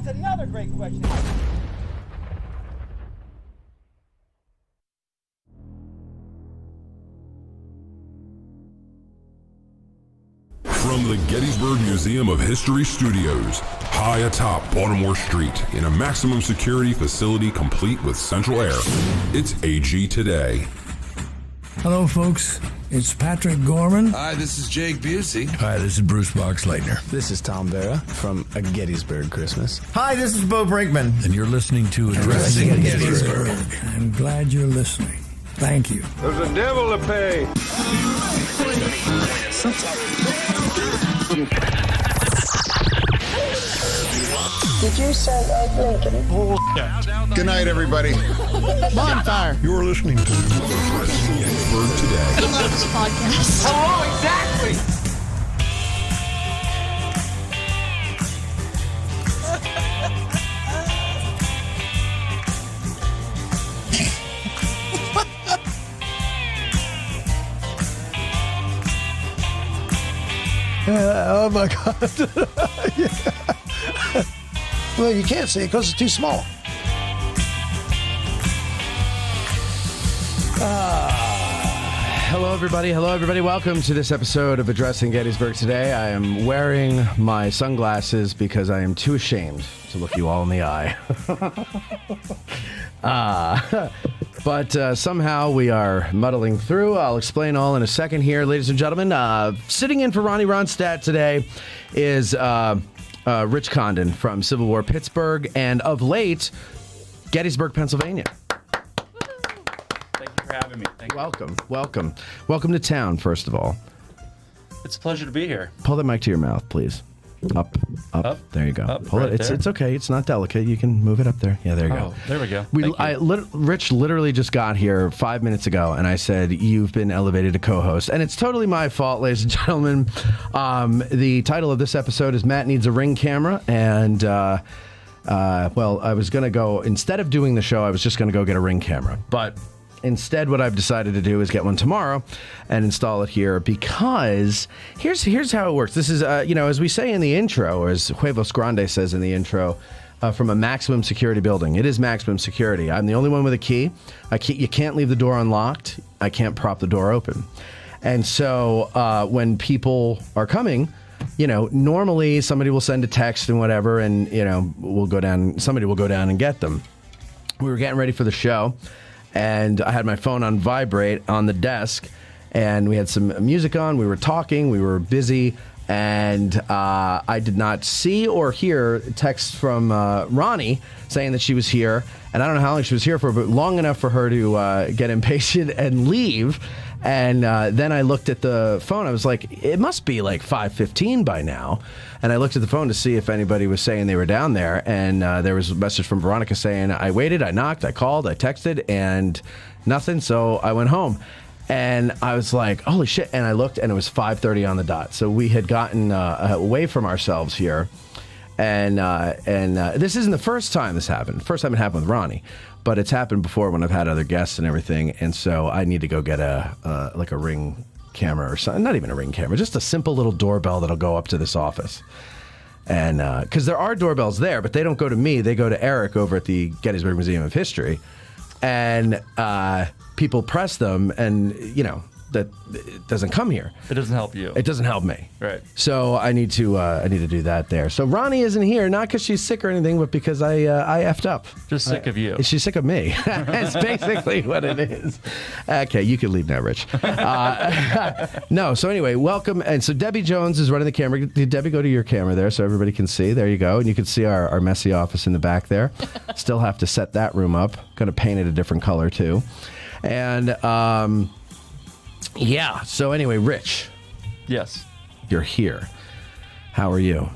That's another great question. From the Gettysburg Museum of History Studios, high atop Baltimore Street, in a maximum security facility complete with central air, it's AG Today. Hello, folks. It's Patrick Gorman. Hi, this is Jake Busey. Hi, this is Bruce Boxleitner. This is Tom Vera from A Gettysburg Christmas. Hi, this is Bo Brinkman. And you're listening to Addressing Gettysburg. I'm glad you're listening. Thank you. There's a devil to pay. Did you say Ed Lincoln? Good night, everybody. Bonfire. You're listening to Addressing Gettysburg Today. I love this podcast. Oh, exactly. Oh my God. Yeah. Well, you can't see it because it's too small. Hello, everybody. Welcome to this episode of Addressing Gettysburg Today. I am wearing my sunglasses because I am too ashamed to look you all in the eye. But somehow we are muddling through. I'll explain all in a second here, ladies and gentlemen. Sitting in for Ronnie Ronstadt today is Rich Condon from Civil War Pittsburgh, and of late, Gettysburg, Pennsylvania. Thank you for having me. Thank you. Welcome to town, first of all. It's a pleasure to be here. Pull that mic to your mouth, please. Up. There you go. Up, Pull right it. there? It's okay. It's not delicate. You can move it up there. Yeah, there you go. Oh, there we go. Thank you. Rich literally just got here 5 minutes ago, and I said, you've been elevated to co-host. And it's totally my fault, ladies and gentlemen. The title of this episode is Matt Needs a Ring Camera. And, well, I was going to go, instead of doing the show, I was just going to go get a Ring camera. But instead, what I've decided to do is get one tomorrow and install it here, because here's how it works. This is, as we say in the intro, or as Huevos Grande says in the intro, from a maximum security building. It is maximum security. I'm the only one with a key. You can't leave the door unlocked. I can't prop the door open. And so when people are coming, normally somebody will send a text and whatever, and, somebody will go down and get them. We were getting ready for the show, and I had my phone on vibrate on the desk, and we had some music on. We were talking. We were busy, and I did not see or hear text from Ronnie saying that she was here. And I don't know how long she was here for, but long enough for her to get impatient and leave. And then I looked at the phone. I was like, it must be like 5:15 by now. And I looked at the phone to see if anybody was saying they were down there. And there was a message from Veronica saying, I waited, I knocked, I called, I texted, and nothing. So I went home. And I was like, holy shit. And I looked, and it was 5:30 on the dot. So we had gotten away from ourselves here. And this isn't the first time this happened. First time it happened with Ronnie. But it's happened before when I've had other guests and everything, and so I need to go get a Ring camera or something. Not even a Ring camera, just a simple little doorbell that'll go up to this office. And because there are doorbells there, but they don't go to me. They go to Eric over at the Gettysburg Museum of History, and people press them, and that it doesn't come here. It doesn't help you. It doesn't help me. Right. So I need to do that there. So Ronnie isn't here, not because she's sick or anything, but because I effed up. Just sick of you. She's sick of me. That's basically what it is. Okay, you can leave now, Rich. No. So anyway, welcome. And so Debbie Jones is running the camera. Did Debbie go to your camera there so everybody can see? There you go. And you can see our messy office in the back there. Still have to set that room up. Going to paint it a different color too. And yeah. So anyway, Rich. Yes. You're here. How are you?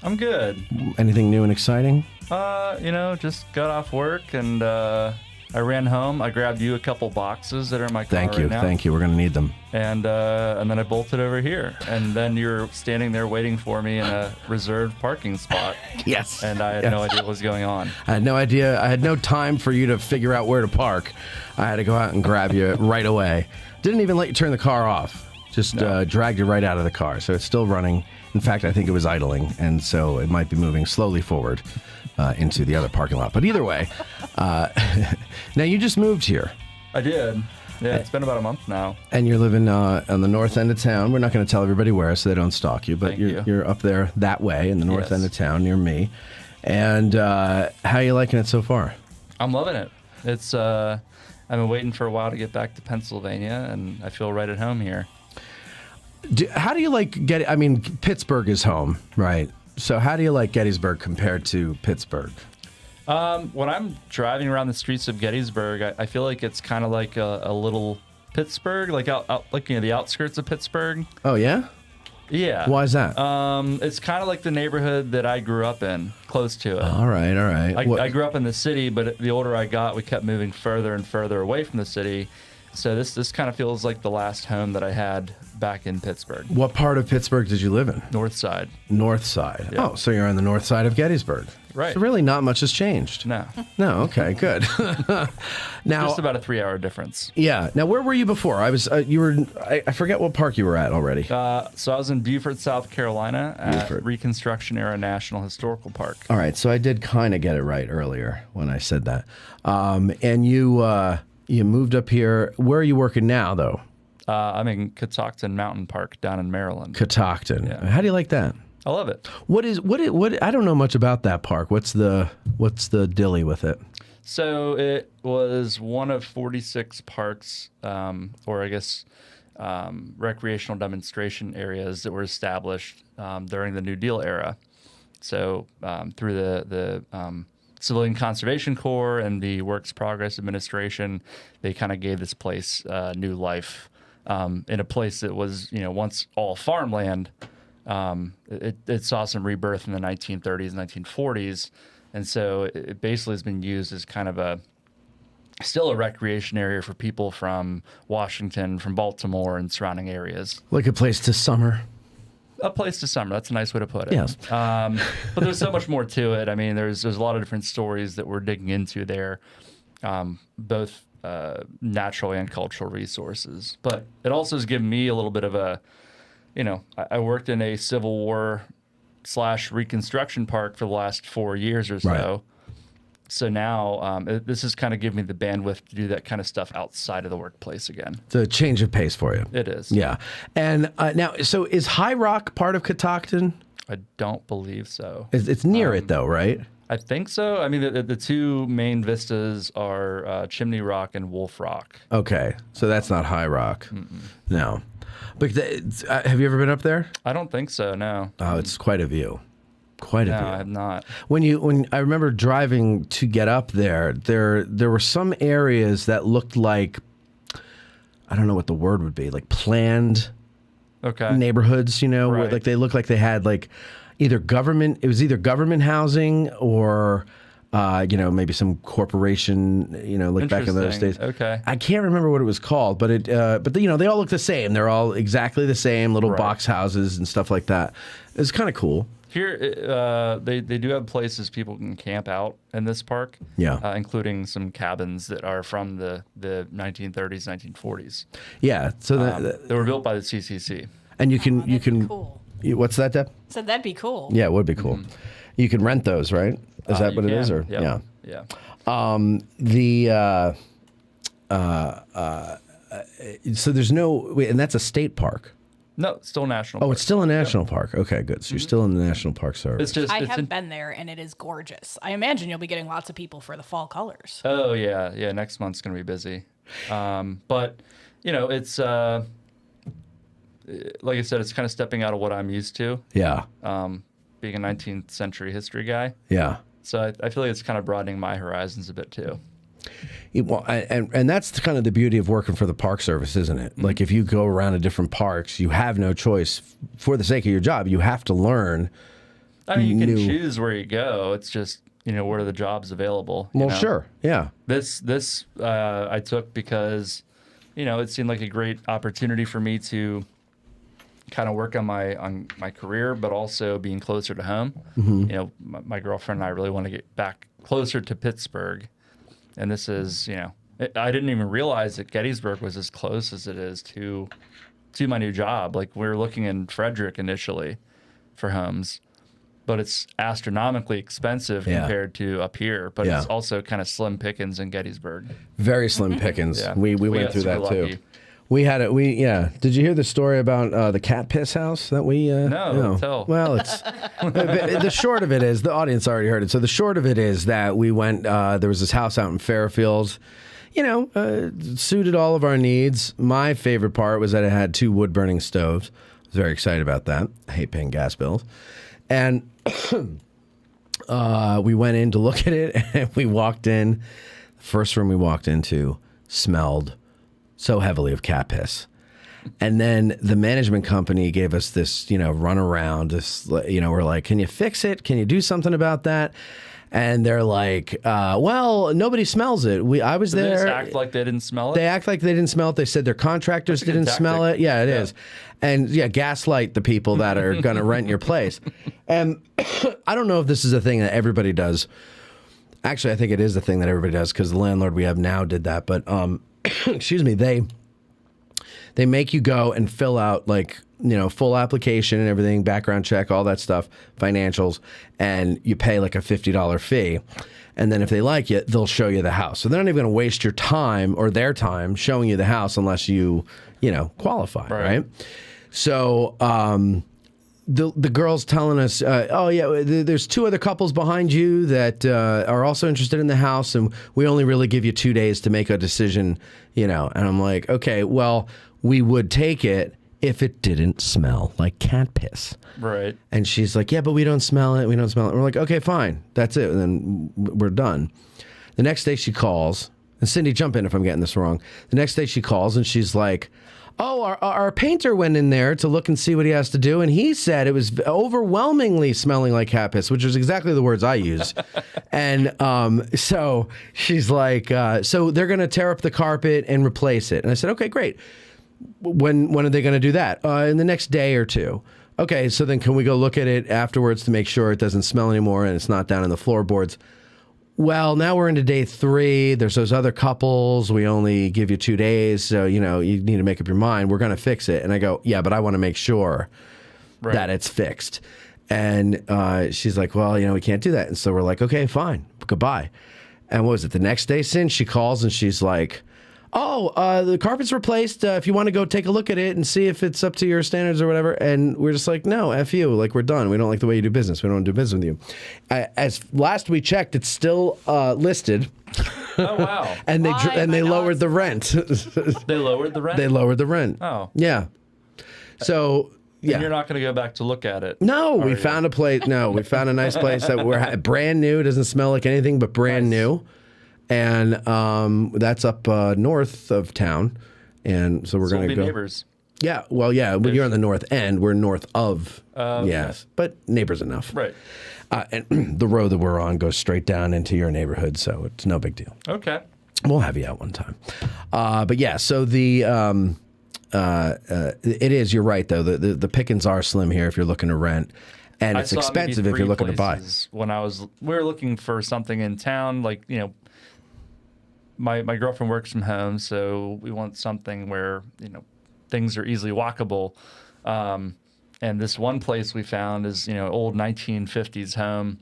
I'm good. Anything new and exciting? Just got off work, and I ran home. I grabbed you a couple boxes that are in my car right now. Thank you. We're going to need them. And then I bolted over here. And then you're standing there waiting for me in a reserved parking spot. Yes. And I had no idea what was going on. I had no idea. I had no time for you to figure out where to park. I had to go out and grab you right away. Didn't even let you turn the car off. Just dragged you right out of the car. So it's still running. In fact, I think it was idling, and so it might be moving slowly forward. into the other parking lot. But either way, now you just moved here. I did. Yeah, it's been about a month now. And you're living on the north end of town. We're not going to tell everybody where so they don't stalk you, but Thank you. you're up there that way in the north Yes. end of town near me. And how are you liking it so far? I'm loving it. It's I've been waiting for a while to get back to Pennsylvania, and I feel right at home here. How do you like I mean, Pittsburgh is home, right? So how do you like Gettysburg compared to Pittsburgh? When I'm driving around the streets of Gettysburg, I feel like it's kind of like a little Pittsburgh, like out like the outskirts of Pittsburgh. Oh, yeah? Yeah. Why is that? It's kind of like the neighborhood that I grew up in, close to it. All right. I grew up in the city, but the older I got, we kept moving further and further away from the city. So this kind of feels like the last home that I had back in Pittsburgh. What part of Pittsburgh did you live in? North side. North side. Yeah. Oh, so you're on the north side of Gettysburg. Right. So really not much has changed. No. No, okay, good. Now, Just about a 3-hour difference. yeah. Now, where were you before? I forget what park you were at already. So I was in Beaufort, South Carolina at Beaufort. Reconstruction Era National Historical Park. All right, so I did kind of get it right earlier when I said that. And you moved up here. Where are you working now, though? I'm in Catoctin Mountain Park down in Maryland. Catoctin. Yeah. How do you like that? I love it. What? I don't know much about that park. What's the dilly with it? So it was one of 46 parks, or I guess recreational demonstration areas that were established during the New Deal era. So through the Civilian Conservation Corps and the Works Progress Administration, they kind of gave this place new life in a place that was once all farmland. It saw some rebirth in the 1930s, 1940s. And so it basically has been used as kind of still a recreation area for people from Washington, from Baltimore and surrounding areas. Like a place to summer. A place to summer. That's a nice way to put it. Yes. But there's so much more to it. I mean, there's a lot of different stories that we're digging into there, both natural and cultural resources. But it also has given me a little bit of I worked in a Civil War / Reconstruction park for the last 4 years or so. Right. So now this has kind of given me the bandwidth to do that kind of stuff outside of the workplace again. It's a change of pace for you. It is. Yeah. And now, so is High Rock part of Catoctin? I don't believe so. It's near it, though, right? I think so. I mean, the two main vistas are Chimney Rock and Wolf Rock. Okay. So that's not High Rock. No. But have you ever been up there? I don't think so, no. Oh, it's quite a view. Quite a No, view. I have not. When I remember driving to get up there were some areas that looked like, I don't know what the word would be, like planned Okay. neighborhoods, where Right. like they looked like they had like either government housing or maybe some corporation, like back in those Interesting. days. Okay. I can't remember what it was called, but they all look the same. They're all exactly the same, little Right. box houses and stuff like that. It's kind of cool. Here, they do have places people can camp out in this park. Yeah. Including some cabins that are from the 1930s, 1940s. Yeah. So They were built by the CCC. and you can That'd be cool. what's that, Deb? So that'd be cool. Yeah, it would be cool. You can rent those, right? Is that You what it is? can. Or Yep. yeah. Yeah. So there's no wait, and that's a state park. No, it's still national. Oh, park. it's still a national park. Okay, good. So you're still in the National Park Service. It's just. I it's have in- been there, and it is gorgeous. I imagine you'll be getting lots of people for the fall colors. Oh yeah. Next month's gonna be busy, but it's like I said, it's kind of stepping out of what I'm used to, Yeah. being a 19th century history guy. Yeah. So I feel like it's kind of broadening my horizons a bit too. Well, and that's kind of the beauty of working for the Park Service, isn't it? Like if you go around to different parks, you have no choice. For the sake of your job, you have to learn. I mean, you can New- choose where you go. It's just what are the jobs available? you Well, know? sure. Yeah. This I took because it seemed like a great opportunity for me to kind of work on my career, but also being closer to home. My girlfriend and I really want to get back closer to Pittsburgh, and this is I didn't even realize that Gettysburg was as close as it is to my new job. Like we were looking in Frederick initially for homes, but it's astronomically expensive Yeah. compared to up here. But Yeah. it's also kind of slim pickings in Gettysburg. Very slim pickings. Yeah. We We went got through that super too. lucky. We had it. Did you hear the story about the cat piss house that we? No, tell. Well, it's the short of it is the audience already heard it. So the short of it is that we went. There was this house out in Fairfield. Suited all of our needs. My favorite part was that it had 2 wood burning stoves. I was very excited about that. I hate paying gas bills, and we went in to look at it, and we walked in. The first room we walked into smelled so heavily of cat piss. And then the management company gave us this, run around. We're like, can you fix it? Can you do something about that? And they're like, well, nobody smells it. I was Did they there. just act like they didn't smell it? They act like they didn't smell it. They said their contractors That's a good didn't smell tactic. it. Yeah, it Yeah. is. And gaslight the people that are going to rent your place. And I don't know if this is a thing that everybody does. Actually, I think it is a thing that everybody does because the landlord we have now did that. But excuse me, they make you go and fill out full application and everything, background check, all that stuff, financials, and you pay like a $50 fee. And then if they like you, they'll show you the house. So they're not even going to waste your time or their time showing you the house unless you qualify, right? So the girl's telling us, there's 2 other couples behind you that are also interested in the house, and we only really give you 2 days to make a decision, And I'm like, okay, well, we would take it if it didn't smell like cat piss. Right. And she's like, yeah, but we don't smell it. We don't smell it. We're like, okay, fine. That's it. And then we're done. The next day she calls, and Cindy, jump in if I'm getting this wrong. The next day she calls and she's like, oh, our painter went in there to look and see what he has to do, and he said it was overwhelmingly smelling like cat piss, which was exactly the words I used. And so she's like, so they're going to tear up the carpet and replace it. And I said, okay, great. When are they going to do that? In the next day or 2. Okay, so then can we go look at it afterwards to make sure it doesn't smell anymore and it's not down in the floorboards? Well, now we're into day 3. There's those other couples. We only give you 2 days, so you need to make up your mind. We're going to fix it. And I go, yeah, but I want to make sure that it's fixed. And she's like, well, we can't do that. And so we're like, okay, fine, goodbye. And what was it? The next day, Sin, she calls and she's like, oh, the carpet's replaced. If you want to go take a look at it and see if it's up to your standards or whatever. And we're just like, no, F you. Like, we're done. We don't like the way you do business. We don't want to do business with you. As last we checked, it's still listed. Oh, wow. And they lowered the rent. They lowered the rent? They lowered the rent. Oh. Yeah. So, yeah. And you're not going to go back to look at it? No, we you? found a place. No, we found a nice place that we're brand new. It doesn't smell like anything but brand new. And that's up north of town. And so we're going to go. Neighbors. Yeah. Well, yeah. When you're on the north end, we're north of. Yes. But neighbors enough. Right. And the road that we're on goes straight down into your neighborhood. So it's no big deal. Okay. We'll have you out one time. But yeah, so the it is, you're right, though. The pickings are slim here if you're looking to rent. And it's expensive if you're looking to buy. When we were looking for something in town, my girlfriend works from home, so we want something where, things are easily walkable. And this one place we found is, old 1950s home.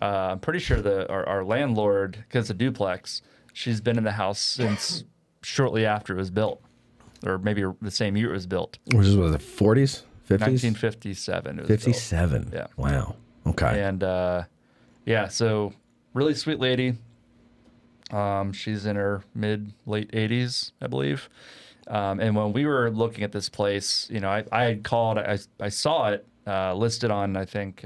I'm pretty sure our landlord, because it's a duplex, she's been in the house since shortly after it was built, or maybe the same year it was built. Which is, what, the 40s, 50s? 1957. It was 57. built. Yeah. Wow. Okay. And so really sweet lady. She's in her late 80s, I believe. And when we were looking at this place, I had called. I saw it listed on, I think,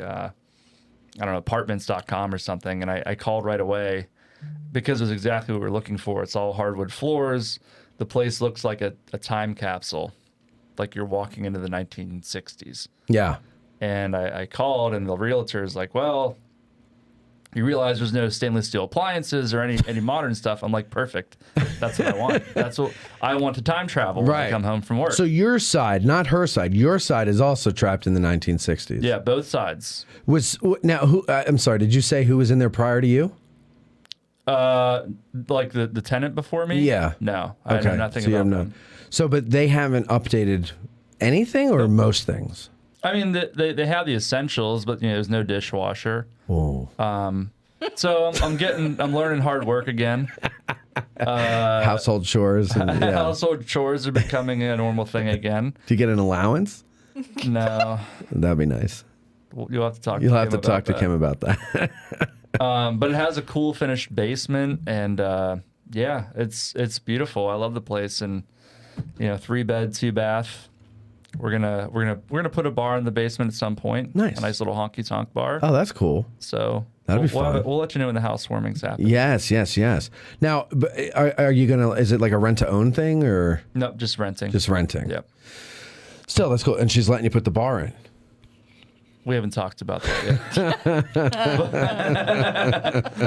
apartments.com or something, and I called right away because it was exactly what we were looking for. It's all hardwood floors. The place looks like a time capsule, like you're walking into the 1960s. Yeah. And I called, and the realtor is like, well, you realize there's no stainless steel appliances or any modern stuff. I'm like, perfect. That's what I want. That's what I want to time travel when I come home from work. So your side, not her side, your side is also trapped in the 1960s. Yeah, both sides. Now, who? I'm sorry, did you say who was in there prior to you? Like the tenant before me? Yeah. No, I know nothing about them. So, but they haven't updated anything or most things? I mean, they have the essentials, but there's no dishwasher. Oh. So I'm learning hard work again. Household chores. And, yeah. Household chores are becoming a normal thing again. Do you get an allowance? No, That'd be nice. you'll have to talk. You'll to have Kim to talk to about Kim about that. that. But it has a cool finished basement, and yeah, it's beautiful. I love the place, and 3-bed, 2-bath. We're gonna put a bar in the basement at some point. Nice. A nice little honky tonk bar. Oh, that's cool. So That'd be we'll fun. we'll let you know when the housewarming's happening. Yes. Now, but are you gonna? Is it like a rent to own thing or Nope, just renting. just renting? Yep. Still, that's cool. And she's letting you put the bar in. We haven't talked about that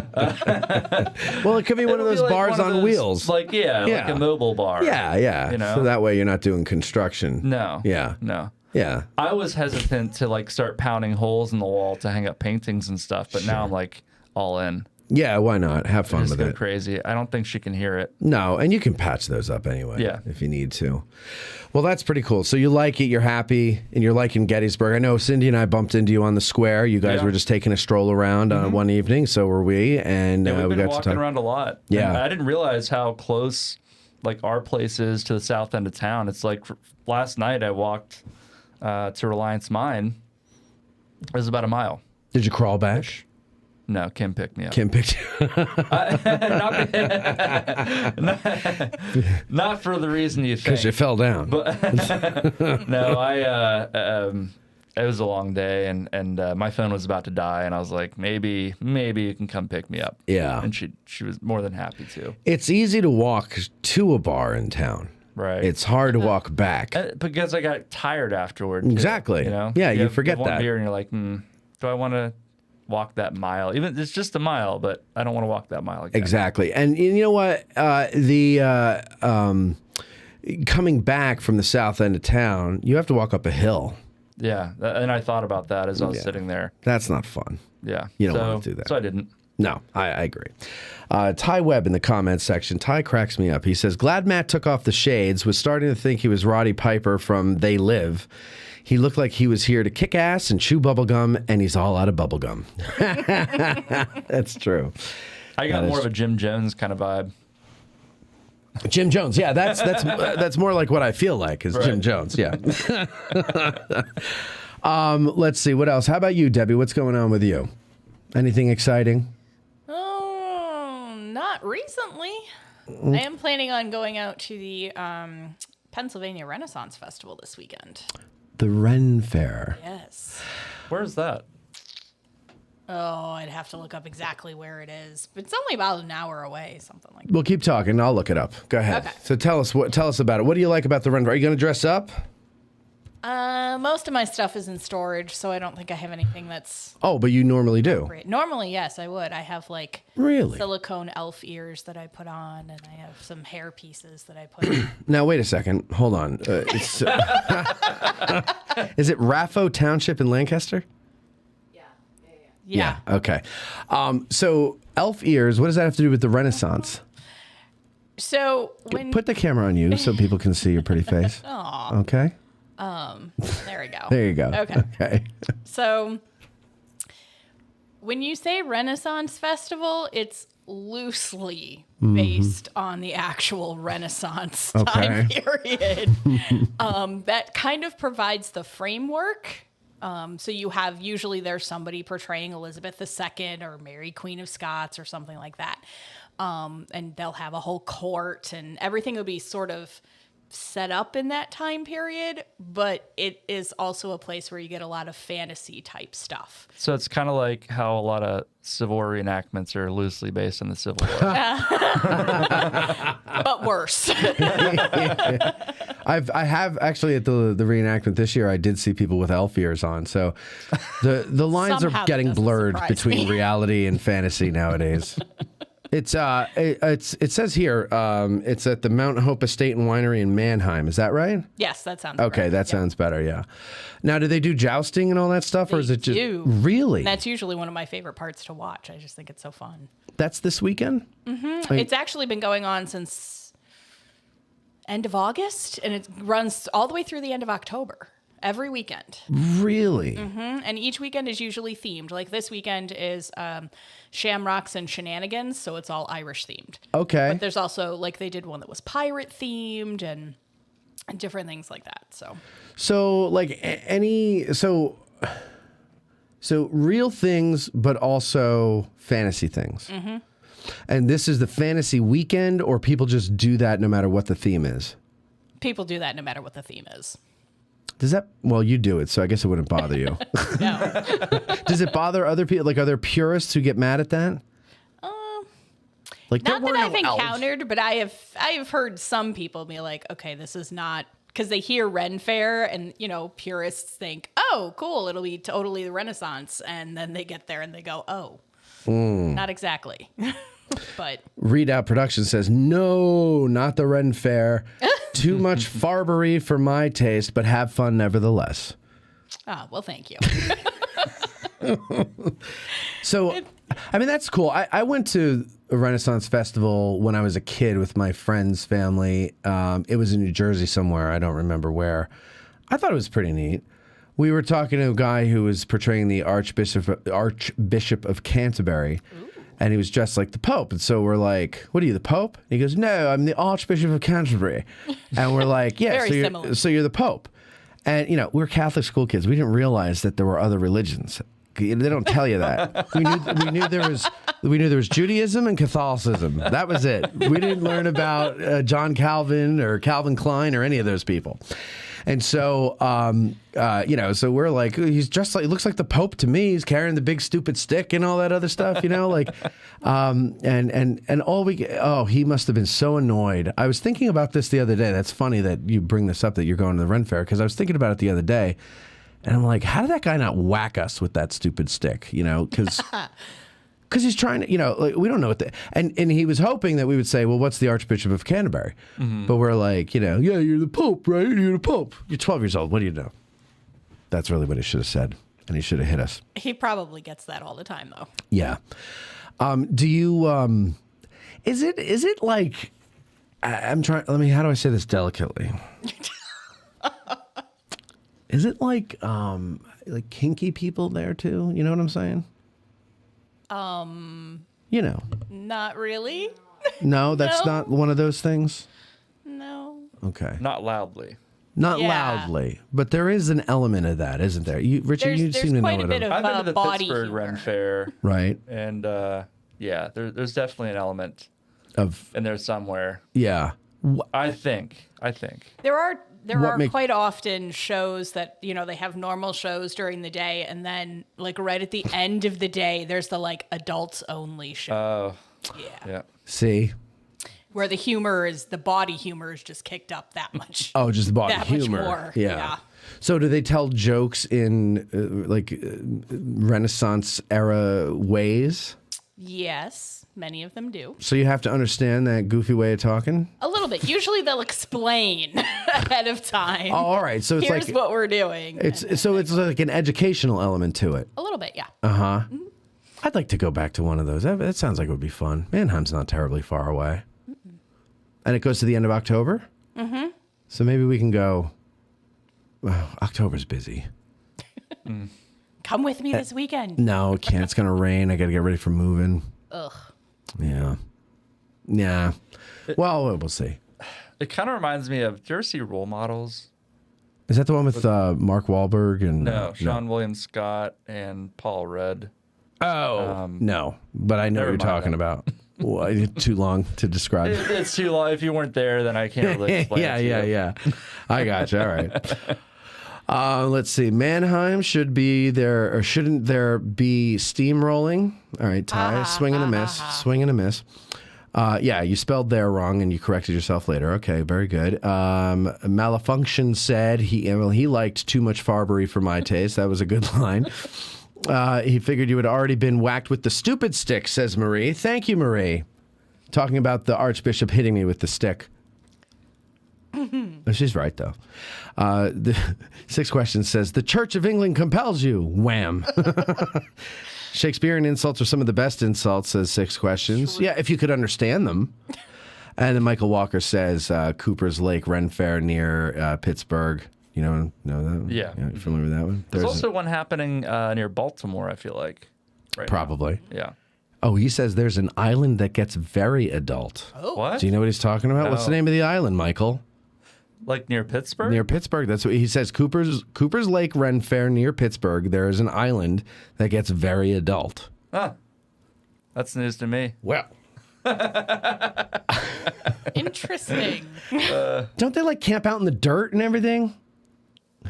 yet. Well, it could be one of It'll be those like bars one of on those, wheels. like Yeah. a mobile bar. Yeah. You know? So that way you're not doing construction. No. Yeah. No. Yeah. I was hesitant to like start pounding holes in the wall to hang up paintings and stuff, but now I'm like all in. Yeah. Why not? Have fun Just with go it. crazy. I don't think she can hear it. No, and you can patch those up anyway. Yeah. If you need to. Well, that's pretty cool. So you like it, you're happy, and you're liking Gettysburg. I know Cindy and I bumped into you on the square. You guys Yeah. were just taking a stroll around one evening. So were we, and Yeah, we've we been got to walking talk. around a lot. Yeah. And I didn't realize how close like our place is to the south end of town. It's like last night I walked to Reliance Mine. It was about a mile. Did you crawl back? No, Kim picked me up. Kim picked you. Not for the reason you think. Because you fell down. No, it was a long day, and my phone was about to die, and I was like, maybe you can come pick me up. Yeah. And she was more than happy to. It's easy to walk to a bar in town. Right. It's hard to walk back. Because I got tired afterward. Too, Exactly. You know. Yeah, you have forget one that. beer and you're like, do I want to walk that mile? Even it's just a mile, but I don't want to walk that mile again. Exactly. And you know what? Coming back from the south end of town, you have to walk up a hill. Yeah, and I thought about that as I was sitting there. That's not fun. Yeah. You don't want to do that. So I didn't. No, I agree. Ty Webb in the comments section. Ty cracks me up. He says, glad Matt took off the shades. Was starting to think he was Roddy Piper from They Live. He looked like he was here to kick ass and chew bubblegum, and he's all out of bubblegum. That's true. I got more of a Jim Jones kind of vibe. Jim Jones. Yeah, that's more like what I feel like is Jim Jones. Yeah. Let's see. What else? How about you, Debbie? What's going on with you? Anything exciting? Not recently. I am planning on going out to the Pennsylvania Renaissance Festival this weekend. The Ren Fair. Yes. Where's that? Oh, I'd have to look up exactly where it is. But it's only about an hour away, something like that. Well, keep talking. I'll look it up. Go ahead. Okay. So tell us about it. What do you like about the Ren Fair? Are you going to dress up? Most of my stuff is in storage, so I don't think I have anything that's Oh, but you normally do. great. Normally, yes, I would. I have like Really? silicone elf ears that I put on, and I have some hair pieces that I put on. Now, wait a second. Hold on. Is it Raffo Township in Lancaster? Yeah. Okay. So elf ears, what does that have to do with the Renaissance? So when Put the camera on you so people can see your pretty face. Aw. Okay. there we go. There you go. Okay. Okay. So when you say Renaissance Festival, it's loosely based on the actual Renaissance time period. That kind of provides the framework. So you have usually there's somebody portraying Elizabeth II or Mary Queen of Scots or something like that. And they'll have a whole court and everything will be sort of set up in that time period, but it is also a place where you get a lot of fantasy type stuff. So it's kind of like how a lot of Civil War reenactments are loosely based on the Civil War. But worse. I have actually at the reenactment this year. I did see people with elf ears on. So the lines Somehow are that getting doesn't blurred surprise between me. reality and fantasy nowadays. It says here it's at the Mount Hope Estate and Winery in Mannheim. Is that right? Yes, that sounds Okay, right. that sounds better. Yeah. Now, do they do jousting and all that stuff, or is it just do. really? And that's usually one of my favorite parts to watch. I just think it's so fun. That's this weekend. It's actually been going on since end of August, and it runs all the way through the end of October. every weekend. Really? And each weekend is usually themed. Like this weekend is Shamrocks and Shenanigans, so it's all Irish themed. Okay. But there's also, like, they did one that was pirate themed and different things like that. So like so real things, but also fantasy things. Mm-hmm. And this is the fantasy weekend, or people just do that no matter what the theme is? People do that no matter what the theme is. Does that? Well, you do it, so I guess it wouldn't bother you. No. Does it bother other people? Like, are there purists who get mad at that? Like, Not there that were I've no elves. encountered, but I have heard some people be like, okay, this is not, because they hear Ren Fair and, you know, purists think, oh, cool, it'll be totally the Renaissance. And then they get there and they go, oh, not exactly. But Readout Production says, no, not the Ren Fair. Too much farbery for my taste, but have fun nevertheless. oh, well, thank you. So, I mean, that's cool. I went to a Renaissance festival when I was a kid with my friend's family. It was in New Jersey somewhere. I don't remember where. I thought it was pretty neat. We were talking to a guy who was portraying the Archbishop of Canterbury. And he was dressed like the Pope. And so we're like, what are you, the Pope? And he goes, no, I'm the Archbishop of Canterbury. And we're like, yeah, Very similar. so you're the Pope. And, you know, we're Catholic school kids. We didn't realize that there were other religions. They don't tell you that. We knew there was Judaism and Catholicism. That was it. We didn't learn about John Calvin or Calvin Klein or any of those people. And so, you know, so we're like, he's dressed like, he looks like the Pope to me. He's carrying the big stupid stick and all that other stuff, you know, like, and all he must have been so annoyed. I was thinking about this the other day. That's funny that you bring this up, that you're going to the Ren Fair, because I was thinking about it the other day, and I'm like, how did that guy not whack us with that stupid stick, you know, because he's trying to, you know, like, we don't know what and he was hoping that we would say, well, what's the Archbishop of Canterbury? But we're like, you know, yeah, you're the Pope, right? You're the Pope. You're 12 years old. What do you know? That's really what he should have said. And he should have hit us. He probably gets that all the time, though. Yeah. Do you, is it like, I'm trying, how do I say this delicately? Is it like kinky people there too? You know what I'm saying? You know. Not really. No, that's No. not one of those things. No. Okay. Not loudly. Not Yeah. loudly, but there is an element of that, isn't there? Richard, you There's seem to know quite a what bit of I've been to the body Pittsburgh humor. Ren Fair, right and yeah, there's definitely an element of in there somewhere. yeah. I think. There are What make- quite often shows that, you know, they have normal shows during the day, and then like right at the end of the day, there's the like adults only show. Oh, Yeah. yeah. See, Where the body humor is just kicked up that much. oh, just the body That much humor. more, Yeah. yeah. So do they tell jokes in Renaissance era ways? Yes, many of them do. So you have to understand that goofy way of talking. A little bit. Usually they'll explain ahead of time. Oh, all right. So it's Here's like what we're doing. it's like an educational element to it. A little bit, yeah. I'd like to go back to one of those. That sounds like it would be fun. Mannheim's not terribly far away. And it goes to the end of October? Mm-hmm. So maybe we can go. Well, October's busy. Come with me this weekend. No, it can't. It's going to rain. I got to get ready for moving. Ugh. Yeah. Yeah. Well, we'll see. It kind of reminds me of, do you ever see Role Models? Is that the one with Mark Wahlberg and No, Sean William Scott and Paul Rudd. Oh, no. But I know what never you're mind talking then. about. Well, too long to describe. It's too long. If you weren't there, then I can't really explain it to you. Yeah. I got you. All right. Let's see. Mannheim should be there, or shouldn't there be steamrolling? All right, Ty, swing and a miss. Swing and a miss. Yeah, you spelled there wrong, and you corrected yourself later. Okay, very good. Malefunction said he liked too much farbery for my taste. That was a good line. He figured you had already been whacked with the stupid stick, says Marie. Thank you, Marie. Talking about the Archbishop hitting me with the stick. She's right, though. The sixth question says, the Church of England compels you. Wham. Shakespearean insults are some of the best insults, says six questions. Sure. Yeah, if you could understand them. And then Michael Walker says, Cooper's Lake Ren Fair near Pittsburgh. You know that one? Yeah. You familiar with that one? There's also one happening near Baltimore, I feel like. Right probably. Now. Yeah. Oh, he says there's an island that gets very adult. Oh. What? Do you know what he's talking about? No. What's the name of the island, Michael? Like near Pittsburgh? Near Pittsburgh. That's what he says. Cooper's Lake Ren Fair near Pittsburgh. There is an island that gets very adult. Huh. That's news to me. Well. Interesting. Don't they like camp out in the dirt and everything?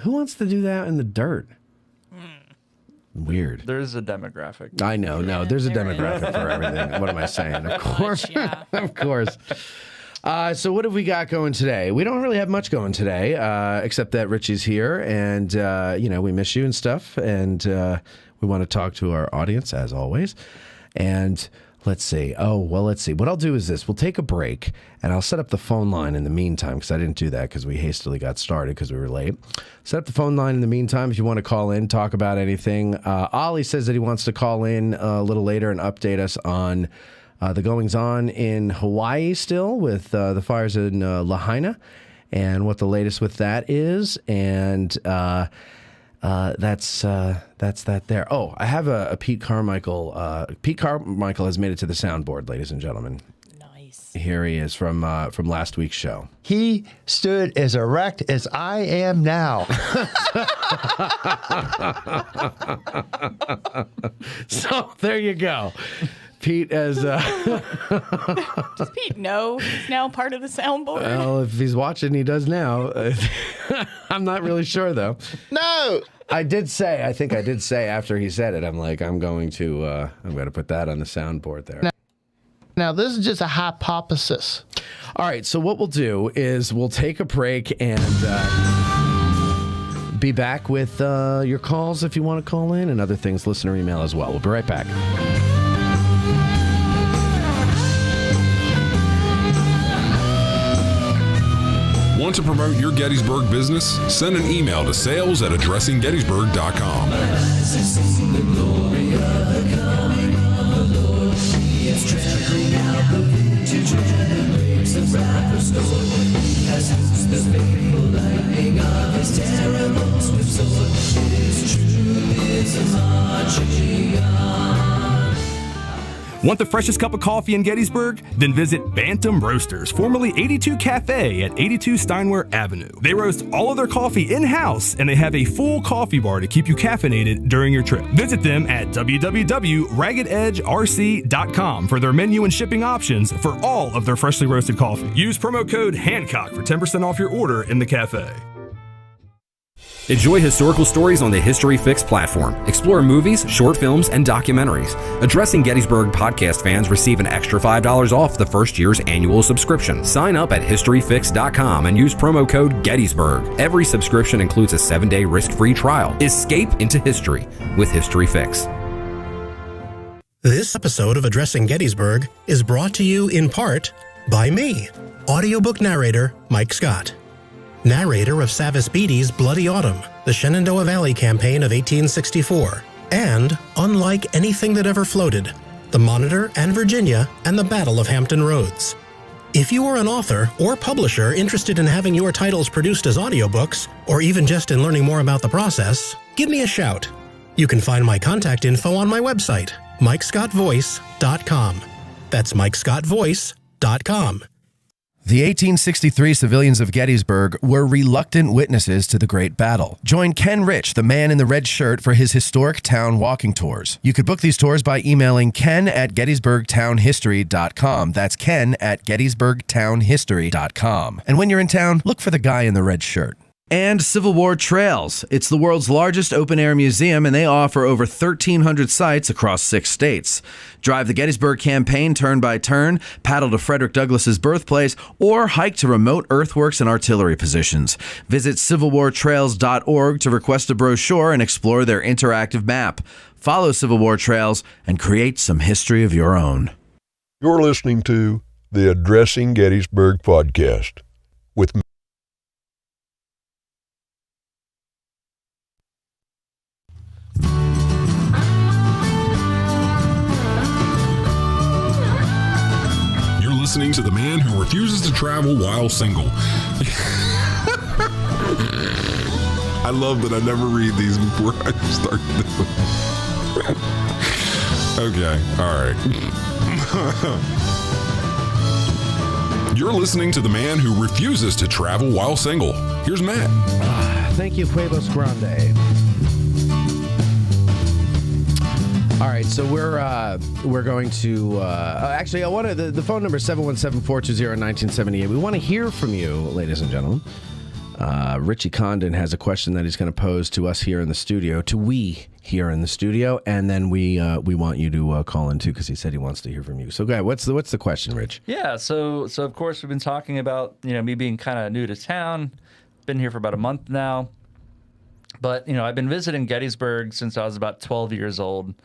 Who wants to do that in the dirt? Weird. There's a demographic. I know. No, there's a demographic for everything. What am I saying? Of course. Yeah. Of course. So what have we got going today? We don't really have much going today, except that Richie's here, and we miss you and stuff, and we want to talk to our audience as always. And let's see. Let's see. What I'll do is this: we'll take a break, and I'll set up the phone line in the meantime because I didn't do that because we hastily got started because we were late. Set up the phone line in the meantime if you want to call in, talk about anything. Ollie says that he wants to call in a little later and update us on the goings-on in Hawaii still with the fires in Lahaina and what the latest with that is. And that's that there. Oh, I have a Pete Carmichael. Pete Carmichael has made it to the soundboard, ladies and gentlemen. Nice. Here he is from last week's show. He stood as erect as I am now. So there you go. Pete as Does Pete know he's now part of the soundboard? well, if he's watching, he does now. I'm not really sure though. No. I think I did say after he said it, I'm going to put that on the soundboard there. Now, this is just a hypothesis. All right, so what we'll do is we'll take a break and be back with your calls if you want to call in and other things, listener email as well. We'll be right back. Want to promote your Gettysburg business? Send an email to sales@addressinggettysburg.com. Want the freshest cup of coffee in Gettysburg? Then visit Bantam Roasters, formerly 82 Cafe at 82 Steinway Avenue. They roast all of their coffee in-house, and they have a full coffee bar to keep you caffeinated during your trip. Visit them at www.raggededgerc.com for their menu and shipping options for all of their freshly roasted coffee. Use promo code Hancock for 10% off your order in the cafe. Enjoy historical stories on the History Fix platform. Explore movies, short films, and documentaries. Addressing Gettysburg podcast fans receive an extra $5 off the first year's annual subscription. Sign up at historyfix.com and use promo code Gettysburg. Every subscription includes a 7-day risk-free trial. Escape into history with History Fix. This episode of Addressing Gettysburg is brought to you in part by me, audiobook narrator Mike Scott. Narrator of Savis Beattie's Bloody Autumn, the Shenandoah Valley Campaign of 1864, and Unlike Anything That Ever Floated, the Monitor and Virginia and the Battle of Hampton Roads. If you are an author or publisher interested in having your titles produced as audiobooks, or even just in learning more about the process, give me a shout. You can find my contact info on my website, MikeScottVoice.com. That's MikeScottVoice.com. The 1863 civilians of Gettysburg were reluctant witnesses to the Great Battle. Join Ken Rich, the man in the red shirt, for his historic town walking tours. You could book these tours by emailing ken@gettysburgtownhistory.com. That's ken@gettysburgtownhistory.com. And when you're in town, look for the guy in the red shirt. And Civil War Trails. It's the world's largest open-air museum, and they offer over 1,300 sites across 6 states. Drive the Gettysburg campaign turn by turn, paddle to Frederick Douglass's birthplace, or hike to remote earthworks and artillery positions. Visit civilwartrails.org to request a brochure and explore their interactive map. Follow Civil War Trails and create some history of your own. You're listening to the Addressing Gettysburg podcast with Listening to the man who refuses to travel while single. I love that I never read these before I start doing. Okay, all right. You're listening to the man who refuses to travel while single. Here's Matt. Thank you, Pueblos Grande. All right, so we're going to actually I want to the phone number is 717-420-1978. We want to hear from you, ladies and gentlemen. Richie Condon has a question that he's going to pose to us here in the studio, to we here in the studio, and then we want you to call in too because he said he wants to hear from you. So, guy, what's the question, Rich? Yeah, so of course we've been talking about me being kind of new to town. Been here for about a month now, but I've been visiting Gettysburg since I was about 12 years old,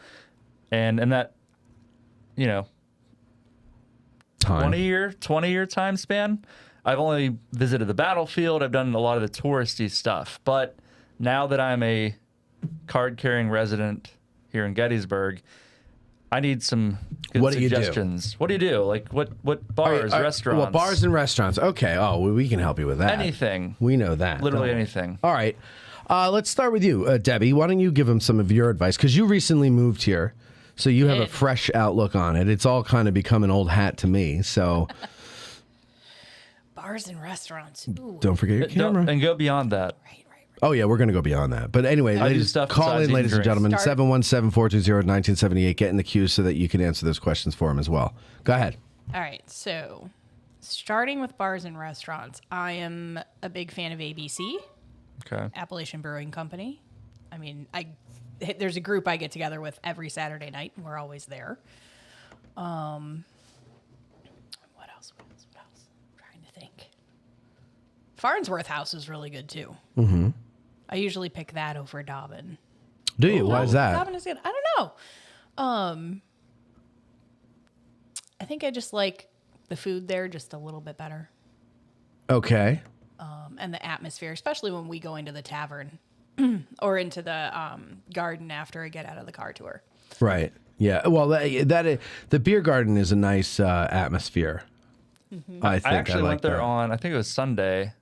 and that 20 year time span. I've only visited the battlefield. I've done a lot of the touristy stuff. But now that I'm a card-carrying resident here in Gettysburg, I need some good suggestions. What do you do? Like what bars, restaurants? Well, bars and restaurants. Okay. Oh, we can help you with that. Anything. We know that. Literally anything. All right. Let's start with you, Debbie. Why don't you give them some of your advice? Because you recently moved here, so you have a fresh outlook on it. It's all kind of become an old hat to me. So... Bars and restaurants. Ooh. Don't forget your camera. And go beyond that. Right. Oh, yeah, we're going to go beyond that. But anyway, call in, ladies and gentlemen, 717-420-1978. Get in the queue so that you can answer those questions for him as well. Go ahead. All right, so starting with bars and restaurants, I am a big fan of ABC, Appalachian Brewing Company. I mean, there's a group I get together with every Saturday night, and we're always there. What else? Farnsworth House is really good too. Mm-hmm. I usually pick that over Dobbin. Do you? Why is that? Dobbin is good. I don't know. I think I just like the food there just a little bit better. Okay. And the atmosphere, especially when we go into the tavern or into the garden after I get out of the car tour. Right. Yeah. Well, the beer garden is a nice atmosphere. Mm-hmm. I think I actually went there on, I think it was Sunday.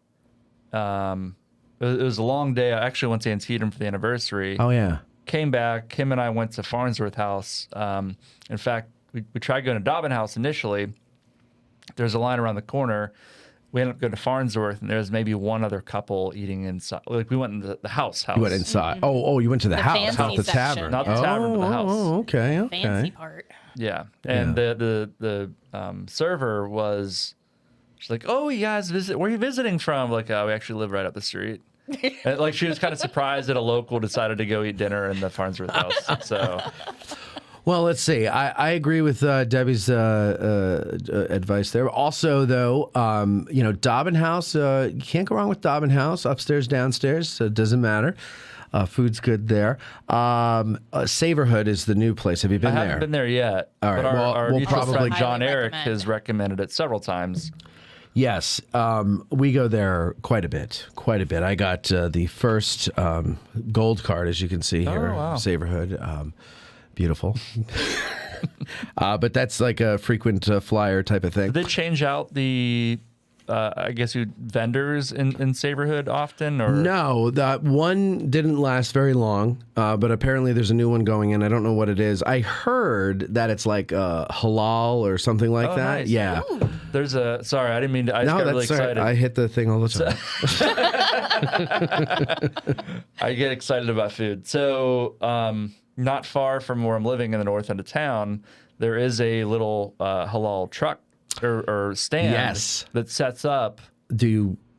It was a long day. I actually went to Antietam for the anniversary. Oh, yeah. Came back. Him and I went to Farnsworth House. In fact, we tried going to Dobbin House initially. There's a line around the corner. We ended up going to Farnsworth, and there's maybe one other couple eating inside. Like we went in the house. You went inside. Mm-hmm. Oh, you went to the house, not the tavern. Not the tavern, but the house. Oh, okay. Fancy part. Yeah, and the server was, she's like, "Oh, you guys where are you visiting from?" Like, "Oh, we actually live right up the street." And, like, she was kind of surprised that a local decided to go eat dinner in the Farnsworth House. So, well, let's see. I agree with Debbie's advice there. Also, though, Dobbin House, you can't go wrong with Dobbin House. Upstairs, downstairs, so it doesn't matter. Food's good there. Savorhood is the new place. Have you been there? I haven't been there yet. All right. But our we'll mutual probably friend John Eric has recommended it several times. Yes, we go there quite a bit. I got the first gold card, as you can see here, Savorhood. Beautiful. But that's like a frequent flyer type of thing. Did they change out the, I guess, vendors in Savorhood often? Or No, that one didn't last very long, but apparently there's a new one going in. I don't know what it is. I heard that it's like halal or something like that. Nice. Yeah. Ooh. There's a, sorry, I didn't mean to, I just got really excited. Right. I hit the thing all the time. I get excited about food. So, not far from where I'm living in the north end of town, there is a little halal truck or stand that sets up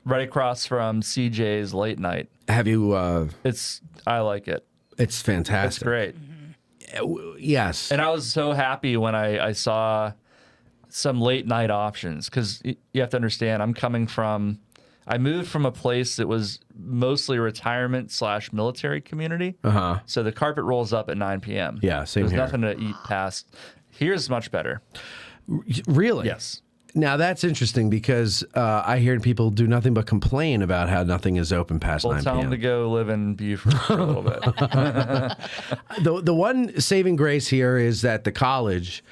right across from CJ's Late Night. Have you? I like it. It's fantastic. It's great. Yes. And I was so happy when I saw some late night options, because you have to understand, I moved from a place that was mostly retirement/military community. So the carpet rolls up at 9 p.m. Yeah, same There's here. nothing to eat past. Here's much better. Really? Yes. Now that's interesting because I hear people do nothing but complain about how nothing is open past 9 p.m. Tell them to go live in Buford for a little bit. The one saving grace here is that the college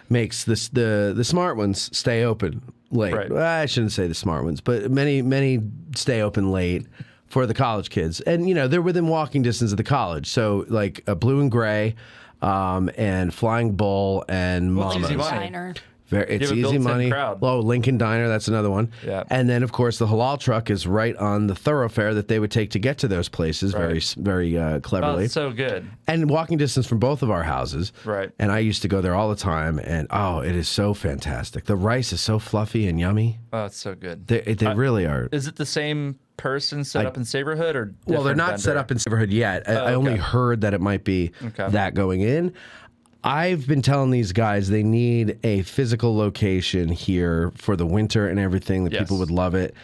makes the smart ones stay open late. Right. Well, I shouldn't say the smart ones, but many stay open late for the college kids. And, they're within walking distance of the college. So, like Blue and Gray and Flying Bull and Mama's. Easy money. Diner. It's You have a easy built-in money. crowd. Oh, Lincoln Diner, that's another one. Yeah. And then, of course, the halal truck is right on the thoroughfare that they would take to get to those places very cleverly. Oh, it's so good. And walking distance from both of our houses. Right. And I used to go there all the time. And, it is so fantastic. The rice is so fluffy and yummy. Oh, it's so good. They really are. Is it the same person set up in Saberhood or Well, they're different not set vendor? up in Saberhood yet. I only heard that it might be that going in. I've been telling these guys they need a physical location here for the winter and everything. That people would love it.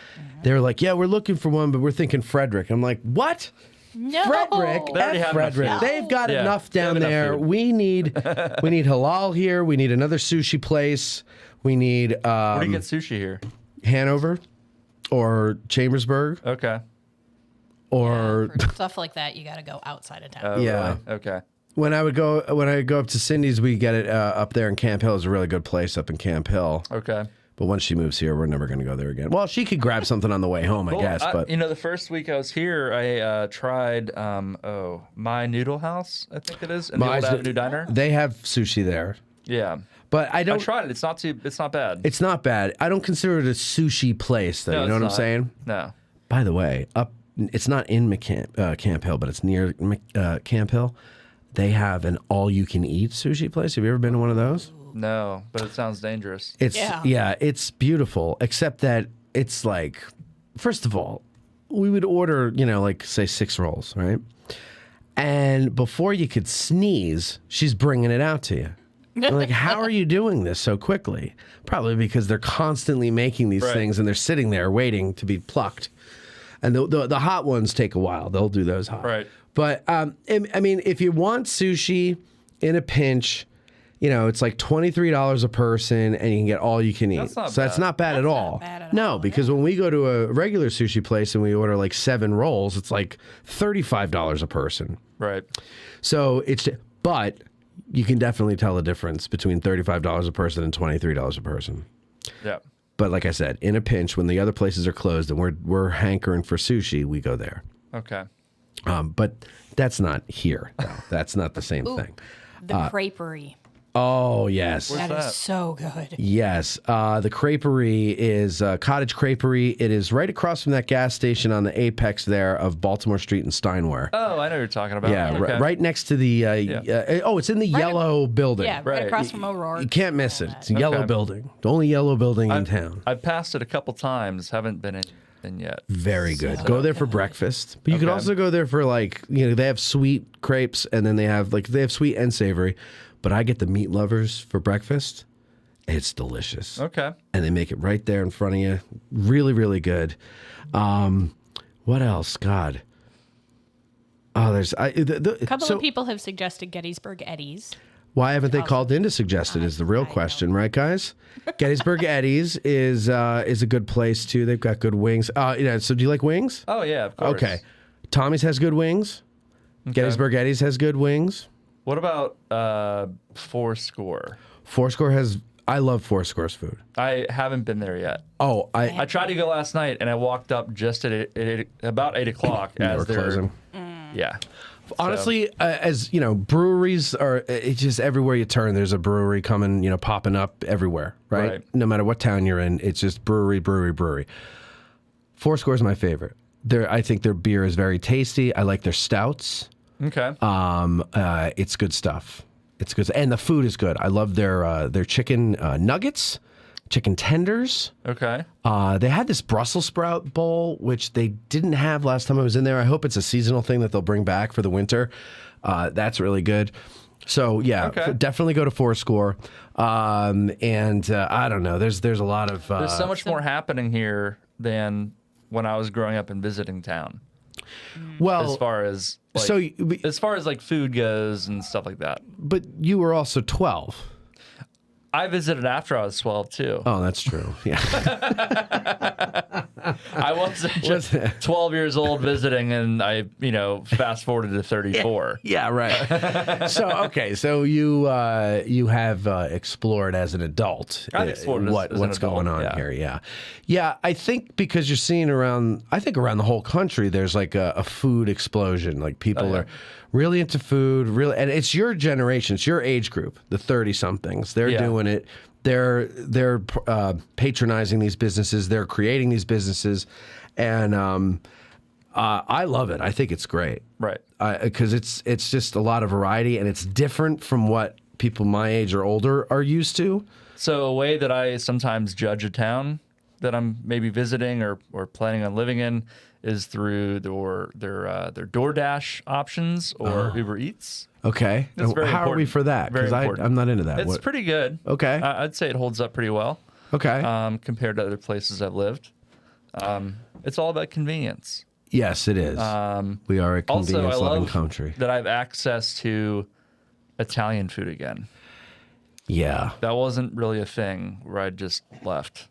They're like, yeah, we're looking for one, but we're thinking Frederick. I'm like, what? No. Frederick, They already have Frederick. enough. They've got Yeah, enough they have down enough there. food. We need halal here. We need another sushi place. We need Where do you get sushi here? Hanover or Chambersburg Okay. or For stuff like that, you got to go outside of town. Oh, Yeah. really? Okay. when I go up to Cindy's, we get it up there in Camp Hill. It's a really good place up in Camp Hill. Okay. But once she moves here, we're never going to go there again. Well, she could grab something on the way home, I guess. But the first week I was here, I tried My Noodle House, I think it is, in the Old Avenue Diner. They have sushi there. Yeah. But I don't. I tried it. It's not bad. It's not bad. I don't consider it a sushi place, though. No, you know it's what I'm not. saying? No. By the way, it's not in Camp Hill, but it's near Camp Hill. They have an all-you-can-eat sushi place. Have you ever been to one of those? No, but it sounds dangerous. It's beautiful, except that it's like, first of all, we would order, say 6 rolls, right? And before you could sneeze, she's bringing it out to you. I'm like, how are you doing this so quickly? Probably because they're constantly making these things and they're sitting there waiting to be plucked. And the hot ones take a while. They'll do those hot. Right. But, I mean, if you want sushi in a pinch, it's like $23 a person and you can get all you can eat. That's not bad at all. No, because when we go to a regular sushi place and we order like 7 rolls, it's like $35 a person. Right. So but you can definitely tell the difference between $35 a person and $23 a person. Yeah. But like I said, in a pinch, when the other places are closed and we're hankering for sushi, we go there. Okay. But that's not here, though. That's not the same thing. The Creperie. Oh, yes. That is so good. Yes. The Creperie is Cottage Creperie. It is right across from that gas station on the apex there of Baltimore Street and Steinware. Oh, I know what you're talking about. Yeah, Okay. right next to the... it's in the yellow building. Yeah, right across from O'Rourke. You can't miss it. It's a yellow building. The only yellow building in town. I've passed it a couple times. Haven't been in yet. Very good. Go there for breakfast. But you could also go there for they have sweet crepes and then they have sweet and savory. But I get the meat lovers for breakfast. It's delicious. Okay. And they make it right there in front of you. Really, really good. What else? God. Oh, there's A couple of people have suggested Gettysburg Eddie's. Why haven't they called in to suggest it is the real question, right, guys? Gettysburg Eddie's is a good place, too. They've got good wings. So do you like wings? Oh, yeah, of course. Okay. Tommy's has good wings. Okay. Gettysburg Eddie's has good wings. What about Fourscore? Fourscore has... I love Fourscore's food. I haven't been there yet. Oh, I tried to go last night, and I walked up just at about 8 o'clock as they were closing. Yeah. Honestly, as you know, breweries are it's just everywhere you turn. There's a brewery coming, popping up everywhere, right? No matter what town you're in, it's just brewery. Fourscore is my favorite. I think their beer is very tasty. I like their stouts. Okay. It's good stuff. It's good, and the food is good. I love their chicken nuggets, chicken tenders. Okay. They had this Brussels sprout bowl, which they didn't have last time I was in there. I hope it's a seasonal thing that they'll bring back for the winter. That's really good. So yeah, definitely go to Fourscore. And I don't know. There's a lot of. There's so much more happening here than when I was growing up and visiting town. Well, as far as food goes and stuff like that. But you were also 12. I visited after I was 12 too. Oh, that's true. Yeah. I wasn't just 12 years old visiting, and I, fast forwarded to 34. Yeah, right. So you have explored as an adult I've explored as what's an going adult, on here. Yeah. I think because you're seeing around the whole country, there's like a food explosion. Like people are really into food, and it's your generation, it's your age group, the 30-somethings. They're doing it. They're patronizing these businesses. They're creating these businesses, and I love it. I think it's great, right? Because it's just a lot of variety, and it's different from what people my age or older are used to. So a way that I sometimes judge a town that I'm maybe visiting or planning on living in is through their DoorDash options or Uber Eats. Okay. That's very How are we important. for that? Very Because important. I'm not into that. It's pretty good. Okay. I'd say it holds up pretty well. Okay. Compared to other places I've lived. It's all about convenience. Yes, it is. We are a Also, I convenience-loving love country. that I have access to Italian food again. Yeah. That wasn't really a thing where I just left.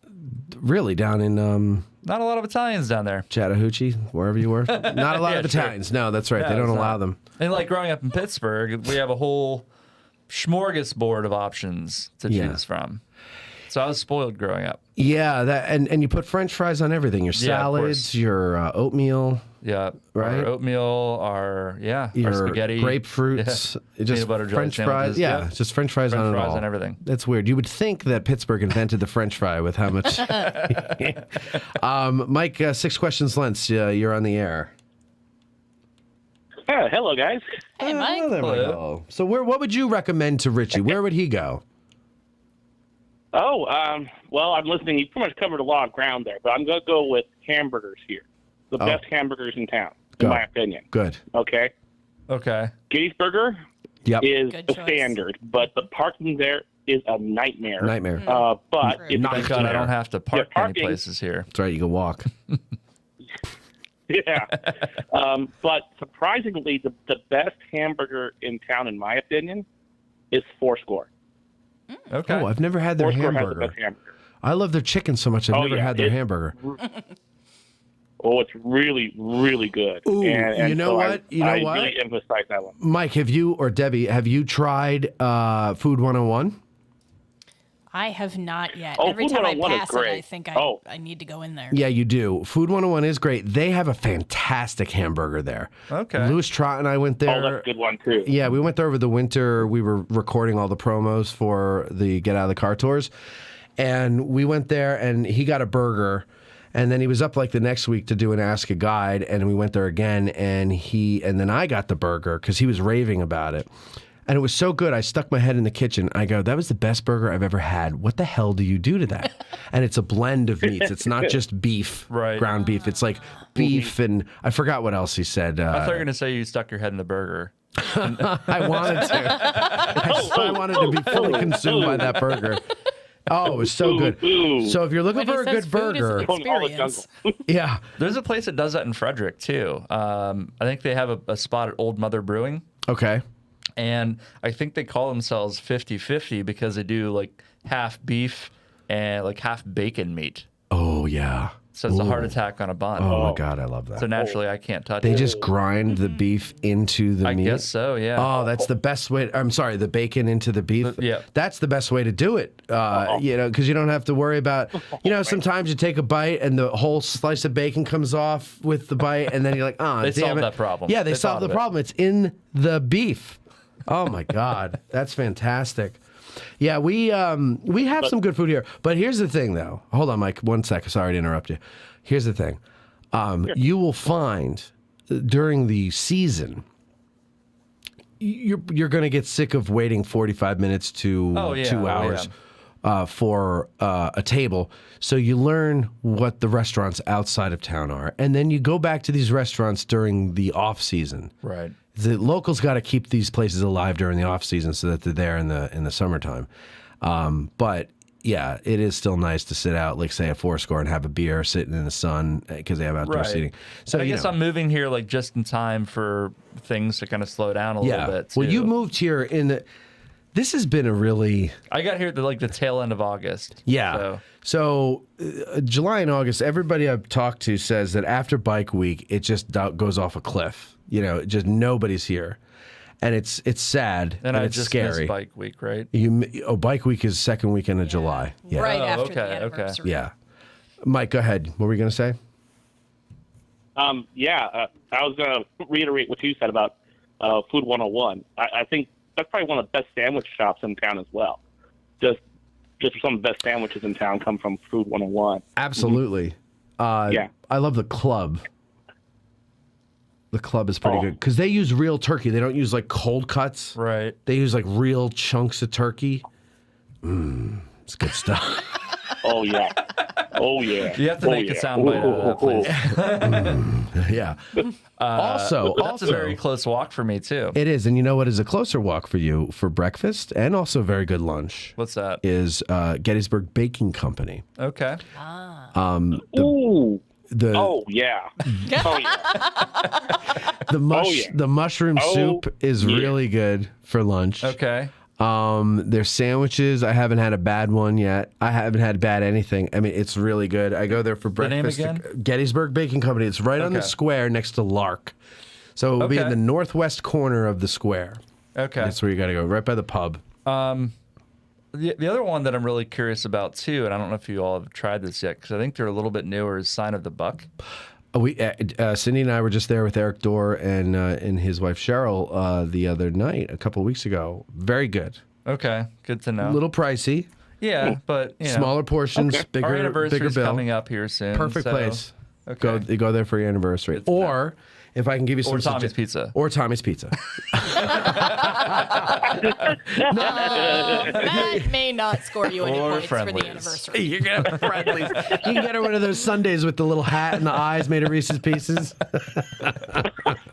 Really, down in Not a lot of Italians down there. Chattahoochee, wherever you were. Not a lot Yeah, of sure. Italians. No, that's right. Yeah, they don't it's allow not. them. And like growing up in Pittsburgh, we have a whole smorgasbord of options to choose from. So I was spoiled growing up. Yeah, that and you put French fries on everything. Your Yeah, of salads, course. your oatmeal. Yeah, Right? Our oatmeal, our Your spaghetti, grapefruits, yeah. just peanut butter jelly French fries. sandwiches, Yeah, just French fries French on it fries all. and everything. That's weird. You would think that Pittsburgh invented the French fry with how much. Mike, 6 questions lengths. You're on the air. Hello, guys. Hey, Mike. There we go. So, what would you recommend to Richie? Where would he go? Oh, well, I'm listening. You pretty much covered a lot of ground there, but I'm going to go with hamburgers here. The best hamburgers in town, in my opinion. Good. Okay? Okay. Gettysburger Yep. is Good the choice. standard, but the parking there is a nightmare. Nightmare. But if Thank God I don't have to park many parking- places here. That's right. You can walk. Yeah. But surprisingly, the best hamburger in town, in my opinion, is Fourscore. Okay. Oh, I've never had their Fourscore has the hamburger. best hamburger. I love their chicken so much. I've Oh, never yeah, had their it- hamburger. Oh, it's really, really good. Ooh, and you know so what? You know I what? really emphasize that one. Mike, have you or Debbie, have you tried Food 101? I have not yet. Oh, Every Food time I 101 is pass it, I great. think Oh. I need to go in there. Yeah, you do. Food 101 is great. They have a fantastic hamburger there. Okay. Louis Trott and I went there. Oh, that's a good one, too. Yeah, we went there over the winter. We were recording all the promos for the Get Out of the Car tours. And we went there, and he got a burger. And then he was up like the next week to do an Ask a Guide. And we went there again. And then I got the burger because he was raving about it. And it was so good. I stuck my head in the kitchen. I go, that was the best burger I've ever had. What the hell do you do to that? And it's a blend of meats. It's not just beef, Right. ground beef. It's like beef and I forgot what else he said. I thought you were going to say you stuck your head in the burger. I wanted to. I wanted to be fully consumed by that burger. Oh, it was so good. So if you're looking When he for a says good food is an burger, experience. yeah. There's a place that does that in Frederick, too. I think they have a spot at Old Mother Brewing. Okay. And I think they call themselves 50-50 because they do like half beef and like half bacon meat. Oh yeah. So it's a heart Ooh. attack on a bun. Oh my God, I love that. So naturally, I can't touch They it. just grind the beef into the I meat. guess so, yeah. Oh, that's the best way. I'm sorry, the bacon into the beef. Yeah. That's the best way to do it. You know, because you don't have to worry about. You know, sometimes you take a bite and the whole slice of bacon comes off with the bite, and then you're like, oh, They damn solved it. that problem. Yeah, they They solved thought the of it. problem. It's in the beef. Oh my God, that's fantastic. Yeah, we have some good food here. But here's the thing, though. Hold on, Mike. 1 sec. Sorry to interrupt you. Here's the thing. You will find during the season, you're going to get sick of waiting 45 minutes to 2 hours for a table. So you learn what the restaurants outside of town are, and then you go back to these restaurants during the off season. Right. The locals got to keep these places alive during the off season so that they're there in the summertime. But yeah, it is still nice to sit out, like say at Fourscore, and have a beer sitting in the sun because they have outdoor Right. seating. So I you guess know. I'm moving here like just in time for things to kind of slow down a little bit. Well, too. you moved here in This has been a really I got here at the tail end of August. yeah. So July and August, everybody I've talked to says that after Bike Week, it just goes off a cliff. You know, just nobody's here, and it's sad And I it's just scary. missed Bike Week, right? Bike Week is second weekend of July. Yeah. Right Oh, after the okay, okay. anniversary. Yeah. Mike, go ahead. What were you going to say? I was going to reiterate what you said about Food 101. I think that's probably one of the best sandwich shops in town as well. Just some of the best sandwiches in town come from Food 101. Absolutely. Yeah. I love the club. The club is pretty good because they use real turkey. They don't use like cold cuts. Right. They use like real chunks of turkey. It's good stuff. Oh, yeah. Oh, yeah. You have to make a soundbite out of that, please. Yeah. Also, that's a very close walk for me too. It is, and you know what is a closer walk for you for breakfast and also very good lunch? What's that? Is Gettysburg Baking Company. Okay. Ooh. Oh yeah. Oh yeah. The mushroom soup is really good for lunch. Okay. Their sandwiches, I haven't had a bad one yet. I haven't had bad anything. I mean, it's really good. I go there for The name breakfast. again? Gettysburg Baking Company. It's right on the Okay. square next to Lark. So it'll be in Okay. the northwest corner of the square. Okay. That's where you got to go, right by the pub. The other one that I'm really curious about too, and I don't know if you all have tried this yet, because I think they're a little bit newer, is Sign of the Buck. Cindy and I were just there with Eric Dorr and his wife Cheryl the other night, a couple of weeks ago. Very good. Okay, good to know. A little pricey. Yeah, but you know. Smaller portions, Our bigger anniversary's bill. coming up here soon. Perfect so- place. Okay. Go there for your anniversary. Or if I can give you some Or Tommy's Pizza. Or Tommy's Pizza. That may not score you any Or points for the Friendlies. anniversary. You're gonna have Friendlies. You can get her one of those Sundays with the little hat and the eyes made of Reese's Pieces.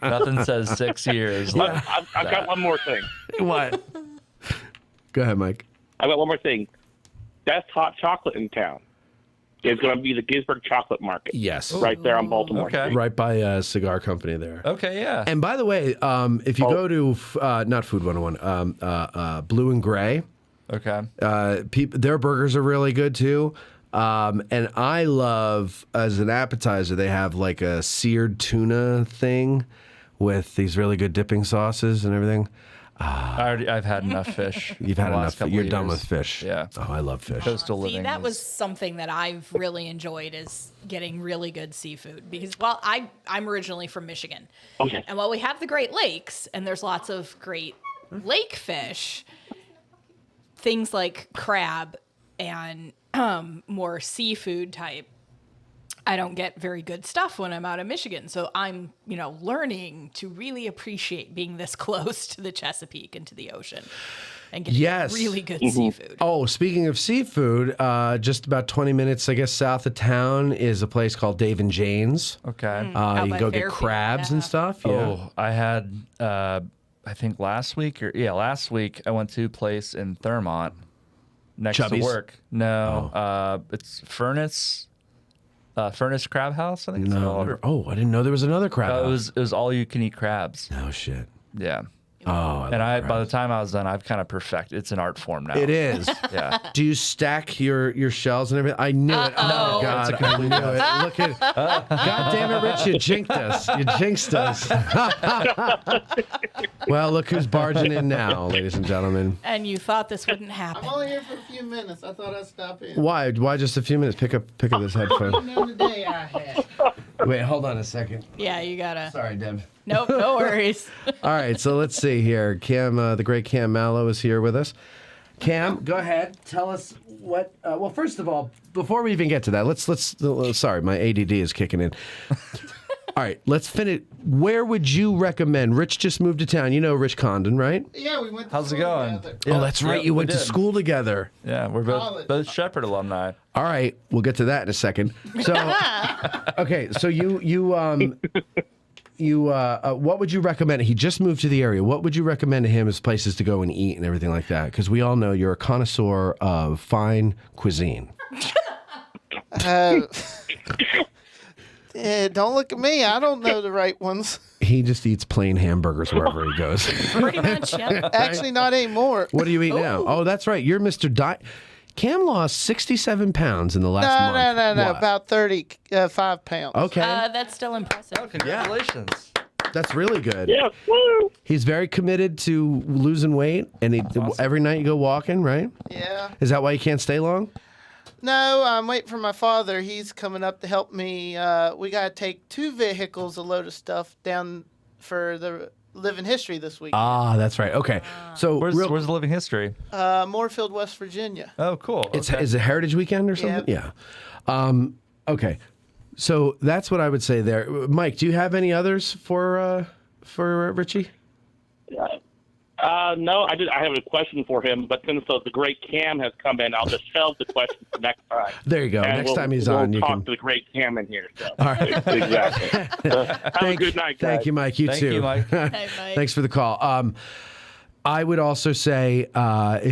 Nothing says 6 years. like I've got one more thing. What? Go ahead, Mike. I've got one more thing. Best hot chocolate in town is going to be the Gettysburg Chocolate Market. Yes. Right there on Baltimore Okay. Street. Right by a cigar company there. Okay, yeah. And by the way, if you go to not Food 101, Blue and Gray, Okay. their burgers are really good too. And I love, as an appetizer, they have like a seared tuna thing with these really good dipping sauces and everything. I've had enough fish. You've in had the last enough. couple You're of done years. with fish. Yeah. Oh, I love fish. Coastal See, living. that was something that I've really enjoyed is getting really good seafood because, well, I'm originally from Michigan. Okay. And while we have the Great Lakes and there's lots of great lake fish, things like crab and more seafood type, I don't get very good stuff when I'm out of Michigan. So I'm, learning to really appreciate being this close to the Chesapeake and to the ocean and getting really good seafood. Oh, speaking of seafood, just about 20 minutes, I guess, south of town is a place called Dave and Jane's. Okay. You Out can by go get Fairfield, crabs and stuff. Yeah. Oh, I had, I think last week I went to a place in Thurmont next Chubby's? to work. No, it's Furnace Crab House, I think. it's called. No. Oh, I didn't know there was another crab. It house. was all you can eat crabs. Oh by Yeah. the By the time I was done, I've kind of perfected. It's an art form now. It is. Yeah. Do you stack your shells and everything? I knew it. Oh, God. I knew it. Look at God damn it, Rich. You jinxed us. You jinxed us. Well, look who's barging in now, ladies and gentlemen. And you thought this wouldn't happen. I'm only here for a few minutes. I thought I'd stop in. Why? Why just a few minutes? Pick up this headphone. You know the day I had. Wait, hold on a second. Yeah, you gotta. Sorry, Deb. Nope, no worries. All right, so let's see here. Cam, the great Cam Mallow is here with us. Cam, go ahead. Tell us what. Well, first of all, before we even get to that, let's. Sorry, my ADD is kicking in. All right, let's finish. Where would you recommend? Rich just moved to town. You know Rich Condon, right? Yeah, we went to How's it school going? together. Oh, that's right. Yeah, You we went to did. school together. Yeah, we're College. both Shepherd alumni. All right, we'll get to that in a second. So, okay, so you what would you recommend? He just moved to the area. What would you recommend to him as places to go and eat and everything like that? Because we all know you're a connoisseur of fine cuisine. don't look at me. I don't know the right ones. He just eats plain hamburgers wherever he goes. Pretty much, yeah. Actually, not anymore. What do you eat now? Oh, that's right. You're Mr. Diet. Cam lost 67 pounds in the last month. No. What? About 35 pounds. Okay. That's still impressive. Oh, congratulations. That's really good. Yeah. Woo! He's very committed to losing weight, and every night you go walking, right? Yeah. Is that why you can't stay long? No, I'm waiting for my father. He's coming up to help me. We got to take 2 vehicles, a load of stuff down for the Living History this week. Ah, that's right. Okay. So Where's the Living History? Moorfield, West Virginia. Oh, cool. Is it Heritage Weekend or something? Yep. Yeah. Okay. So that's what I would say there. Mike, do you have any others for Richie? No, I have a question for him, but since the great Cam has come in, I'll just shelve the question for next time. There you go. And Next time he's we'll on, you talk can. to the great Cam in here. So. All right. Exactly. Have a good night, guys. Thank you, Mike. You Thank too. you, Mike. Hey, Mike. Thanks for the call. I would also say out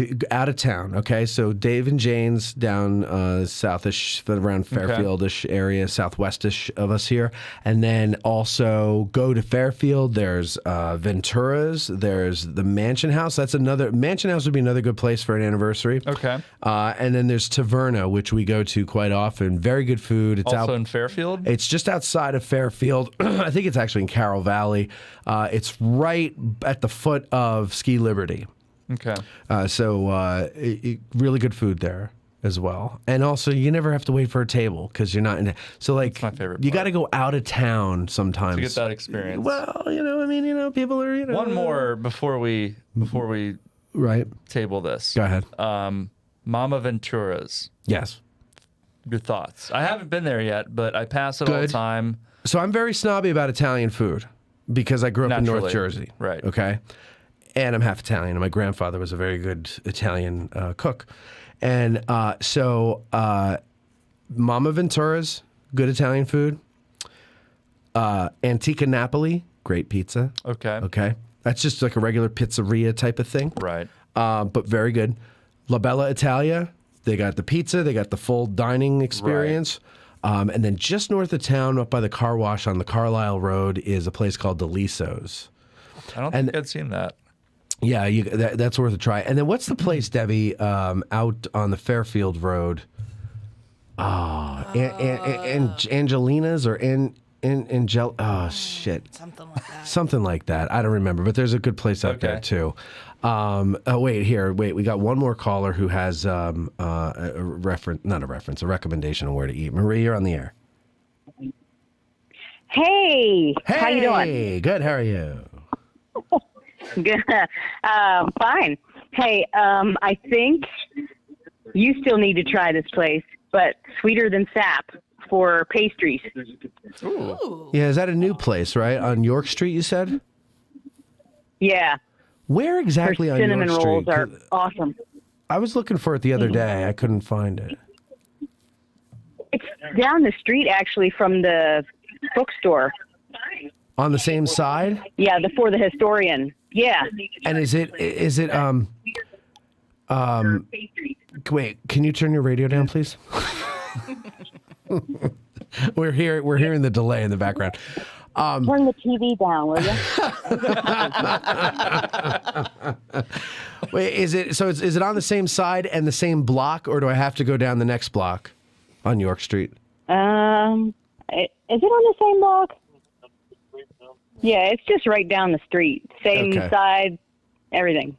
of town. Okay, so Dave and Jane's down southish, around Fairfieldish area, southwestish of us here, and then also go to Fairfield. There's Ventura's. There's the Mansion House. Mansion House would be another good place for an anniversary. Okay. And then there's Taverna, which we go to quite often. Very good food. It's Also out in Fairfield? It's just outside of Fairfield. I think it's actually in Carroll Valley. It's right at the foot of Ski Liberty. Okay. Really good food there as well. And also, you never have to wait for a table because you're not in. So, like, That's my favorite you part. got to go out of town sometimes To get that experience. Well, people are, One more before we right table this. Go ahead. Mama Ventura's. Yes. Your thoughts? I haven't been there yet, but I pass it all the Good. time. So I'm very snobby about Italian food because I grew up in North Naturally. Jersey. Right. Okay. And I'm half Italian, and my grandfather was a very good Italian cook. And Mama Ventura's, good Italian food. Antica Napoli, great pizza. Okay. Okay. That's just like a regular pizzeria type of thing. Right. But very good. La Bella Italia, they got the pizza, they got the full dining experience. And then just north of town, up by the car wash on the Carlisle Road, is a place called Deliso's. I don't think I'd seen that. Yeah, that's worth a try. And then what's the place, Debbie, out on the Fairfield Road? Angelina's or Angel. Oh, shit. Something like that. Something like that. I don't remember, but there's a good place out there, too. Wait. We got one more caller who has a recommendation on where to eat. Marie, you're on the air. Hey, how you doing? Hey, good. How are you? Good. Fine. Hey, I think you still need to try this place, but Sweeter Than Sap for pastries. Ooh. Yeah, is that a new place, right? On York Street, you said? Yeah. Where exactly Her on York cinnamon Street? rolls are awesome. I was looking for it the other day. I couldn't find it. It's down the street, actually, from the bookstore. On the same side? Yeah, for the historian. Yeah. And is it wait, can you turn your radio down, please? We're hearing the delay in the background. Turn the TV down, will you? Wait, is it on the same side and the same block, or do I have to go down the next block on York Street? Is it on the same block? Yeah, it's just right down the street. Same Okay. side, everything.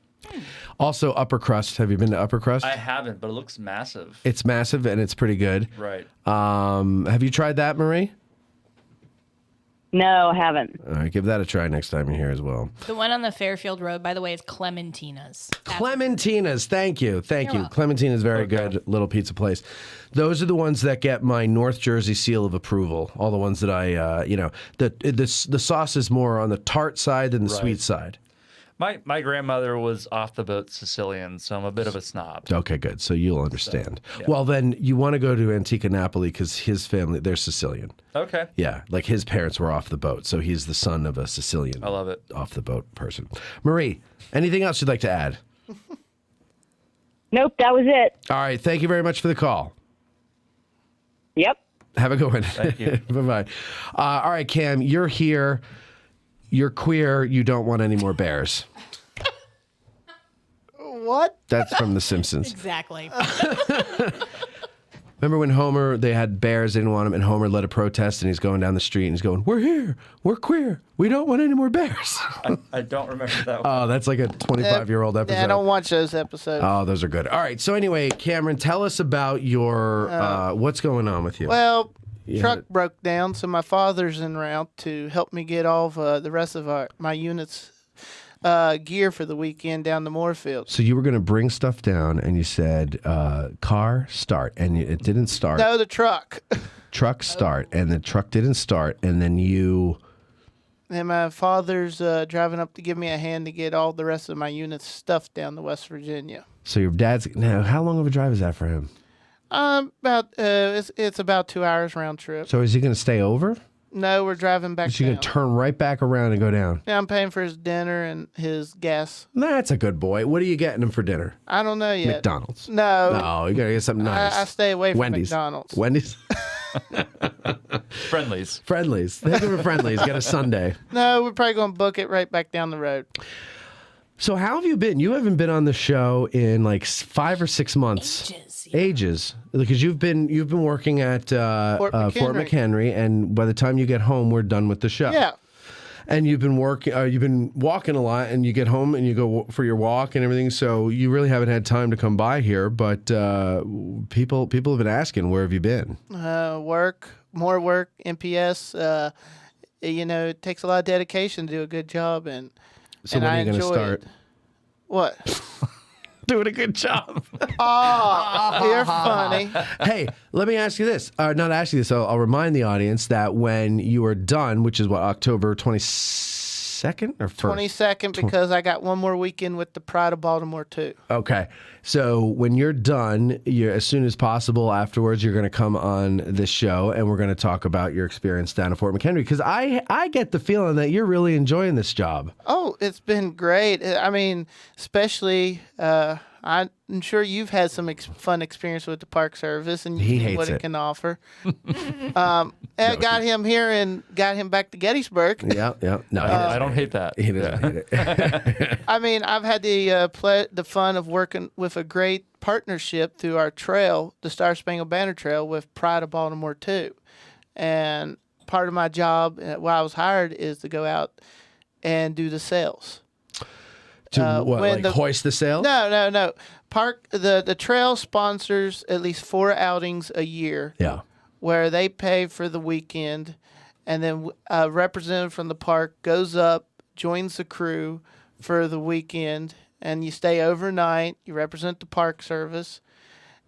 Also, Upper Crust. Have you been to Upper Crust? I haven't, but it looks massive. It's massive and it's pretty good. Right. Have you tried that, Marie? No, I haven't. All right, give that a try next time you're here as well. The one on the Fairfield Road, by the way, is Clementina's. Clementina's, thank you. You're welcome. Clementina's very good little pizza place. Those are the ones that get my North Jersey seal of approval. All the ones that I, the sauce is more on the tart side than the Right. sweet side. My grandmother was off the boat Sicilian, so I'm a bit of a snob. Okay, good. So you'll understand. yeah. Well, then you want to go to Antica Napoli because his family, they're Sicilian. Okay. Yeah, like his parents were off the boat, so he's the son of a Sicilian. I love it. Off the boat person. Marie, anything else you'd like to add? Nope, that was it. All right, thank you very much for the call. Yep. Have a good one. Thank you. Bye-bye. All right, Cam, you're here. You're queer. You don't want any more bears. What? That's from The Simpsons. Exactly. Remember when Homer, they had bears, they didn't want them, and Homer led a protest, and he's going down the street, and he's going, we're here. We're queer. We don't want any more bears. I don't remember that one. Oh, that's like a 25-year-old episode. Yeah, I don't watch those episodes. Oh, those are good. All right. So anyway, Cameron, tell us about your what's going on with you. Well, Yeah. truck broke down, so my father's en route to help me get all of the rest of my unit's gear for the weekend down to Moorfield. So you were going to bring stuff down, and you said, car, start, and it didn't start. No, the truck. Truck, start, and the truck didn't start, and then you... And my father's driving up to give me a hand to get all the rest of my unit's stuff down to West Virginia. So your dad's... Now, how long of a drive is that for him? It's about 2 hours round trip. So is he going to stay over? No, we're driving back Is he down. going to turn right back around and go down? Yeah, I'm paying for his dinner and his gas. That's a good boy. What are you getting him for dinner? I don't know yet. McDonald's. No. No, you got to get something nice. I stay away from Wendy's. McDonald's. Wendy's? Friendlies. Friendlies. Think of a Friendlies. Get a Sunday. No, we're probably going to book it right back down the road. So how have you been? You haven't been on the show in like 5 or 6 months. Ages. Because you've been working at Fort McHenry, and by the time you get home, we're done with the show. Yeah. And you've been walking a lot, and you get home and you go for your walk and everything. So you really haven't had time to come by here. But people have been asking, where have you been? Work, more work, NPS. It takes a lot of dedication to do a good job, and So and when I are you going to enjoy start? it. What? Doing a good job. Oh, you're funny. Hey, let me ask you this. Not ask you this. I'll remind the audience that when you are done, which is what, October 22nd or 1st? 22nd, because I got one more weekend with the Pride of Baltimore too. Okay. So when you're done, as soon as possible afterwards, you're going to come on this show, and we're going to talk about your experience down at Fort McHenry, because I get the feeling that you're really enjoying this job. Oh, it's been great. I mean, especially, I'm sure you've had some fun experience with the Park Service and He you hates what it it. can offer. And got him here and got him back to Gettysburg. Yeah. No, I don't hate that. He doesn't hate it. I mean, I've had the fun of working with a great partnership through our trail, the Star Spangled Banner Trail, with Pride of Baltimore too. And part of my job, while I was hired, is to go out and do the sales. Hoist the sail? No. The trail sponsors at least 4 outings a year. Yeah. Where they pay for the weekend, and then a representative from the park goes up, joins the crew for the weekend, and you stay overnight. You represent the Park Service,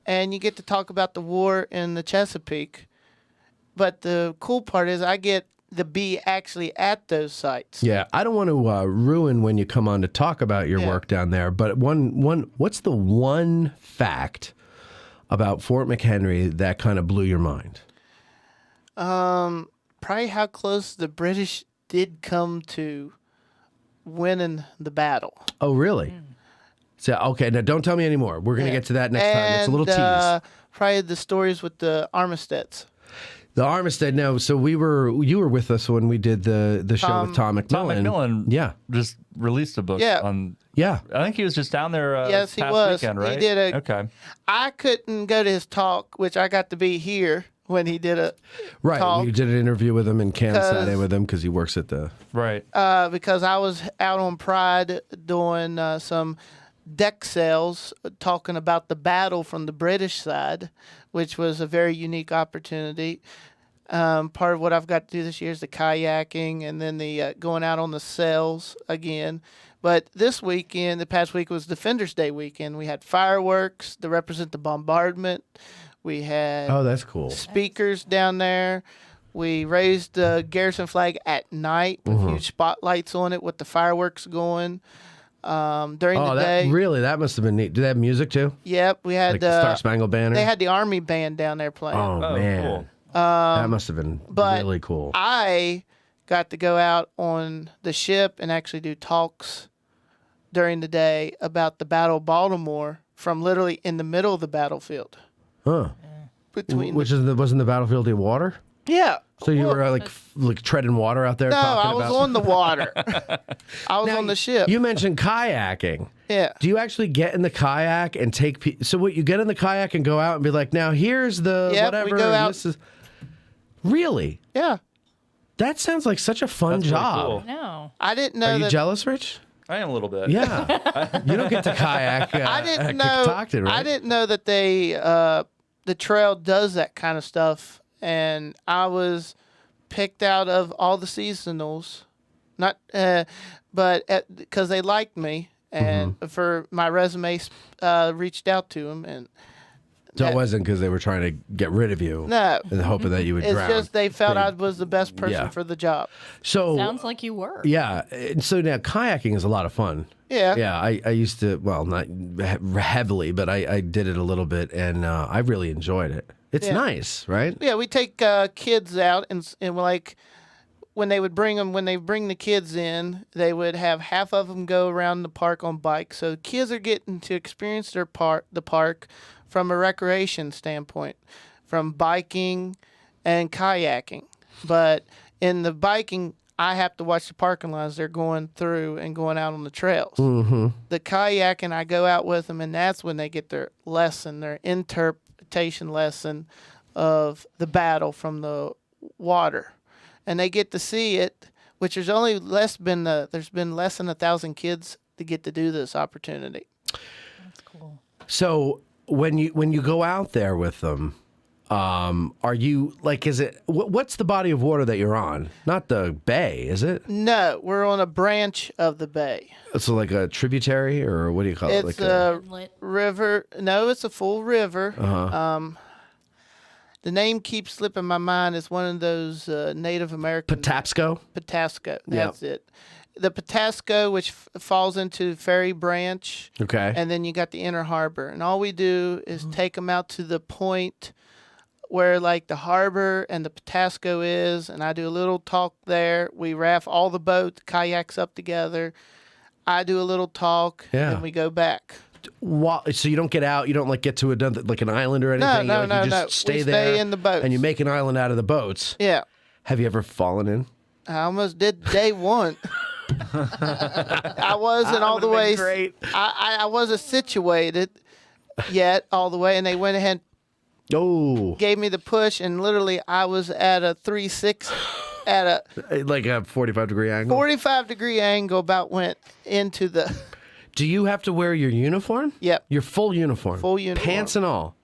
and you get to talk about the war in the Chesapeake. But the cool part is I get to be actually at those sites. Yeah, I don't want to ruin when you come on to talk about your work down there, but what's the one fact about Fort McHenry that kind of blew your mind? Probably how close the British did come to winning the battle. Oh, really? So, okay, now don't tell me anymore. We're going to get to that next time. It's a little tease. Probably the stories with the Armisteads. The Armistead, no. So you were with us when we did the show with Tom McMillan. Tom McMillan just released a book on... Yeah. I think he was just down there yes, he past was. weekend, right? He did Okay. I couldn't go to his talk, which I got to be here when he did a Right, talk. we did an interview with him, and Cam sat in with him because he works at the... Right. Because I was out on Pride doing some deck sales, talking about the battle from the British side, which was a very unique opportunity. Part of what I've got to do this year is the kayaking and then the going out on the sails again. But this weekend, the past week, was Defenders Day weekend. We had fireworks to represent the bombardment. We had that's cool. speakers down there. We raised the garrison flag at night with huge spotlights on it with the fireworks going during the day. Really? That must have been neat. Did they have music too? Yep, we had Like the Star Spangled Banner? They had the Army band down there playing. Oh, man. Cool. That must have been really cool. I got to go out on the ship and actually do talks during the day about the Battle of Baltimore from literally in the middle of the battlefield. Huh. between. Wasn't the battlefield in water? Yeah. So you were like treading water out there? No, talking I was about... on the water. I was on the ship. You mentioned kayaking. Yeah. Do you actually get in the kayak and take? So what? You get in the kayak and go out and be like, now here's the whatever. we go and out. This is... Really? Yeah. That sounds like such a fun That's really job. cool. No. I didn't know Are you that. jealous, Rich? I am a little bit. Yeah. You don't get to kayak. I didn't know. Catoctin, right? I didn't know that the trail does that kind of stuff, and I was picked out of all the seasonals, not, but because they liked me, and for my resume, reached out to them, and So it wasn't because they were trying to get rid of you. No. In the hope that you would it's drown. just they felt I was the best person Yeah. for the job. So Sounds like you were. Yeah. And so now kayaking is a lot of fun. Yeah. Yeah. I used to, well, not heavily, but I did it a little bit and I really enjoyed it. It's Yeah. nice, right? Yeah, we take kids out, and like when they bring the kids in, they would have half of them go around the park on bikes. So kids are getting to experience the park from a recreation standpoint, from biking and kayaking. But in the biking, I have to watch the parking lots they're going through and going out on the trails. Mm-hmm. The kayaking, I go out with them, and that's when they get their lesson, their interpretation lesson of the battle from the water. And they get to see it, which there's only there's been less than 1,000 kids to get to do this opportunity. That's cool. So when you go out there with them, are you like, is it, what's the body of water that you're on? Not the bay, is it? No, we're on a branch of the bay. So like a tributary or what do you call it? It's Like a river. No, it's a full river. Uh-huh. The name keeps slipping my mind. It's one of those Native American. Patapsco? Patapsco. That's it. The Patapsco, which falls into Ferry Branch. Okay. And then you got the Inner Harbor. And all we do is take them out to the point where like the harbor and the Patapsco is. And I do a little talk there. We raft all the boats, kayaks up together. I do a little talk. Yeah. And we go back. So you don't get out, you don't like get to like an island or anything? No, you just stay we there. stay in the boats. And you make an island out of the boats. Yeah. Have you ever fallen in? I almost did day one. I wasn't all the way. Great. I wasn't situated yet all the way, and they went ahead. Gave me the push, and literally I was at a 3/6 at a like a 45-degree angle. 45-degree angle. About went into the. Do you have to wear your uniform? Yep. Your full uniform. Full uniform. Pants and all.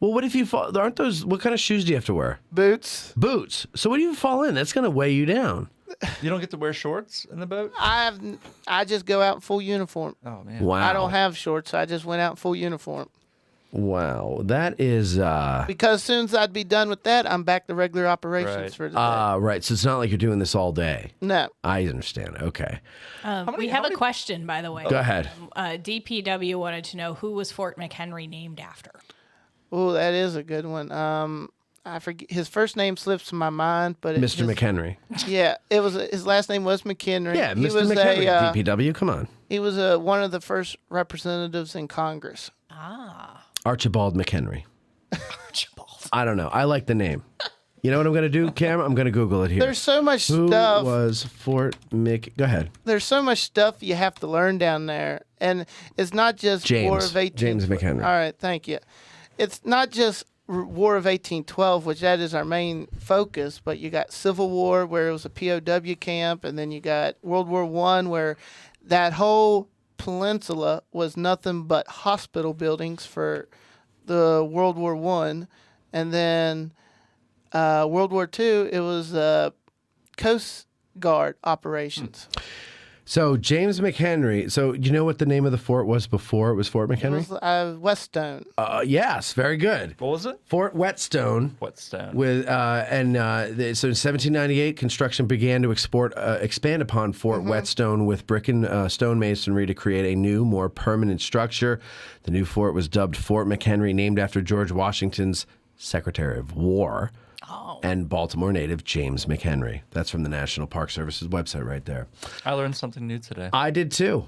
Well, what if you fall? Aren't those? What kind of shoes do you have to wear? Boots. Boots. So what if you fall in? That's going to weigh you down. You don't get to wear shorts in the boat? I just go out in full uniform. Oh man. Wow. I don't have shorts. I just went out in full uniform. Wow, that is. Because as soon as I'd be done with that, I'm back to regular operations for the day. Right. So it's not like you're doing this all day. No. I understand. Okay. We have a question, by the way. Go ahead. DPW wanted to know who was Fort McHenry named after. Oh, that is a good one. I forget his first name slips my mind, but Mr. McHenry. Yeah, it was his last name was McHenry. Yeah, He Mr. was McHenry. a, DPW. Come on. He was one of the first representatives in Congress. Archibald McHenry. Archibald. I don't know. I like the name. You know what I'm going to do, Cam? I'm going to Google it here. There's so much Who stuff. was Fort Mc? Go ahead. There's so much stuff you have to learn down there, and it's not just War of 18. James McHenry. All right, thank you. It's not just War of 1812, which that is our main focus, but you got Civil War, where it was a POW camp, and then you got World War I, where that whole peninsula was nothing but hospital buildings for the World War I, and then World War II, it was Coast Guard operations. So James McHenry. So you know what the name of the fort was before it was Fort McHenry? It was Whetstone. Yes, very good. What was it? Fort Whetstone. Whetstone. With so in 1798, construction began to expand upon Fort Whetstone with brick and stone masonry to create a new, more permanent structure. The new fort was dubbed Fort McHenry, named after George Washington's Secretary of War. and Baltimore native James McHenry. That's from the National Park Service's website right there. I learned something new today. I did too.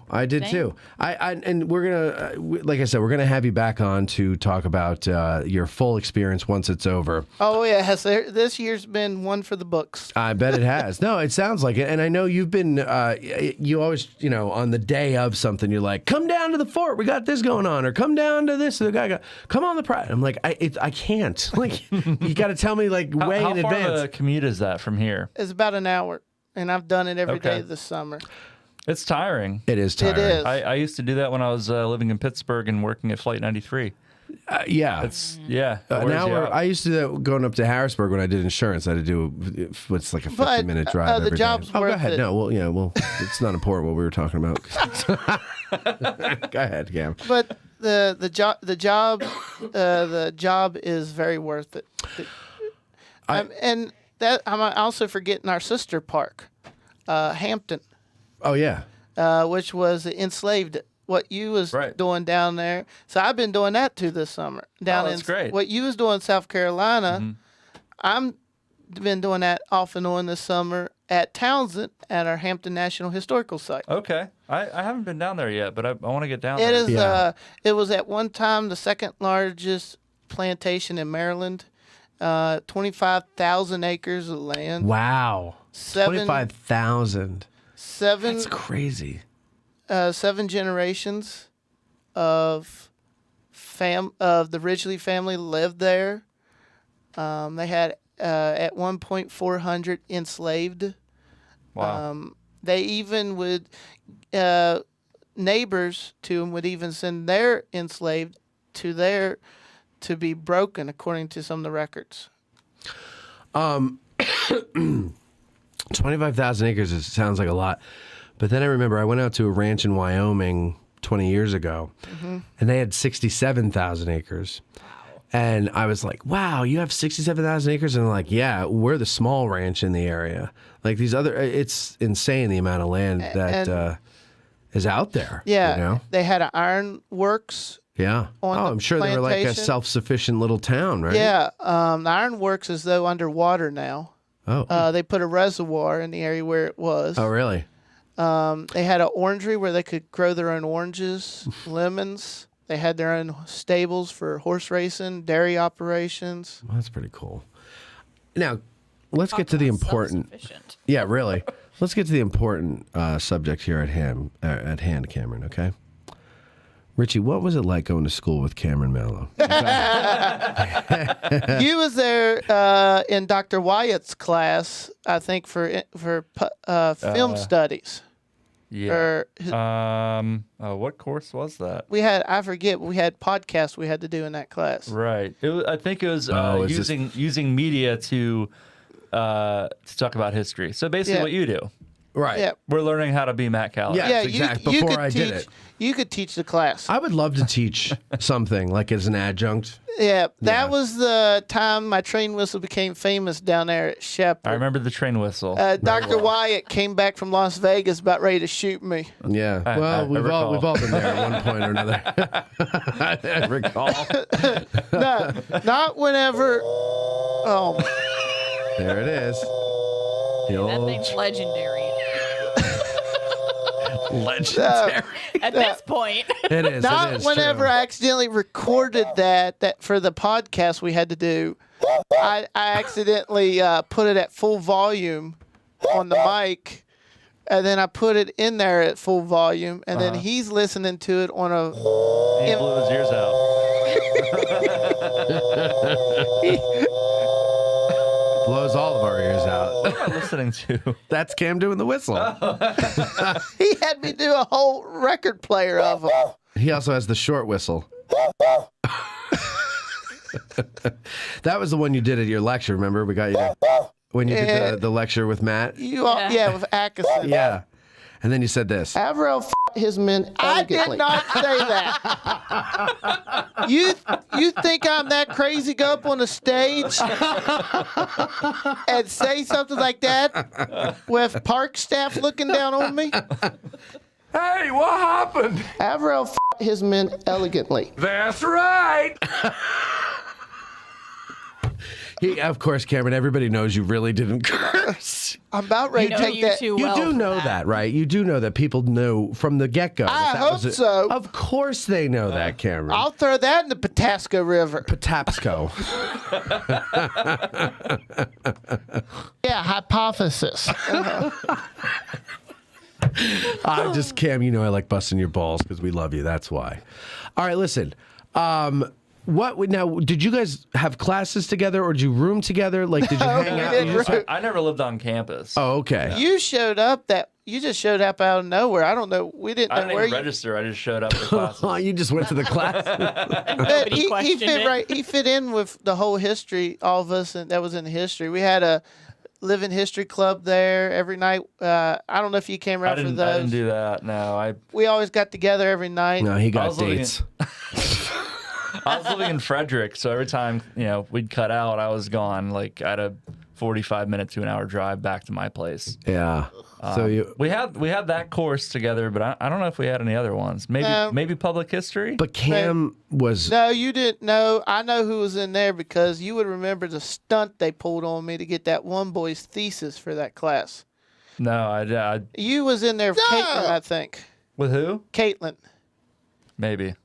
And we're gonna, like I said, we're gonna have you back on to talk about your full experience once it's over. Oh yeah, this year's been one for the books. I bet it has. No, it sounds like it. And I know you've been, you always, on the day of something, you're like, come down to the fort. We got this going on. Or come down to this. The guy come on the Pride. I'm like, I can't. Like, you got to tell me like way in advance. How far of a commute is that from here? It's about an hour, and I've done it every day this summer. It's tiring. It is tiring. It is. I used to do that when I was living in Pittsburgh and working at Flight 93. Yeah. I used to do that going up to Harrisburg when I did insurance. I had to do what's like a 50-minute drive. The every job's day. worth go ahead. it. No, it's not important what we were talking about. Go ahead, Cam. But the job is very worth it. And that I'm also forgetting our sister park, Hampton. Oh yeah. Which was enslaved. What you was doing down there. So I've been doing that too this summer. That's great. What you was doing in South Carolina, I'm been doing that off and on this summer at Townsend at our Hampton National Historical Site. Okay. I haven't been down there yet, but I want to get down there. It is. It was at one time the second largest plantation in Maryland. 25,000 acres of land. Wow. 25,000. That's crazy. 7 generations of the Ridgely family lived there. They had at one point 400 enslaved. Wow. They even would neighbors to them would even send their enslaved to be broken, according to some of the records. 25,000 acres sounds like a lot. But then I remember I went out to a ranch in Wyoming 20 years ago, and they had 67,000 acres. And I was like, wow, you have 67,000 acres? And they're like, yeah, we're the small ranch in the area. Like these other, it's insane the amount of land that is out there. Yeah. They had an iron works. Yeah. I'm sure they were like a plantation. self-sufficient little town, right? Yeah. The iron works is though underwater now. Oh. They put a reservoir in the area where it was. Oh, really? They had an orangery where they could grow their own oranges, lemons. They had their own stables for horse racing, dairy operations. Well, that's pretty cool. Now, let's get to the important. Yeah, really. Let's get to the important subject here at hand, Cameron. Okay. Richie, what was it like going to school with Cameron Mallow? You was there in Dr. Wyatt's class, I think, for film studies. Yeah. What course was that? We had podcasts we had to do in that class. Right. I think it was using media to talk about history. So basically, what you do. Right. Yeah. We're learning how to be Matt Calloway. Yeah, exactly. Before I did it. You could teach the class. I would love to teach something like as an adjunct. Yeah, that was the time my train whistle became famous down there at Shepherd. I remember the train whistle. Dr. Wyatt came back from Las Vegas about ready to shoot me. Yeah. Well, we've all been there at one point or another. I recall. No, not whenever. Oh. There it is. That thing's legendary. Legendary. At this point. It is. Not it is whenever true. I accidentally recorded that for the podcast we had to do. I accidentally put it at full volume on the mic, and then I put it in there at full volume, and then he's listening to it on a. He blew his ears out. Blows all of our ears out. What am I listening to? That's Cam doing the whistle. He had me do a whole record player of them. He also has the short whistle. That was the one you did at your lecture, remember? We got you when you did the lecture with Matt. With Atkinson. Yeah. And then you said this. Avril his men elegantly. I did not say that. You think I'm that crazy? Go up on the stage and say something like that with park staff looking down on me? Hey, what happened? Avril his men elegantly. That's right. Of course, Cameron, everybody knows you really didn't curse. I'm about ready to take that. You do know that, right? You do know that people know from the get-go. I hope so. Of course they know that, Cameron. I'll throw that in the Patapsco River. Patapsco. Yeah, hypothesis. I'm just, Cam, you know I like busting your balls because we love you. That's why. All right, listen. Now, did you guys have classes together or did you room together? Like, did you hang out? I never lived on campus. Oh, okay. You showed up you just showed up out of nowhere. I don't know. We didn't I know didn't where even register. I just showed up to classes. You just went to the class? But he fit right. He fit in with the whole history, all of us, and that was in history. We had a living history club there every night. I don't know if you came around for those. I didn't do that. No, we always got together every night. No, he got dates. I was living in Frederick, so every time we'd cut out, I was gone. Like I had a 45-minute to an hour drive back to my place. Yeah. So we had that course together, but I don't know if we had any other ones. Maybe public history. But Cam was. No, you didn't know. I know who was in there because you would remember the stunt they pulled on me to get that one boy's thesis for that class. No, I you was in there with Caitlin, I think. With who? Caitlin. Maybe.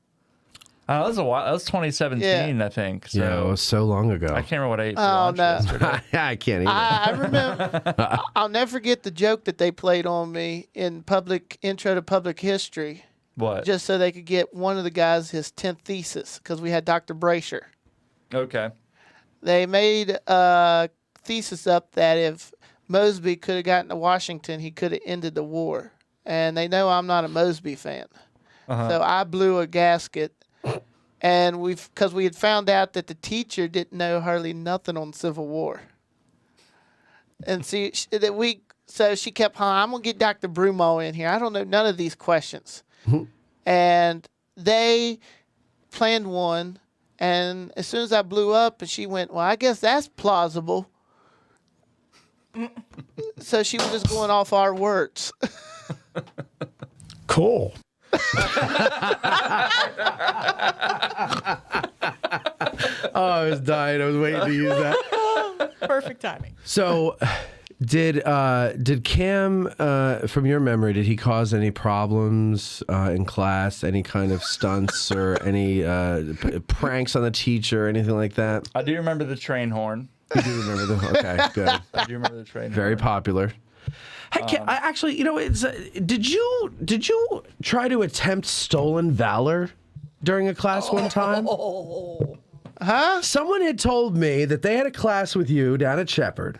That was a while. That was 2017, I think. So yeah, it was so long ago. I can't remember what I ate for lunch yesterday. I can't either. I remember. I'll never forget the joke that they played on me in intro to public history. What? Just so they could get one of the guys his 10th thesis because we had Dr. Brasher. Okay. They made a thesis up that if Mosby could have gotten to Washington, he could have ended the war. And they know I'm not a Mosby fan. So I blew a gasket. And because we had found out that the teacher didn't know hardly nothing on Civil War. And see, so she kept hollering, I'm going to get Dr. Brumo in here. I don't know none of these questions. And they planned one. And as soon as I blew up, and she went, well, I guess that's plausible. So she was just going off our words. Cool. I was dying. I was waiting to use that. Perfect timing. So, did Cam, from your memory, did he cause any problems in class? Any kind of stunts or any pranks on the teacher or anything like that? I do remember the train horn. You do remember okay, good. I do remember the train Very horn. popular. Hey, I actually, it's did you try to attempt stolen valor during a class one time? Huh? Someone had told me that they had a class with you down at Shepherd,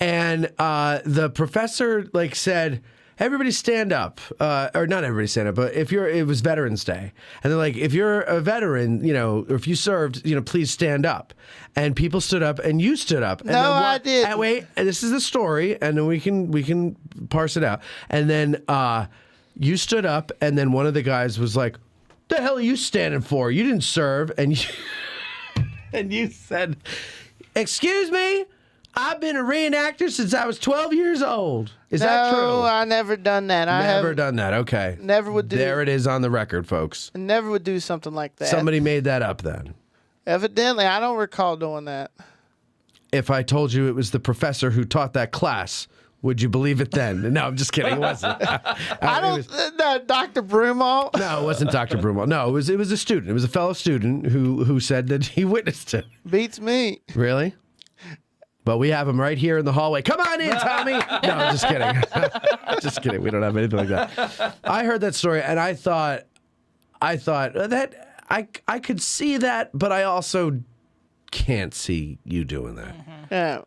and the professor said, "Everybody stand up," or not everybody stand up, but it was Veterans Day, and they're like, if you're a veteran, or if you served, please stand up. And people stood up, and you stood up. And no, I didn't. Wait, this is the story, and then we can parse it out. And then you stood up, and then one of the guys was like, "The hell are you standing for? You didn't serve." And you said, "Excuse me, I've been a reenactor since I was 12 years old." Is that true? No, I never done that. Never done that. Okay. Never would do. There it is on the record, folks. Never would do something like that. Somebody made that up then. Evidently, I don't recall doing that. If I told you it was the professor who taught that class, would you believe it then? No, I'm just kidding. It wasn't. I don't. No, Dr. Brumo. No, it wasn't Dr. Brumo. No, it was a student. It was a fellow student who said that he witnessed it. Beats me. Really? But we have him right here in the hallway. Come on in, Tommy. No, I'm just kidding. Just kidding. We don't have anything like that. I heard that story and I thought that I could see that, but I also can't see you doing that. Yeah.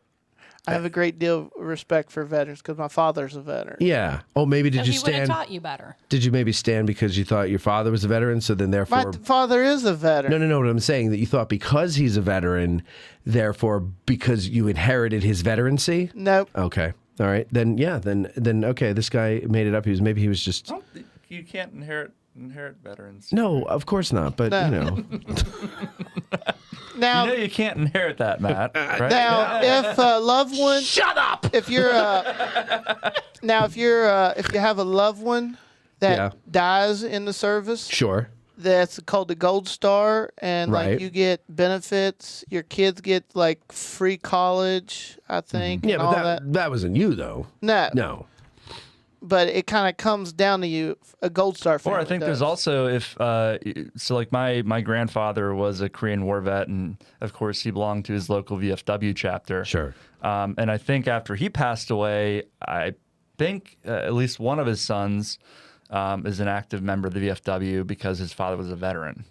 I have a great deal of respect for veterans because my father's a veteran. Yeah. Oh, maybe did you he would have stand? taught you better. Did you maybe stand because you thought your father was a veteran, so then therefore? My father is a veteran. No. What I'm saying that you thought because he's a veteran, therefore because you inherited his veterancy. Nope. Okay. All right. Then yeah. Then okay. This guy made it up. Maybe he was just. You can't inherit veterans. No, of course not. But No. Now you can't inherit that, Matt. Right? Now, if a loved one, shut up. If you're if you have a loved one that dies in the service, Sure. That's called the Gold Star, and Right. like you get benefits. Your kids get like free college, I think. Yeah, and but all that wasn't you though. No. But it kind of comes down to you. A Gold Star family. Or I think does. there's also so like my grandfather was a Korean War vet, and of course he belonged to his local VFW chapter. Sure. And I think after he passed away, I think at least one of his sons is an active member of the VFW because his father was a veteran.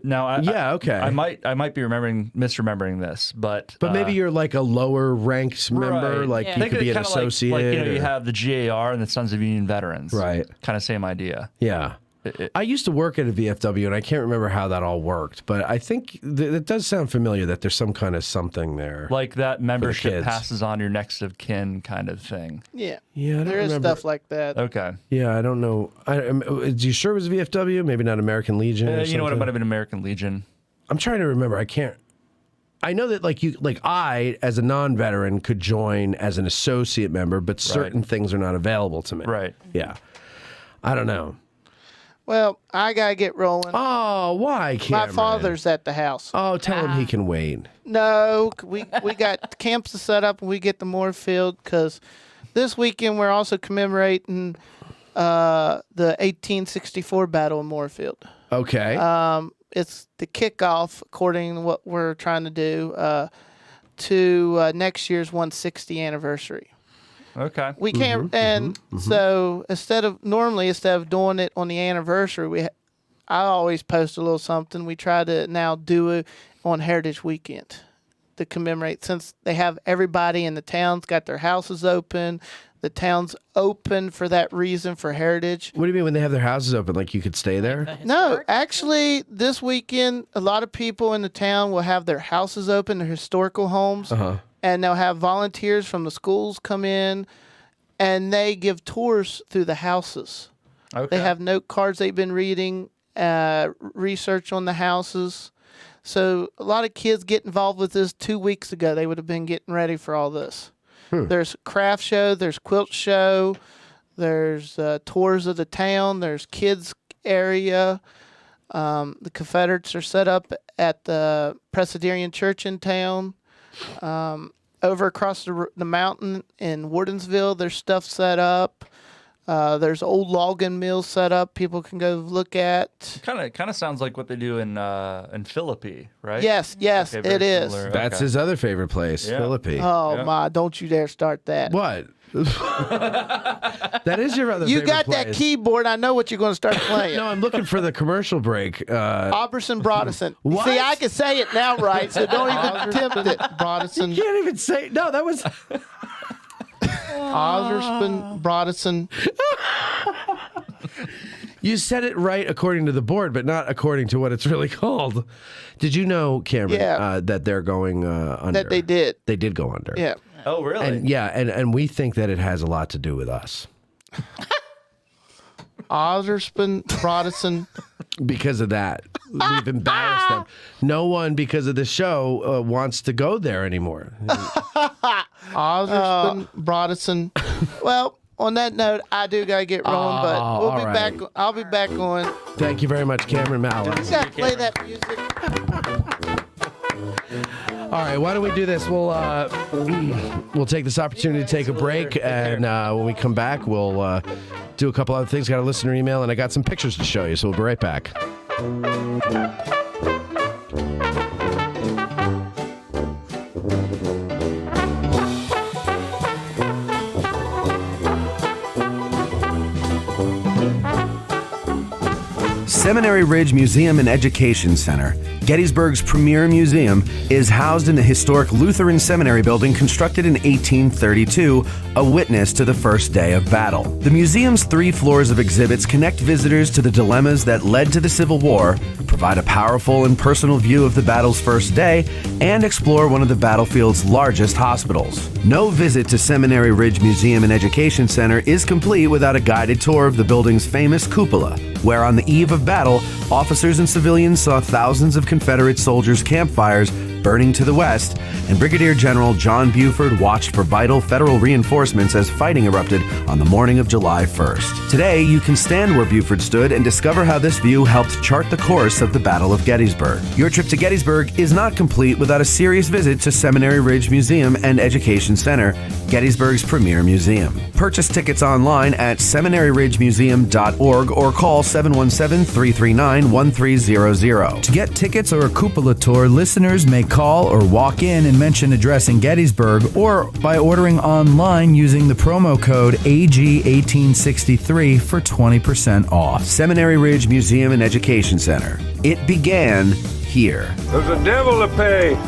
Now, I might be misremembering this, but maybe you're like a lower ranked member, right. like you Think could of be it an kinda associate. like you or- have the GAR and the Sons of Union Veterans, Right. Kind of same idea. Yeah. I used to work at a VFW, and I can't remember how that all worked, but I think it does sound familiar that there's some kind of something there. Like that membership kids. passes on your next of kin kind of thing. Yeah. Yeah, I don't there is remember. stuff like that. Okay. Yeah, I don't know. You sure it was VFW? Maybe not American Legion. Or You know what? It something? might have been American Legion. I'm trying to remember. I can't. I know that I, as a non-veteran, could join as an associate member, but certain things are not available to me. Right. Yeah. I don't know. Well, I gotta get rolling. Oh, why, My Cameron? father's at the house. Oh, tell him he can wait. No, we got camps to set up, and we get to Moorfield because this weekend we're also commemorating the 1864 Battle of Moorfield. Okay. It's the kickoff, according to what we're trying to do, to next year's 160th anniversary. Okay. We can't, so instead of doing it on the anniversary, I always post a little something. We try to now do it on Heritage Weekend to commemorate, since they have everybody in the town's got their houses open. The town's open for that reason, for Heritage. What do you mean when they have their houses open? Like you could stay there? No, actually, this weekend, a lot of people in the town will have their houses open, their historical homes, and they'll have volunteers from the schools come in, and they give tours through the houses. Okay. They have note cards they've been reading, research on the houses. So a lot of kids get involved with this 2 weeks ago. They would have been getting ready for all this. There's craft show, there's quilt show, there's tours of the town, there's kids area. The Confederates are set up at the Presbyterian Church in town. Over across the mountain in Wardensville, there's stuff set up. There's old logging mills set up. People can go look at. Kind of sounds like what they do in Philippi, right? Yes, Okay, it very is. similar. That's Okay. his other favorite place, Yeah. Philippi. Oh my! Don't you dare start that. What? That is your other You favorite got place. that keyboard. I know what you're going to start playing. No, I'm looking for the commercial break. Oberson Broderson. What? See, I can say it now right, so don't even attempt it. Broderson. You can't even say. No, that was. Oberson Broderson. You said it right according to the board, but not according to what it's really called. Did you know, Cameron, Yeah. that they're going under? That they did. They did go under. Yeah. Oh, really? And and we think that it has a lot to do with us Oberson Broderson. because of that. We've embarrassed them. No one, because of the show, wants to go there anymore. Oberson Broderson. Well, on that note, I do gotta get rolling, but we'll all be right. back. I'll be back on. Thank you very much, Cameron You Mallett. gotta play that music. All right, why don't we do this? We'll take this opportunity to take a break, and when we come back, we'll do a couple other things. Got a listener email, and I got some pictures to show you, so we'll be right back. Seminary Ridge Museum and Education Center, Gettysburg's premier museum, is housed in the historic Lutheran Seminary building constructed in 1832, a witness to the first day of battle. The museum's 3 floors of exhibits connect visitors to the dilemmas that led to the Civil War, provide a powerful and personal view of the battle's first day, and explore one of the battlefield's largest hospitals. No visit to Seminary Ridge Museum and Education Center is complete without a guided tour of the building's famous cupola, where on the eve of battle, officers and civilians saw thousands of Confederate soldiers' campfires burning to the west, and Brigadier General John Buford watched for vital federal reinforcements as fighting erupted on the morning of July 1st. Today, you can stand where Buford stood and discover how this view helped chart the course of the Battle of Gettysburg. Your trip to Gettysburg is not complete without a serious visit to Seminary Ridge Museum and Education Center, Gettysburg's premier museum. Purchase tickets online at seminaryridgemuseum.org or call 717-339-1300. To get tickets or a cupola tour, listeners may call or walk in and mention addressing Gettysburg, or by ordering online using the promo code AG1863 for 20% off. Seminary Ridge Museum and Education Center. It began here. There's a devil to pay.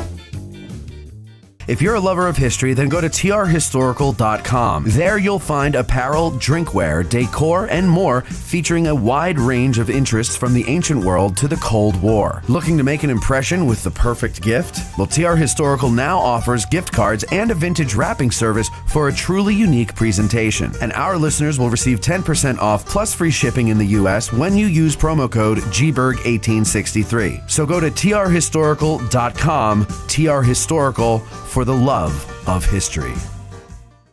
If you're a lover of history, then go to trhistorical.com. There you'll find apparel, drinkware, decor, and more featuring a wide range of interests from the ancient world to the Cold War. Looking to make an impression with the perfect gift? Well, TR Historical now offers gift cards and a vintage wrapping service for a truly unique presentation. And our listeners will receive 10% off plus free shipping in the U.S. when you use promo code GBERG1863. So go to trhistorical.com, TR Historical, for the love of history.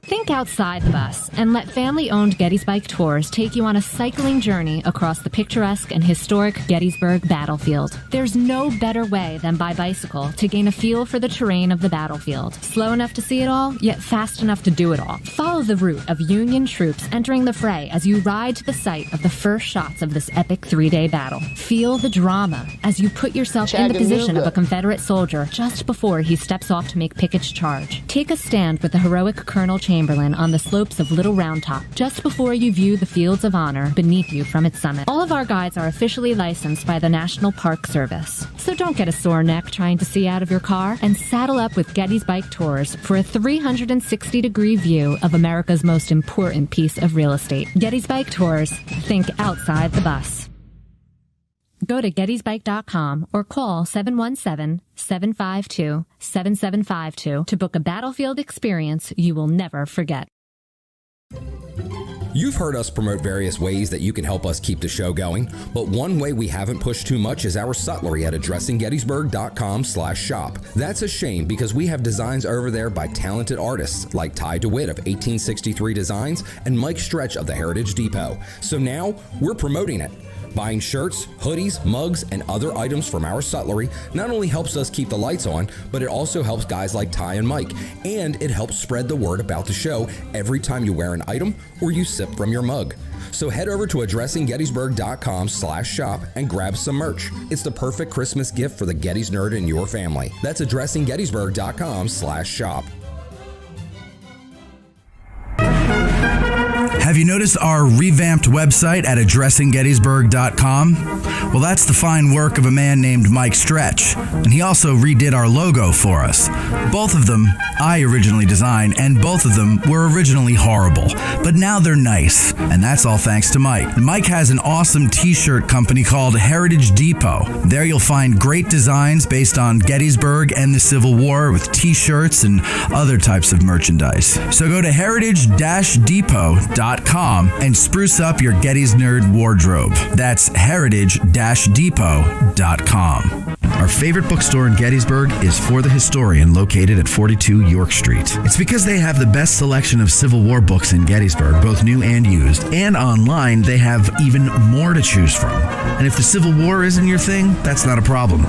Think outside the bus and let family-owned Gettys Bike Tours take you on a cycling journey across the picturesque and historic Gettysburg battlefield. There's no better way than by bicycle to gain a feel for the terrain of the battlefield. Slow enough to see it all, yet fast enough to do it all. Follow the route of Union troops entering the fray as you ride to the site of the first shots of this epic 3-day battle. Feel the drama as you put yourself in the position of a Confederate soldier just before he steps off to make Pickett's charge. Take a stand with the heroic Colonel Chamberlain on the slopes of Little Round Top just before you view the fields of honor beneath you from its summit. All of our guides are officially licensed by the National Park Service. So don't get a sore neck trying to see out of your car and saddle up with Gettys Bike Tours for a 360-degree view of America's most important piece of real estate. Gettys Bike Tours. Think outside the bus. Go to gettysbike.com or call 717-752-7752 to book a battlefield experience you will never forget. You've heard us promote various ways that you can help us keep the show going, but one way we haven't pushed too much is our sutlery at addressinggettysburg.com/shop. That's a shame because we have designs over there by talented artists like Ty DeWitt of 1863 Designs and Mike Stretch of the Heritage Depot. So now we're promoting it. Buying shirts, hoodies, mugs, and other items from our sutlery not only helps us keep the lights on, but it also helps guys like Ty and Mike, and it helps spread the word about the show every time you wear an item or you sip from your mug. So head over to addressinggettysburg.com/shop and grab some merch. It's the perfect Christmas gift for the Gettys nerd in your family. That's addressinggettysburg.com/shop. Have you noticed our revamped website at addressinggettysburg.com? Well, that's the fine work of a man named Mike Stretch, and he also redid our logo for us. Both of them I originally designed, and both of them were originally horrible, but now they're nice, and that's all thanks to Mike. Mike has an awesome t-shirt company called Heritage Depot. There you'll find great designs based on Gettysburg and the Civil War with t-shirts and other types of merchandise. So go to heritage-depot.com and spruce up your Gettys Nerd wardrobe. That's heritage-depot.com. Our favorite bookstore in Gettysburg is For the Historian, located at 42 York Street. It's because they have the best selection of Civil War books in Gettysburg, both new and used, and online they have even more to choose from. And if the Civil War isn't your thing, that's not a problem.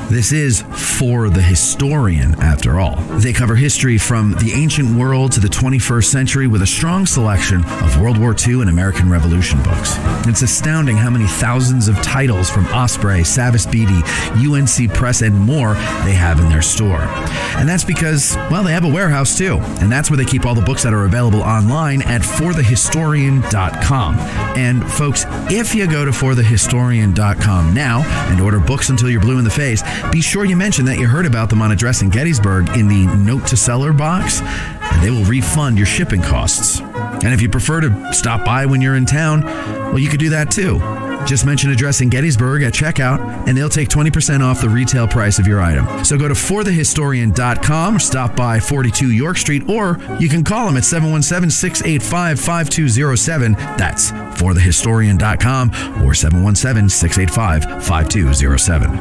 This is For the Historian, after all. They cover history from the ancient world to the 21st century with a strong selection of World War II and American Revolution books. It's astounding how many thousands of titles from Osprey, Savas Beatty, UNC Press, and more they have in their store. And that's because, well, they have a warehouse too. And that's where they keep all the books that are available online at forthehistorian.com. And folks, if you go to forthehistorian.com now and order books until you're blue in the face, be sure you mention that you heard about them on Addressing Gettysburg in the Note to Seller box, and they will refund your shipping costs. And if you prefer to stop by when you're in town, well, you could do that too. Just mention Addressing Gettysburg at checkout, and they'll take 20% off the retail price of your item. So go to forthehistorian.com, or stop by 42 York Street, or you can call them at 717-685-5207. That's forthehistorian.com or 717-685-5207.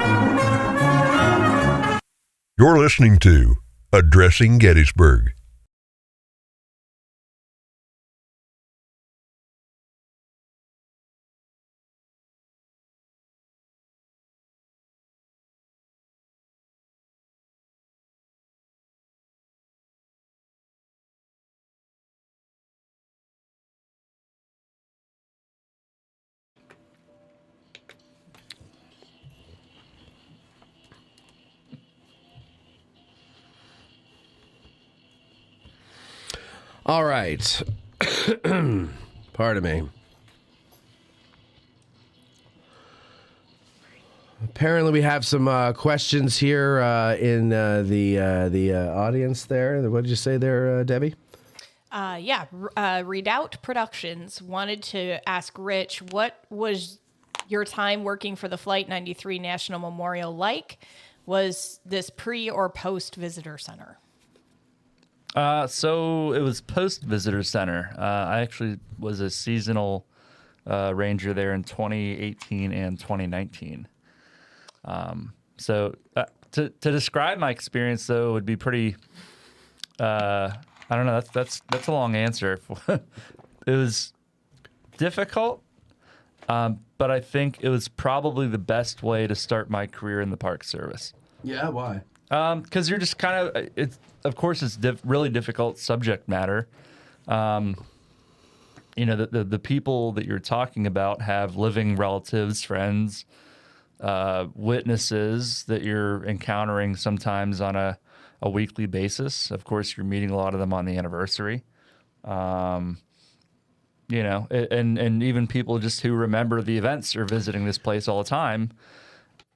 You're listening to Addressing Gettysburg. All right. Pardon me. Apparently, we have some questions here in the audience there. What did you say there, Debbie? Redoubt Productions wanted to ask Rich, what was your time working for the Flight 93 National Memorial like? Was this pre or post visitor center? So it was post visitor center. I actually was a seasonal ranger there in 2018 and 2019. So to describe my experience though would be pretty. I don't know. That's a long answer. It was difficult, but I think it was probably the best way to start my career in the Park Service. Yeah, why? Because you're just kind of of course it's really difficult subject matter. The people that you're talking about have living relatives, friends, witnesses that you're encountering sometimes on a weekly basis. Of course, you're meeting a lot of them on the anniversary. And even people just who remember the events are visiting this place all the time.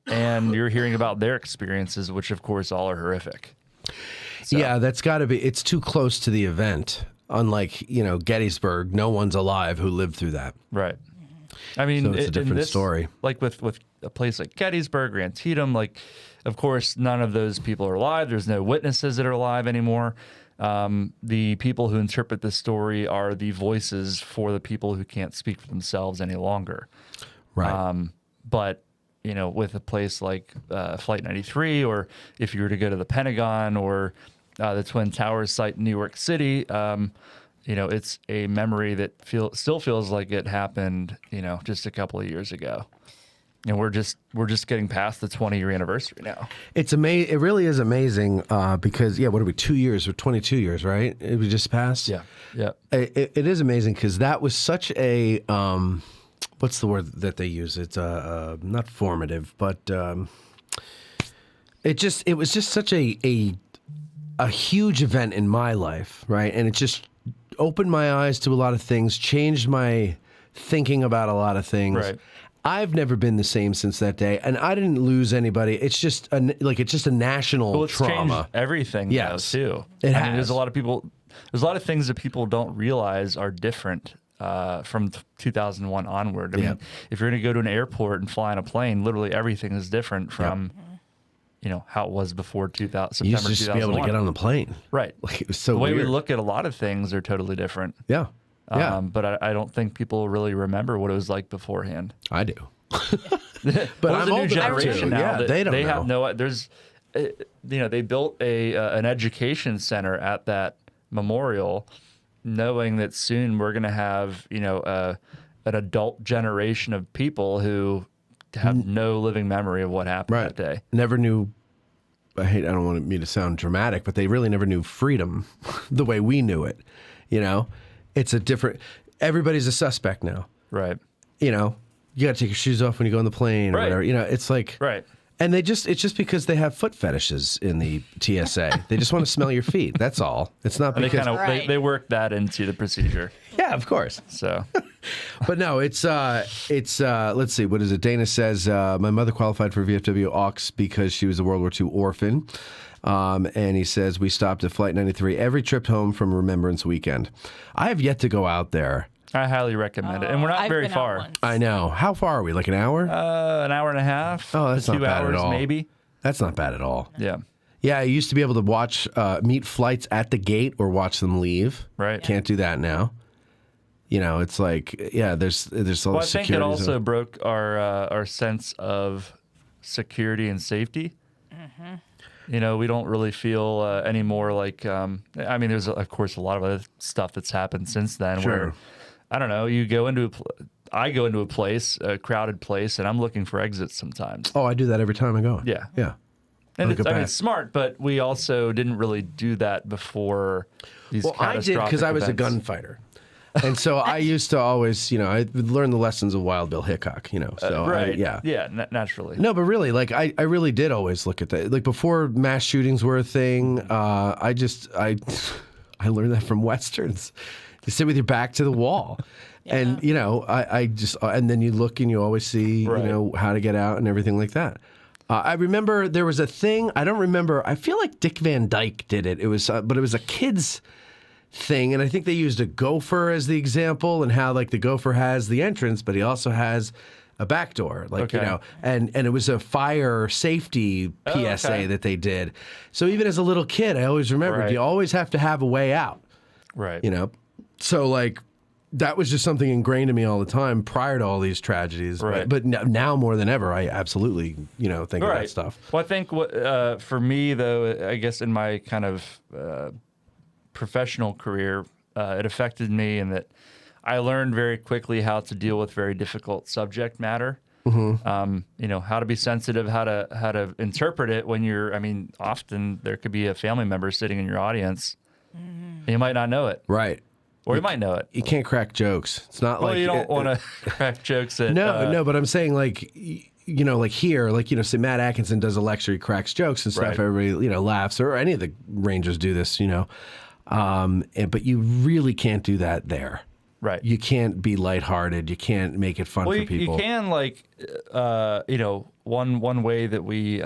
And you're hearing about their experiences, which of course all are horrific. So. Yeah, that's got to be. It's too close to the event. Unlike Gettysburg, no one's alive who lived through that. Right. I mean, so it's a different story. Like with a place like Gettysburg or Antietam, like of course none of those people are alive. There's no witnesses that are alive anymore. The people who interpret this story are the voices for the people who can't speak for themselves any longer. Right. But with a place like Flight 93, or if you were to go to the Pentagon or the Twin Towers site in New York City, it's a memory that still feels like it happened, just a couple of years ago. And we're just getting past the 20-year anniversary now. It's amazing. It really is amazing because what are we? 2 years or 22 years, right? We just passed. Yeah. It is amazing because that was such a. What's the word that they use? It's not formative, but it was just such a huge event in my life, right? And it just opened my eyes to a lot of things, changed my thinking about a lot of things. Right. I've never been the same since that day, and I didn't lose anybody. It's just a national trauma. Changed everything, yes, though, too. It has. I mean, there's a lot of things that people don't realize are different from 2001 onward. I mean, if you're going to go to an airport and fly on a plane, literally everything is different from, how it was before September 2001. You used to just be able to get on the plane. Right. Like, it was so the way weird. we look at a lot of things are totally different. Yeah. Yeah. But I don't think people really remember what it was like beforehand. I do. But I'm a new generation now. Yeah, they don't know. Have no. There's, they built an education center at that memorial, knowing that soon we're going to have an adult generation of people who have no living memory of what happened that day. Never knew. I don't want me to sound dramatic, but they really never knew freedom the way we knew it. It's a different. Everybody's a suspect now. Right. You got to take your shoes off when you go on the plane or whatever. It's like. Right. And it's just because they have foot fetishes in the TSA. They just want to smell your feet. That's all. It's not because they work that into the procedure. Yeah, of course. So, but no, it's let's see, what is it? Dana says my mother qualified for VFW AUX because she was a World War II orphan. And he says we stopped at Flight 93 every trip home from Remembrance Weekend. I have yet to go out there. I highly recommend it. And we're not very far. I know. How far are we? Like an hour? An hour and a half. Oh, that's not 2 bad hours, at all. maybe. That's not bad at all. Yeah. Yeah, I used to be able to watch, meet flights at the gate or watch them leave. Right. Can't do that now. It's like, there's all well, the I think it also broke our sense of security and safety. Mm-hmm. You know, we don't really feel anymore like, I mean, there's, of course, a lot of other stuff that's happened since then where, I don't know, you go into I go into a place, a crowded place, and I'm looking for exits sometimes. Oh, I do that every time I go. Yeah. Yeah. And it's, I mean, it's smart, but we also didn't really do that before these catastrophic I did because I was a gunfighter. And so I used to always, you know, I learned the lessons of Wild Bill Hickok, you know. So right. yeah. Naturally. No, but really, like I really did always look at that. Like before mass shootings were a thing, I learned that from Westerns. You sit with your back to the wall. Yeah. And, you know, I just, and then you look and you always see, you know, how to get out and everything like that. I remember there was a thing, I don't remember, I feel like Dick Van Dyke did it. It was, but it was a kid's thing. And I think they used a gopher as the example and how like the gopher has the entrance, but he also has a back door, like, you know, and it was a fire safety PSA that they did. So even as a little kid, I always remembered you always have to have a way out. Right. You know, so like, that was just something ingrained in me all the time prior to all these tragedies. Right. But now more than ever, I absolutely, you know, think of that stuff. Well, I think what, for me, though, I guess in my kind of professional career, it affected me in that I learned very quickly how to deal with very difficult subject matter. Mm-hmm. You know, how to be sensitive, how to interpret it when you're, I mean, often there could be a family member sitting in your audience and you might not know it. Right. Or you might know it. You can't crack jokes. It's not like... Well, you don't want to crack jokes at... No, but I'm saying like, you know, like here, like, you know, say Matt Atkinson does a lecture, he cracks jokes and stuff, everybody, you know, laughs, or any of the Rangers do this, you know. But you really can't do that there. Right. You can't be lighthearted. You can't make it fun for people. You can, like, you know, one way that we...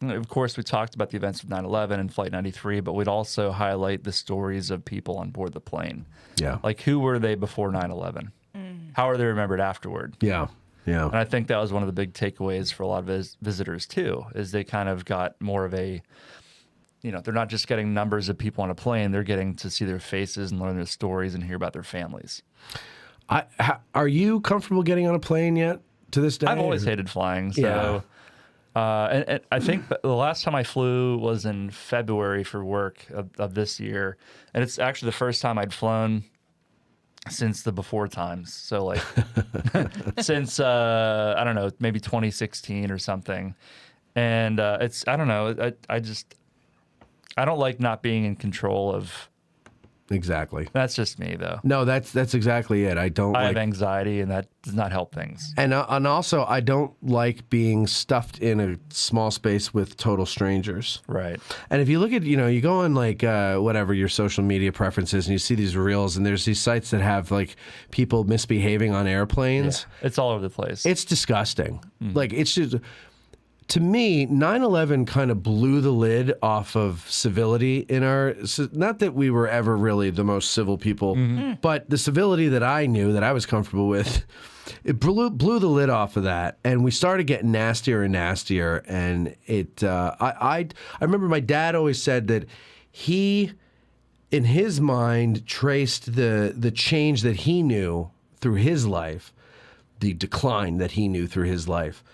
of course, we talked about the events of 9/11 and Flight 93, but we'd also highlight the stories of people on board the plane. Yeah. Like, who were they before 9/11? How are they remembered afterward? Yeah. Yeah. And I think that was one of the big takeaways for a lot of visitors, too, is they kind of got more of a, you know, they're not just getting numbers of people on a plane, they're getting to see their faces and learn their stories and hear about their families. Are you comfortable getting on a plane yet to this day? I've always hated flying, so... Yeah. And I think the last time I flew was in February for work of this year. And it's actually the first time I'd flown since the before times. So like since, I don't know, maybe 2016 or something. And it's, I don't know, I don't like not being in control of. Exactly. That's just me, though. No, that's exactly it. I have anxiety, and that does not help things. And also, I don't like being stuffed in a small space with total strangers. Right. And if you look at, you know, you go on like whatever your social media preferences, and you see these reels, and there's these sites that have like people misbehaving on airplanes. Yeah. It's all over the place. It's disgusting. Like it's just. To me, 9/11 kind of blew the lid off of civility in our... Not that we were ever really the most civil people, but the civility that I knew, that I was comfortable with, it blew the lid off of that. And we started getting nastier and nastier. And it... I remember my dad always said that he, in his mind, traced the change that he knew through his life, the decline that he knew through his life,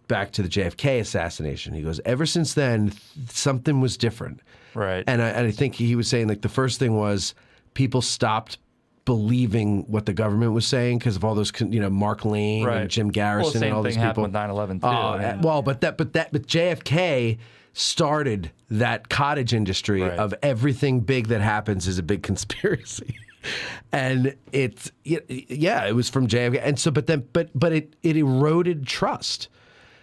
back to the JFK assassination. He goes, ever since then, something was different. Right. And I think he was saying, like, the first thing was people stopped believing what the government was saying because of all those, you know, Mark Lane and Jim Garrison and all these people. Same thing happened with 9/11 too. I mean. Well, but JFK started that cottage industry of everything big that happens is a big conspiracy. And it was from JFK. And so, but it eroded trust.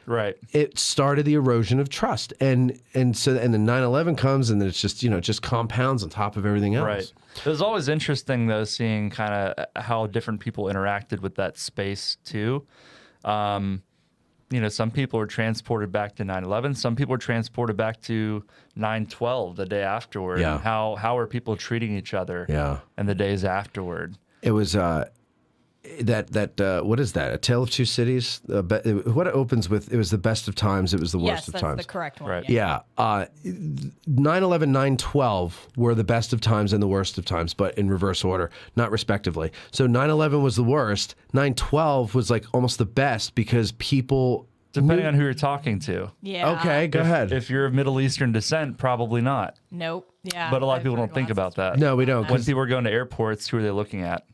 Right. It started the erosion of trust. And then 9/11 comes and then it's just, you know, it just compounds on top of everything else. Right. It was always interesting, though, seeing kind of how different people interacted with that space, too. You know, some people were transported back to 9/11. Some people were transported back to 9/12, the day afterward. Yeah. And how are people treating each other in the days afterward? It was... what is that? A Tale of Two Cities? What it opens with, it was the best of times, it was the worst of times. Yes, that's the correct one. Right. Yeah. 9/11, 9/12 were the best of times and the worst of times, but in reverse order, not respectively. So 9/11 was the worst. 9/12 was like almost the best because people Depending on who you're talking to. Yeah. Okay, go ahead. If you're of Middle Eastern descent, probably not. Nope. Yeah. But a lot of I've people heard don't think lots about that. No, we don't, When 'cause- people are going to airports, who are they looking at?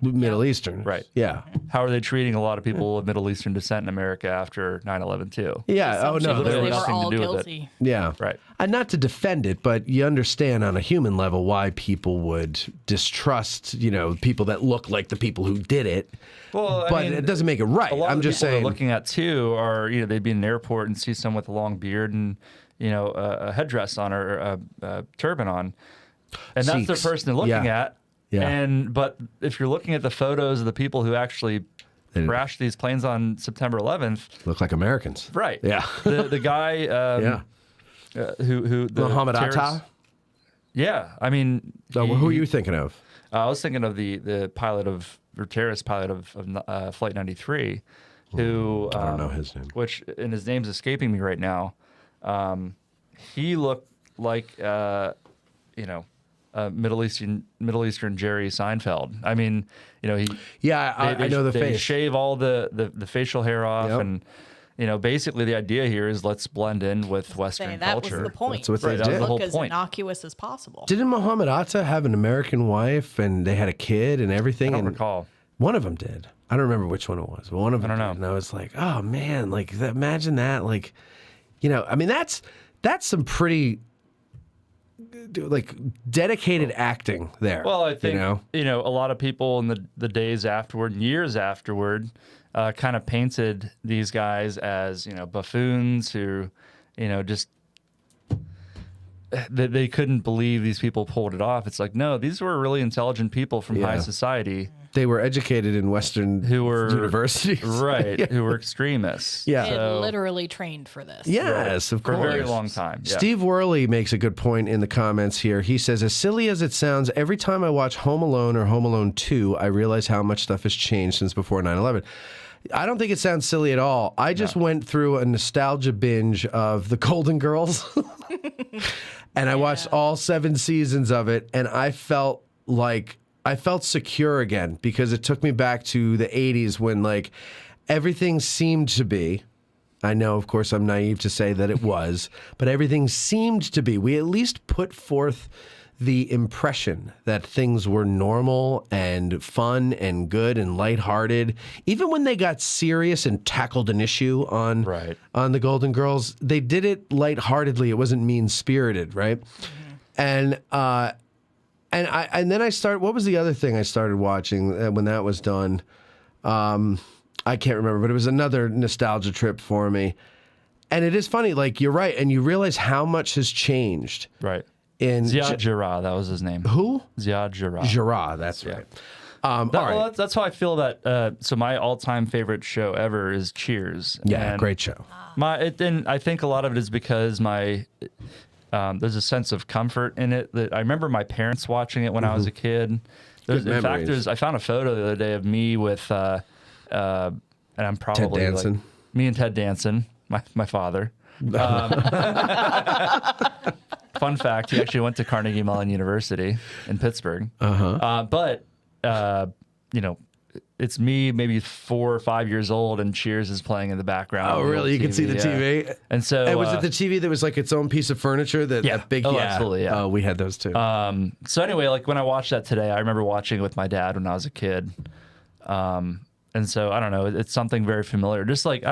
Middle Eastern. Right. Yeah. How are they treating a lot of people of Middle Eastern descent in America after 9/11 too? Yeah. Oh, no. Literally They were nothing all to do guilty. with it. Yeah. Right. And not to defend it, but you understand on a human level why people would distrust, people that look like the people who did it. Well, but it doesn't make it right. A lot I'm of the just people saying. they're looking at too are they'd be in an airport and see someone with a long beard and a headdress on or a turban on, and that's the Sikhs. person they're looking at. Yeah. But if you're looking at the photos of the people who actually crashed these planes on September 11th, look like Americans. Right. Yeah. The guy. Who the Muhammad terrorist- Atta? Yeah, I mean, who are you thinking of? I was thinking of the pilot of or terrorist pilot of Flight 93, who I don't know his name. and his name's escaping me right now. He looked like Middle Eastern Jerry Seinfeld. I mean, he I know the they face. shave all the facial hair off and. Basically the idea here is let's blend in with Western That culture. was the point. That's what they That was did. the whole Look as point. innocuous as possible. Didn't Muhammad Atta have an American wife and they had a kid and everything? I don't and recall. One of them did. I don't remember which one it was, but one of them. I don't know. And I was like, oh man, imagine that. I mean, that's some pretty dedicated acting there. Well, I think a lot of people in the days afterward, and years afterward, kind of painted these guys as buffoons who, just they couldn't believe these people pulled it off. It's like, no, these were really intelligent people from high society. They were educated in Western universities, right? Yeah. Who were extremists. Yeah. And literally trained for this. Yes, of course. For a very long time. Yeah. Steve Worley makes a good point in the comments here. He says, as silly as it sounds, every time I watch Home Alone or Home Alone 2, I realize how much stuff has changed since before 9/11. I don't think it sounds silly at all. I just went through a nostalgia binge of The Golden Girls, and I watched all 7 seasons of it, and I felt secure again because it took me back to the 80s when everything seemed to be. I know, of course, I'm naive to say that it was, but everything seemed to be. We at least put forth the impression that things were normal and fun and good and lighthearted. Even when they got serious and tackled an issue on the Golden Girls, they did it lightheartedly. It wasn't mean-spirited, right? And then I started. What was the other thing I started watching when that was done? I can't remember, but it was another nostalgia trip for me. And it is funny, you're right, and you realize how much has changed. Right. In Ziad Jarrah, that was his name. Who? Ziad Jarrah. Jarrah, that's right. All right. Well, that's how I feel that. So my all-time favorite show ever is Cheers. Yeah, And great show. And I think a lot of it is because there's a sense of comfort in it. That I remember my parents watching it when I was a kid. I found a photo the other day of me with, and I'm probably Ted Danson. Me and Ted Danson, my father. Fun fact: he actually went to Carnegie Mellon University in Pittsburgh. But it's me, maybe 4 or 5 years old, and Cheers is playing in the background. Oh, really? You can see the TV? And so, was it the TV that was its own piece of furniture? That big, absolutely, yeah. Oh, we had those too. So anyway, when I watched that today, I remember watching it with my dad when I was a kid. And so I don't know, it's something very familiar. Just like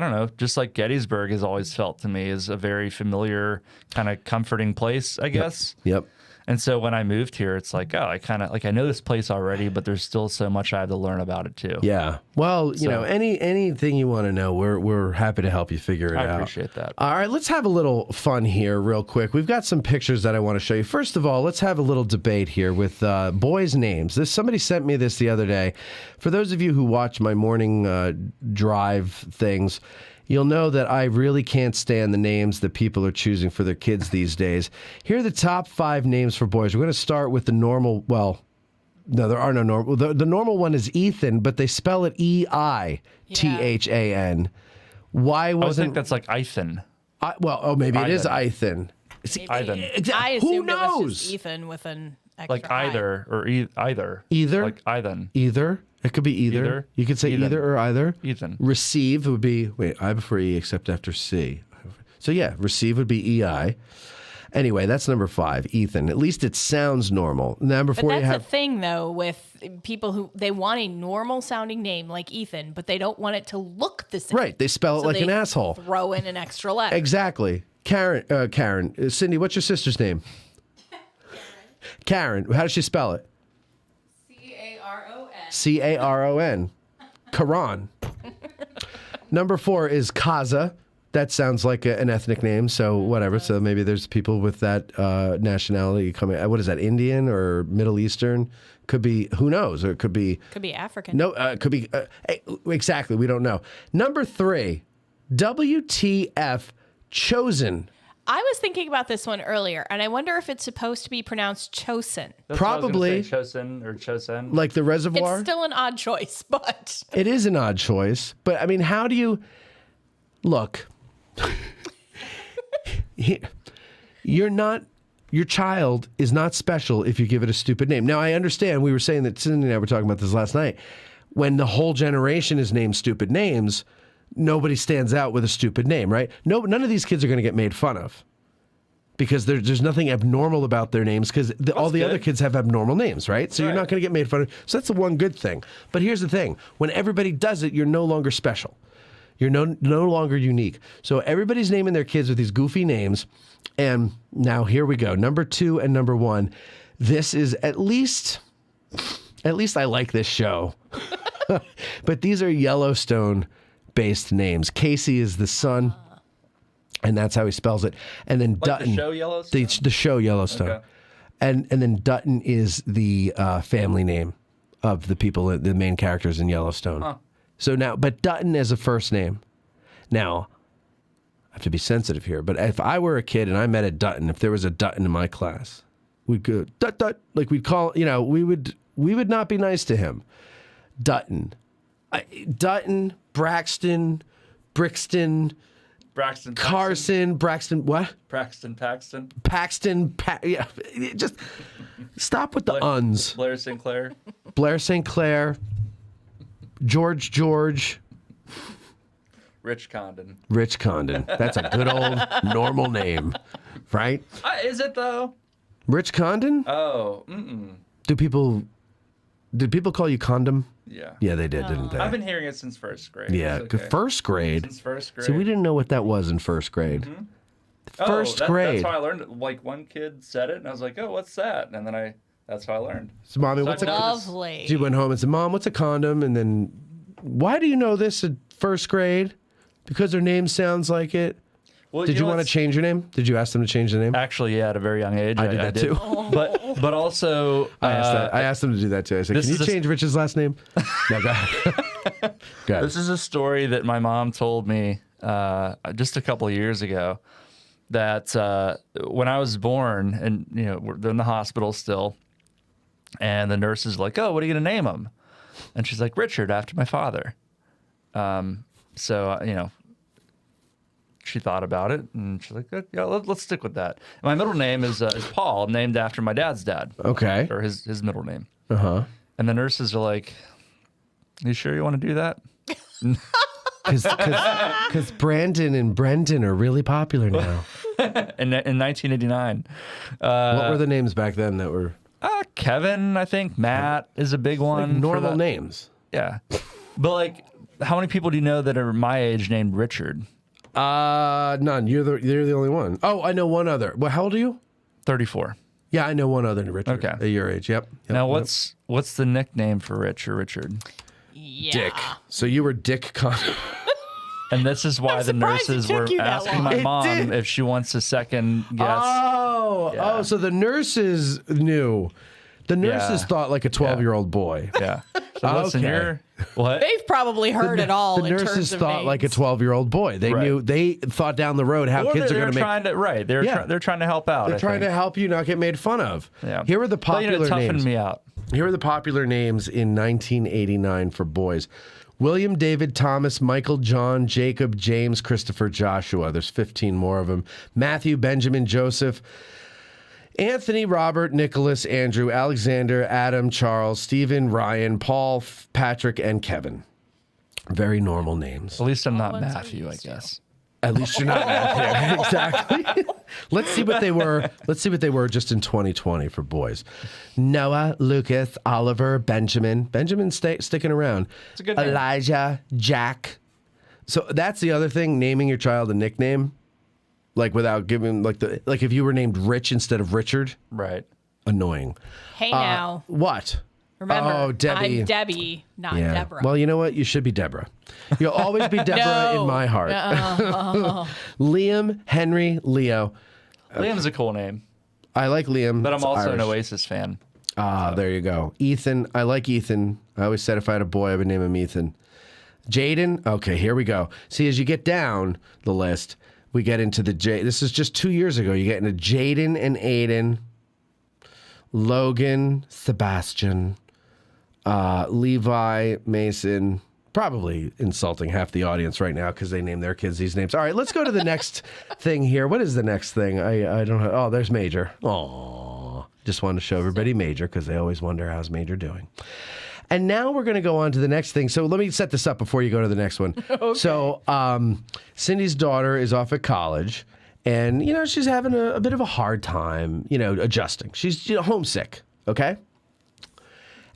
Gettysburg has always felt to me is a very familiar kind of comforting place, I guess. Yep. And so when I moved here, it's I know this place already, but there's still so much I have to learn about it too. Yeah. Well, anything you want to know, we're happy to help you figure it out. I appreciate that. All right, let's have a little fun here real quick. We've got some pictures that I want to show you. First of all, let's have a little debate here with boys' names. Somebody sent me this the other day. For those of you who watch my morning drive things, you'll know that I really can't stand the names that people are choosing for their kids these days. Here are the top 5 names for boys. We're going to start with the normal, well, no, there are no normal. The normal one is Ethan, but they spell it E-I-T-H-A-N. Why wasn't... I would think that's like Ethan. Maybe it is Ethan. Ivan. I Who assumed it was knows? just Ethan with an like either or either. Either. Like either. Either. It could be either. Either. You could say either or either. Ethan. Receive would be, I before E except after C. So yeah, receive would be EI. Anyway, that's number 5, Ethan. At least it sounds normal. Number 4, But you that's have the thing, though, with people who they want a normal sounding name like Ethan, but they don't want it to look the same. Right. They spell it So like they an asshole. Throw in an extra letter. Exactly. Karen. Cindy, what's your sister's name? Karen. How does she spell it? C-A-R-O-N. Karan. Number 4 is Kaza. That sounds like an ethnic name, so whatever. So maybe there's people with that nationality coming. What is that, Indian or Middle Eastern? Could be, who knows? Or it could be... Could be African. No, could be... exactly, we don't know. Number 3, WTF Chosen. I was thinking about this one earlier, and I wonder if it's supposed to be pronounced Chosen. That's Probably. what I was gonna say, Chosen or Chosen. Like the reservoir? It's still an odd choice, but... It is an odd choice, but I mean, how do you... Look... You're not, your child is not special if you give it a stupid name. Now, I understand, we were saying that, Cindy and I were talking about this last night, when the whole generation is named stupid names, nobody stands out with a stupid name, right? No, none of these kids are going to get made fun of because there's nothing abnormal about their names because all the other kids have abnormal names, right? So you're not going to get made fun of. So that's the one good thing. But here's the thing. When everybody does it, you're no longer special. You're no longer unique. So everybody's naming their kids with these goofy names. And now here we go. Number 2 and number 1. This is at least I like this show. But these are Yellowstone-based names. Casey is the son, and that's how he spells it. And then Like Dutton. the show Yellowstone? The show Yellowstone. Okay. And then Dutton is the family name of the people, the main characters in Yellowstone. Huh. So now, but Dutton as a first name. Now, I have to be sensitive here, but if I were a kid and I met a Dutton, if there was a Dutton in my class, we'd go, Dut, like we'd call, we would not be nice to him. Dutton. Dutton, Braxton, Brixton, Braxton, Carson, Braxton, what? Paxton. Paxton, yeah, just stop with the uns. Blair Sinclair. Blair St. Clair, George, Rich Condon. Rich Condon. That's a good old normal name, right? Is it though? Rich Condon? Oh, Did people call you Condom? Yeah. Yeah, they did, didn't they? I've been hearing it since first grade. Yeah, It's okay. first grade. Since first grade. See, we didn't know what that was in first grade. First That's grade. how I learned. Like one kid said it, and I was like, "Oh, what's that?" And then that's how I learned. So, Mommy, So what's a I know Lovely. She went home and said, Mom, what's a condom? And then, why do you know this at first grade? Because her name sounds like it. Well, Did you want to change your name? Did you ask them to change the name? Actually, yeah, at a very young age. I did that too. But also, I asked them to do that too. I said, this can you is a- change Rich's last name? No, go ahead. Go ahead. This is a story that my mom told me just a couple of years ago. That when I was born, and they're in the hospital still, and the nurse is like, "Oh, what are you gonna name him?" And she's like, "Richard, after my father." So she thought about it, and she's like, "Yeah, let's stick with that." My middle name is Paul, named after my dad's dad. Okay. Or his middle name. Uh-huh. And the nurses are like, "You sure you want to do that?" Because Brandon and Brendan are really popular now. in 1989. What were the names back then that were? Kevin, I think. Matt is a big one. Like for normal that. names. Yeah. But like, how many people do you know that are my age named Richard? None. You're the only one. Oh, I know one other. Well, how old are you? 34. Yeah, I know one other than Richard. Okay. At your age. Yep. Now, what's the nickname for Rich or Richard? Yeah. Dick. So you were Dick Condon. And this is why the nurses were asking my mom if she wants a second guess. Oh, so the nurses knew. The nurses thought like a 12-year-old boy. Yeah. So listen, you're what? They've probably heard it all. The in nurses terms of thought names. like a 12-year-old boy. They knew. They thought down the road how kids are going to make. Trying to, right. They're trying to help out. They're trying to help you not get made fun of. Yeah. Here are the popular toughen names. me out. Here are the popular names in 1989 for boys. William, David, Thomas, Michael, John, Jacob, James, Christopher, Joshua. There's 15 more of them. Matthew, Benjamin, Joseph. Anthony, Robert, Nicholas, Andrew, Alexander, Adam, Charles, Stephen, Ryan, Paul, Patrick, and Kevin. Very normal names. At least I'm not Matthew, I guess. At least you're not Matthew. Exactly. Let's see what they were. Let's see what they were just in 2020 for boys. Noah, Lucas, Oliver, Benjamin. Benjamin's sticking around. It's a good name. Elijah, Jack. So that's the other thing, naming your child a nickname. Like without giving like if you were named Rich instead of Richard. Right. Annoying. Hey now. What? Remember, oh, Debbie. I'm Debbie, not Deborah. Well, you know what? You should be Deborah. You'll always be Deborah in my heart. Liam, Henry, Leo. Liam's a cool name. I like Liam. But I'm It's also an Irish. Oasis fan. There you go. Ethan. I like Ethan. I always said if I had a boy, I would name him Ethan. Jaden. Okay, here we go. See, as you get down the list, we get into the J. This is just 2 years ago. You get into Jaden and Aiden, Logan, Sebastian, Levi, Mason. Probably insulting half the audience right now because they name their kids these names. All right, let's go to the next thing here. What is the next thing? I don't know. Oh, there's Major. Aw. Just wanted to show everybody Major because they always wonder how's Major doing. And now we're going to go on to the next thing. So let me set this up before you go to the next one. Okay. So Cindy's daughter is off at college. And, you know, she's having a bit of a hard time, you know, adjusting. She's homesick, okay?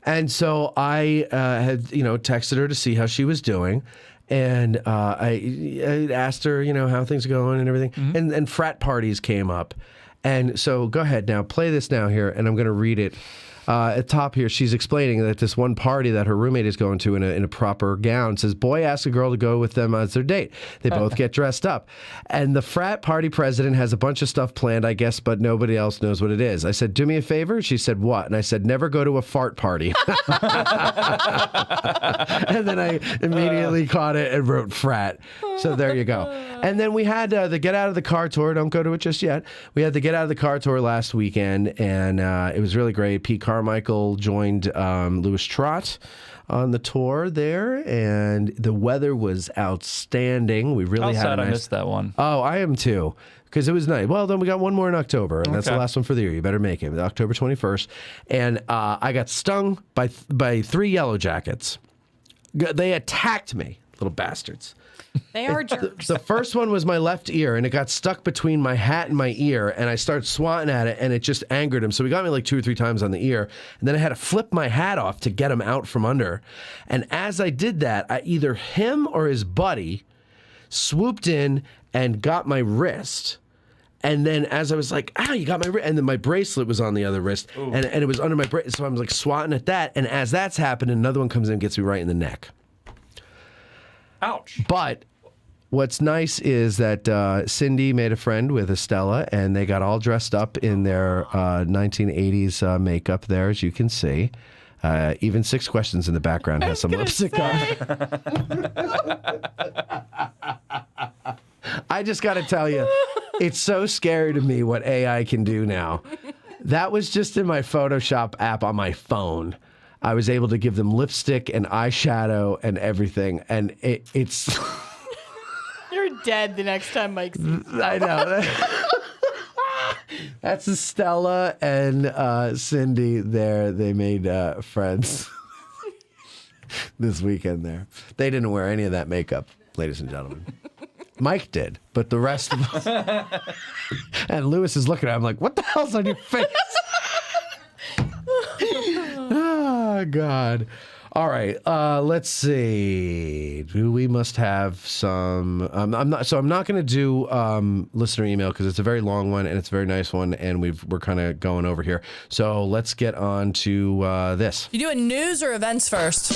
And so I had, you know, texted her to see how she was doing. And I asked her, you know, how things are going and everything. Mm-hmm. And frat parties came up. And so go ahead now, play this now here, and I'm going to read it. At the top here, she's explaining that this one party that her roommate is going to in a proper gown says, boy asks a girl to go with them as their date. They both get dressed up. And the frat party president has a bunch of stuff planned, I guess, but nobody else knows what it is. I said, do me a favor? She said, what? And I said, never go to a fart party. And then I immediately caught it and wrote frat. So there you go. And then we had the Get Out of the Car tour. Don't go to it just yet. We had the Get Out of the Car tour last weekend, and it was really great. Pete Carmichael joined Louis Trott on the tour there, and the weather was outstanding. We really had a nice... I missed that one. Oh, I am too, because it was nice. Well, then we got one more in October, and that's the last one for the year. You better make it, October 21st. And I got stung by 3 Yellow Jackets. They attacked me, little bastards. They are jerks. The first one was my left ear, and it got stuck between my hat and my ear, and I started swatting at it, and it just angered him. So he got me like 2 or 3 times on the ear, and then I had to flip my hat off to get him out from under. And as I did that, either him or his buddy swooped in and got my wrist. And then as I was like, ow, you got my wrist. And then my bracelet was on the other wrist, and it was under my bracelet. So I'm like swatting at that. And as that's happened, another one comes in and gets me right in the neck. Ouch. But what's nice is that Cindy made a friend with Estella, and they got all dressed up in their 1980s makeup there, as you can see. Even 6 Questions in the background has some lipstick on. I just got to tell you, it's so scary to me what AI can do now. That was just in my Photoshop app on my phone. I was able to give them lipstick and eyeshadow and everything, and it's... You're dead the next time Mike sees you. I know. That's Estella and Cindy there. They made friends this weekend there. They didn't wear any of that makeup, ladies and gentlemen. Mike did, but the rest of us... And Lewis is looking at him like, what the hell's on your face? Oh, God. All right. Let's see. We must have some... I'm not going to do listener email because it's a very long one and it's a very nice one, and we're kind of going over here. So let's get on to this. You doing news or events first?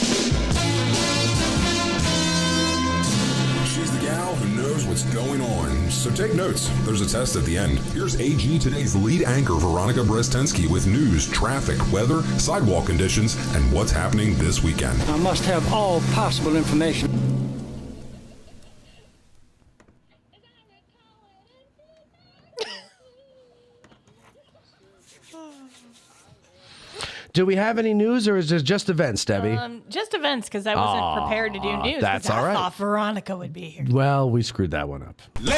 She's the gal who knows what's going on. So take notes. There's a test at the end. Here's AG Today's lead anchor, Veronica Brestensky, with news, traffic, weather, sidewalk conditions, and what's happening this weekend. I must have all possible information. Do we have any news, or is this just events, Debbie? Just events, because I wasn't prepared to do news. That's 'cause all right. I thought Veronica would be here. Well, we screwed that one up. Live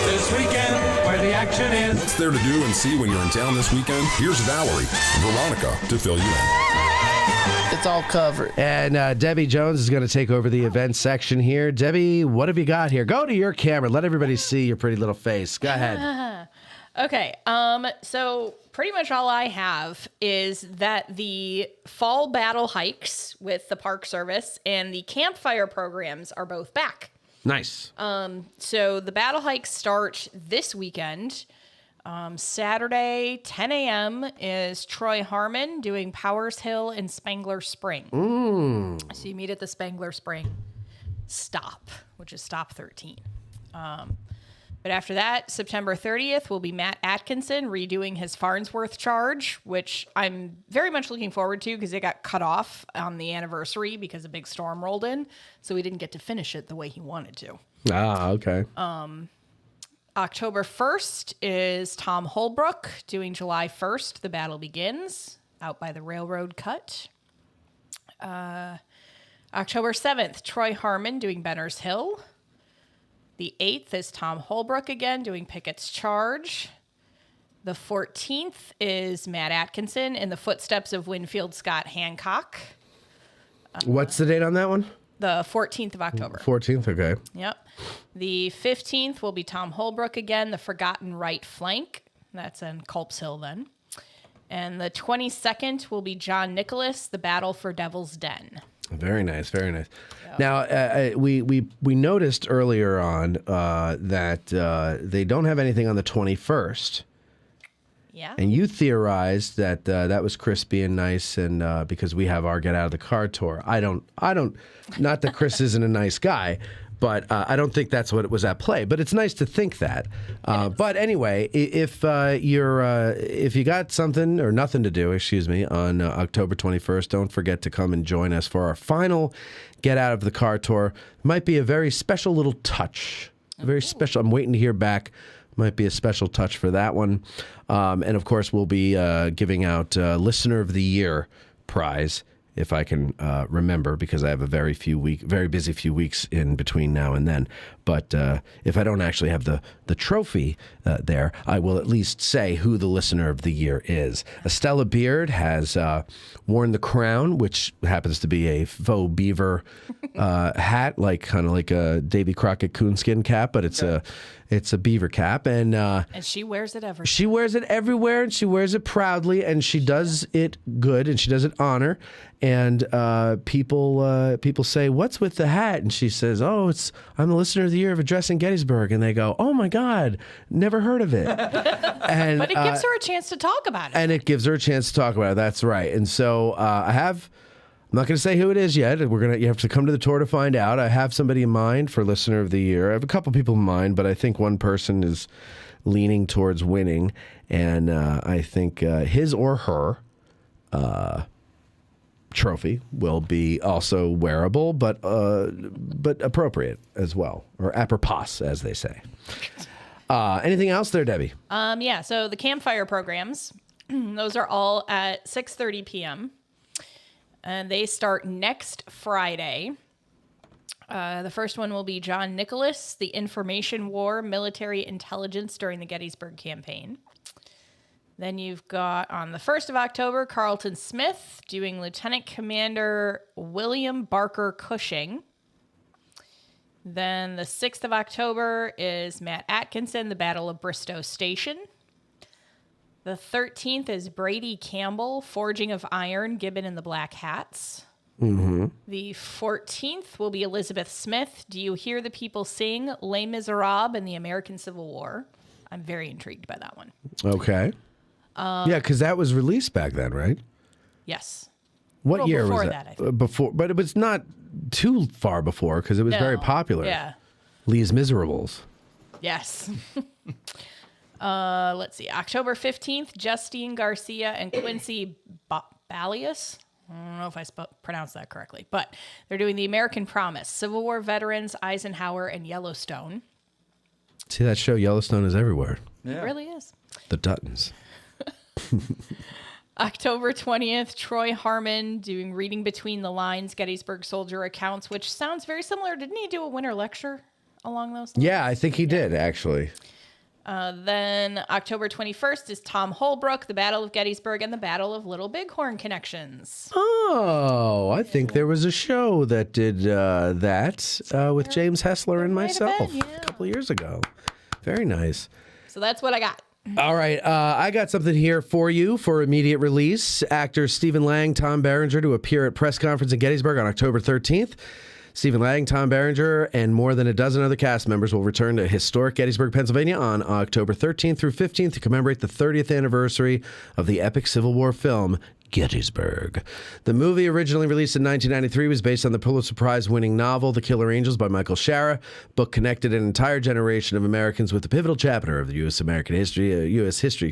this weekend where the action is. What's there to do and see when you're in town this weekend? Here's Valerie, Veronica, to fill you in. It's all covered. And Debbie Jones is going to take over the events section here. Debbie, what have you got here? Go to your camera. Let everybody see your pretty little face. Go ahead. Okay. So pretty much all I have is that the fall battle hikes with the Park Service and the campfire programs are both back. Nice. So the battle hikes start this weekend. Saturday, 10 a.m. is Troy Harmon doing Powers Hill and Spangler Spring. So you meet at the Spangler Spring stop, which is stop 13. But after that, September 30th will be Matt Atkinson redoing his Farnsworth charge, which I'm very much looking forward to because it got cut off on the anniversary because a big storm rolled in. So he didn't get to finish it the way he wanted to. Ah, okay. October 1st is Tom Holbrook doing July 1st, The Battle Begins, out by the railroad cut. October 7th, Troy Harmon doing Benner's Hill. The 8th is Tom Holbrook again doing Pickett's Charge. The 14th is Matt Atkinson in the footsteps of Winfield Scott Hancock. What's the date on that one? The 14th of October. 14th, okay. Yep. The 15th will be Tom Holbrook again, The Forgotten Right Flank. That's in Culp's Hill then. And the 22nd will be John Nicholas, The Battle for Devil's Den. Very nice, very nice. Yep. Now, we noticed earlier on that they don't have anything on the 21st. Yeah. And you theorized that that was crispy and nice, and because we have our Get Out of the Car tour. I don't. Not that Chris isn't a nice guy, but I don't think that's what was at play. But it's nice to think that. But anyway, if you got something or nothing to do, on October 21st, don't forget to come and join us for our final Get Out of the Car tour. Might be a very special little touch. Very special. I'm waiting to hear back. Might be a special touch for that one. And of course, we'll be giving out Listener of the Year prize, if I can remember, because I have a very busy few weeks in between now and then. But if I don't actually have the trophy there, I will at least say who the Listener of the Year is. Estella Beard has worn the crown, which happens to be a faux beaver hat, kind of like a Davy Crockett coonskin cap, but it's a beaver cap, and she wears it everywhere. She wears it everywhere, and she wears it proudly, and she does it good, and she does it honor. And people say, "What's with the hat?" And she says, "Oh, I'm the Listener of the Year of Addressing Gettysburg." And they go, "Oh my God, never heard of it." But it gives her a chance to talk about it. And it gives her a chance to talk about it. That's right. And so I'm not going to say who it is yet. You have to come to the tour to find out. I have somebody in mind for Listener of the Year. I have a couple people in mind, but I think one person is leaning towards winning, and I think his or her trophy will be also wearable, but appropriate as well, or apropos, as they say. Anything else there, Debbie? Yeah. So the campfire programs, those are all at 6:30 p.m. And they start next Friday. The first one will be John Nicholas, The Information War, Military Intelligence During the Gettysburg Campaign. Then you've got, on the 1st of October, Carlton Smith doing Lieutenant Commander William Barker Cushing. Then the 6th of October is Matt Atkinson, The Battle of Bristow Station. The 13th is Brady Campbell, Forging of Iron, Gibbon and the Black Hats. Mm-hmm. The 14th will be Elizabeth Smith, Do You Hear the People Sing, Les Miserables and the American Civil War. I'm very intrigued by that one. Okay. Yeah, because that was released back then, right? Yes. What year was that, I think. Before, but it was not too far before because it was very popular. Yeah. Les Miserables. Yes. Let's see. October 15th, Justine Garcia and Quincy Ballius. I don't know if I pronounced that correctly, but they're doing The American Promise, Civil War Veterans, Eisenhower, and Yellowstone. See, that show Yellowstone is everywhere. Yeah. It really is. The Duttons. October 20th, Troy Harmon doing Reading Between the Lines, Gettysburg Soldier Accounts, which sounds very similar. Didn't he do a winter lecture along those lines? Yeah, I think he did, actually. Then October 21st is Tom Holbrook, The Battle of Gettysburg and the Battle of Little Bighorn Connections. Oh, I think there was a show that did that with James Hessler and myself a couple of years ago. Very nice. So that's what I got. All right, I got something here for you for immediate release. Actors Stephen Lang, Tom Berenger to appear at press conference in Gettysburg on October 13th. Stephen Lang, Tom Berenger, and more than a dozen other cast members will return to historic Gettysburg, Pennsylvania on October 13th through 15th to commemorate the 30th anniversary of the epic Civil War film, Gettysburg. The movie, originally released in 1993, was based on the Pulitzer Prize-winning novel The Killer Angels by Michael Shara. Book connected an entire generation of Americans with the pivotal chapter of the U.S. history,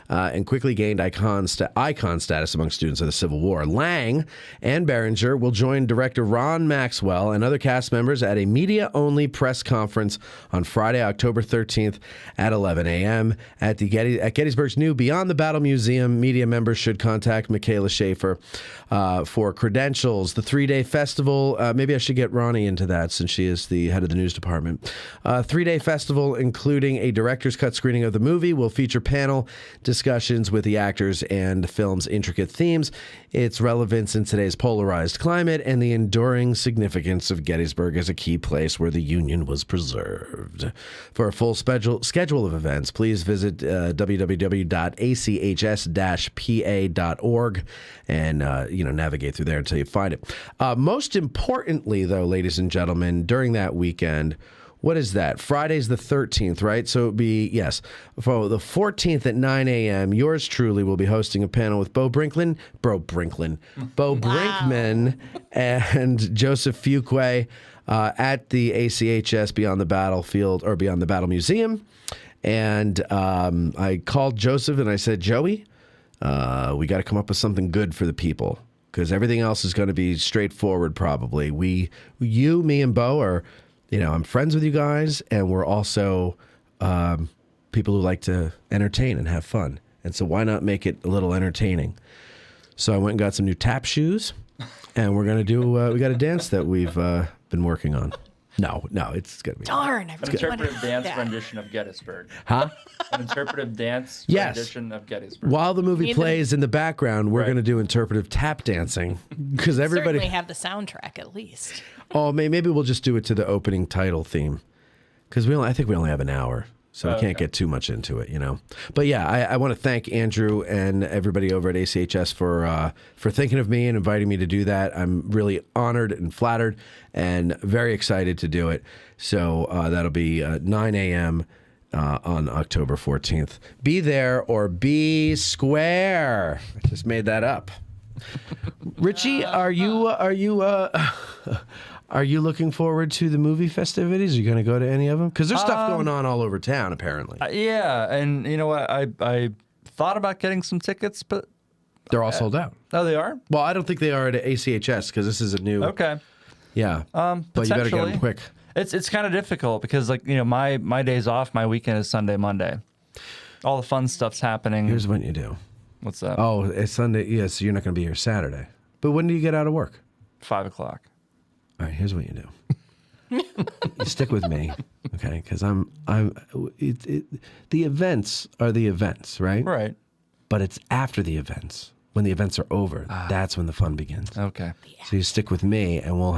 and quickly gained icon status among students of the Civil War. Lang and Berenger will join director Ron Maxwell and other cast members at a media-only press conference on Friday, October 13th at 11 a.m. at Gettysburg's new Beyond the Battle Museum. Media members should contact Michaela Schaefer for credentials. The 3-day festival, maybe I should get Ronnie into that since she is the head of the news department. 3-day festival, including a director's cut screening of the movie, will feature panel discussions with the actors and the film's intricate themes, its relevance in today's polarized climate, and the enduring significance of Gettysburg as a key place where the Union was preserved. For a full schedule of events, please visit www.achs-pa.org and navigate through there until you find it. Most importantly, though, ladies and gentlemen, during that weekend, what is that? Friday's the 13th, right? So it would be, yes, for the 14th at 9 a.m., yours truly will be hosting a panel with Bo Brinkman and Joseph Fuqua at the ACHS Beyond the Battlefield or Beyond the Battle Museum. And I called Joseph and I said, Joey, we got to come up with something good for the people because everything else is going to be straightforward probably. Me and Bo are... I'm friends with you guys, and we're also people who like to entertain and have fun. And so why not make it a little entertaining? So I went and got some new tap shoes, and we're going to do, we got a dance that we've been working on. No, it's going to be. Darn. An interpretive dance rendition of Gettysburg. Huh? An interpretive dance Yes. rendition of Gettysburg. While the movie plays in the background, we're going to do interpretive tap dancing because everybody. Certainly have the soundtrack at least. Oh, maybe we'll just do it to the opening title theme because I think we only have an hour. So we can't get too much into it, But yeah, I want to thank Andrew and everybody over at ACHS for thinking of me and inviting me to do that. I'm really honored and flattered and very excited to do it. So that'll be 9 a.m. On October 14th. Be there or be square. I just made that up. Richie, are you looking forward to the movie festivities? Are you going to go to any of them? Because there's stuff going on all over town, apparently. Yeah, and you know what? I thought about getting some tickets, but they're all sold out. Oh, they are? Well, I don't think they are at ACHS because this is a new. Okay. Yeah. But you better get them quick. It's kind of difficult because my days off, my weekend is Sunday, Monday. All the fun stuff's happening. Here's what you do. What's that? Oh, it's Sunday. Yes, so you're not going to be here Saturday. But when do you get out of work? 5 o'clock. All right, here's what you do. You stick with me, okay? Because the events are the events, right? Right. But it's after the events. When the events are over, that's when the fun begins. Okay. Yeah. So you stick with me, and we'll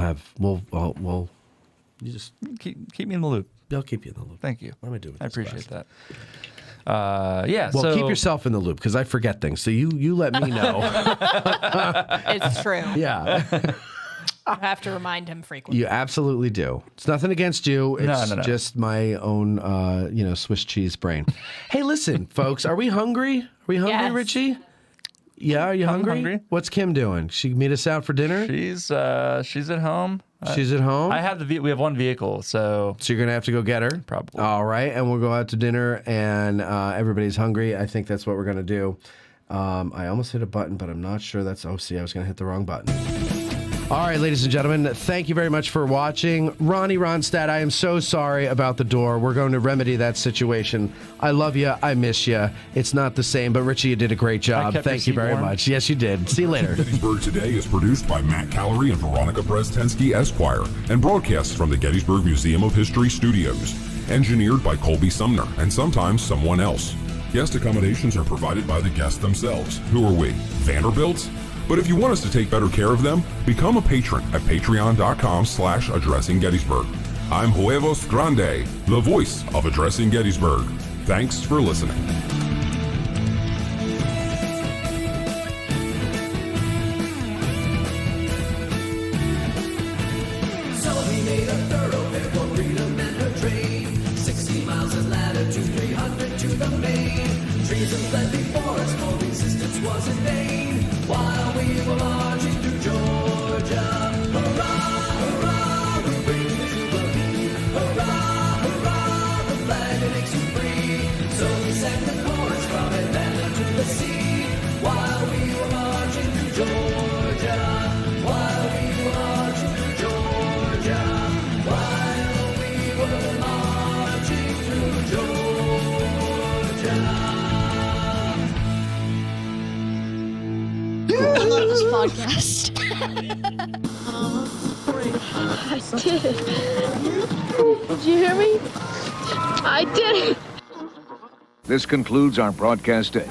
you just keep me in the loop. I'll keep you in the loop. Thank you. What am I doing? I appreciate that. Well, so keep yourself in the loop because I forget things. So you let me know. It's true. Yeah. You have to remind him frequently. You absolutely do. It's nothing against you. It's just my own, Swiss cheese brain. Hey, listen, folks, are we hungry? Are we hungry, Yes. Richie? Yeah, are you hungry? hungry. What's Kim doing? She meet us out for dinner? She's at home. She's at home? I have we have one vehicle, so you're going to have to go get her? Probably. All right, and we'll go out to dinner, and everybody's hungry. I think that's what we're going to do. I almost hit a button, but I'm not sure that's... Oh, see, I was going to hit the wrong button. All right, ladies and gentlemen, thank you very much for watching. Ronnie Ronstadt, I am so sorry about the door. We're going to remedy that situation. I love you. I miss you. It's not the same, but Richie, you did a great job. Thank you very much. Yes, you did. See you later. Gettysburg Today is produced by Matt Callery and Veronica Breztensky, Esquire, and broadcasts from the Gettysburg Museum of History Studios. Engineered by Colby Sumner and sometimes someone else. Guest accommodations are provided by the guests themselves. Who are we? Vanderbilts? But if you want us to take better care of them, become a patron at patreon.com/Addressing Gettysburg. I'm Huevos Grande, the voice of Addressing Gettysburg. Thanks for listening. So he made a thoroughfare for freedom and her trade. 60 miles of latitude, 300 to the main. Trees and plenty forest, no resistance was in vain. While we were marching through Georgia, hurrah, hurrah, we bring you Jubilee. Hurrah, hurrah, the flag that makes you free. So we sang the chorus from Atlanta to the sea. While we were marching through Georgia, while we were marching through Georgia, while we were marching through Georgia. I love this podcast. I did. Did you hear me? I did. This concludes our broadcast day.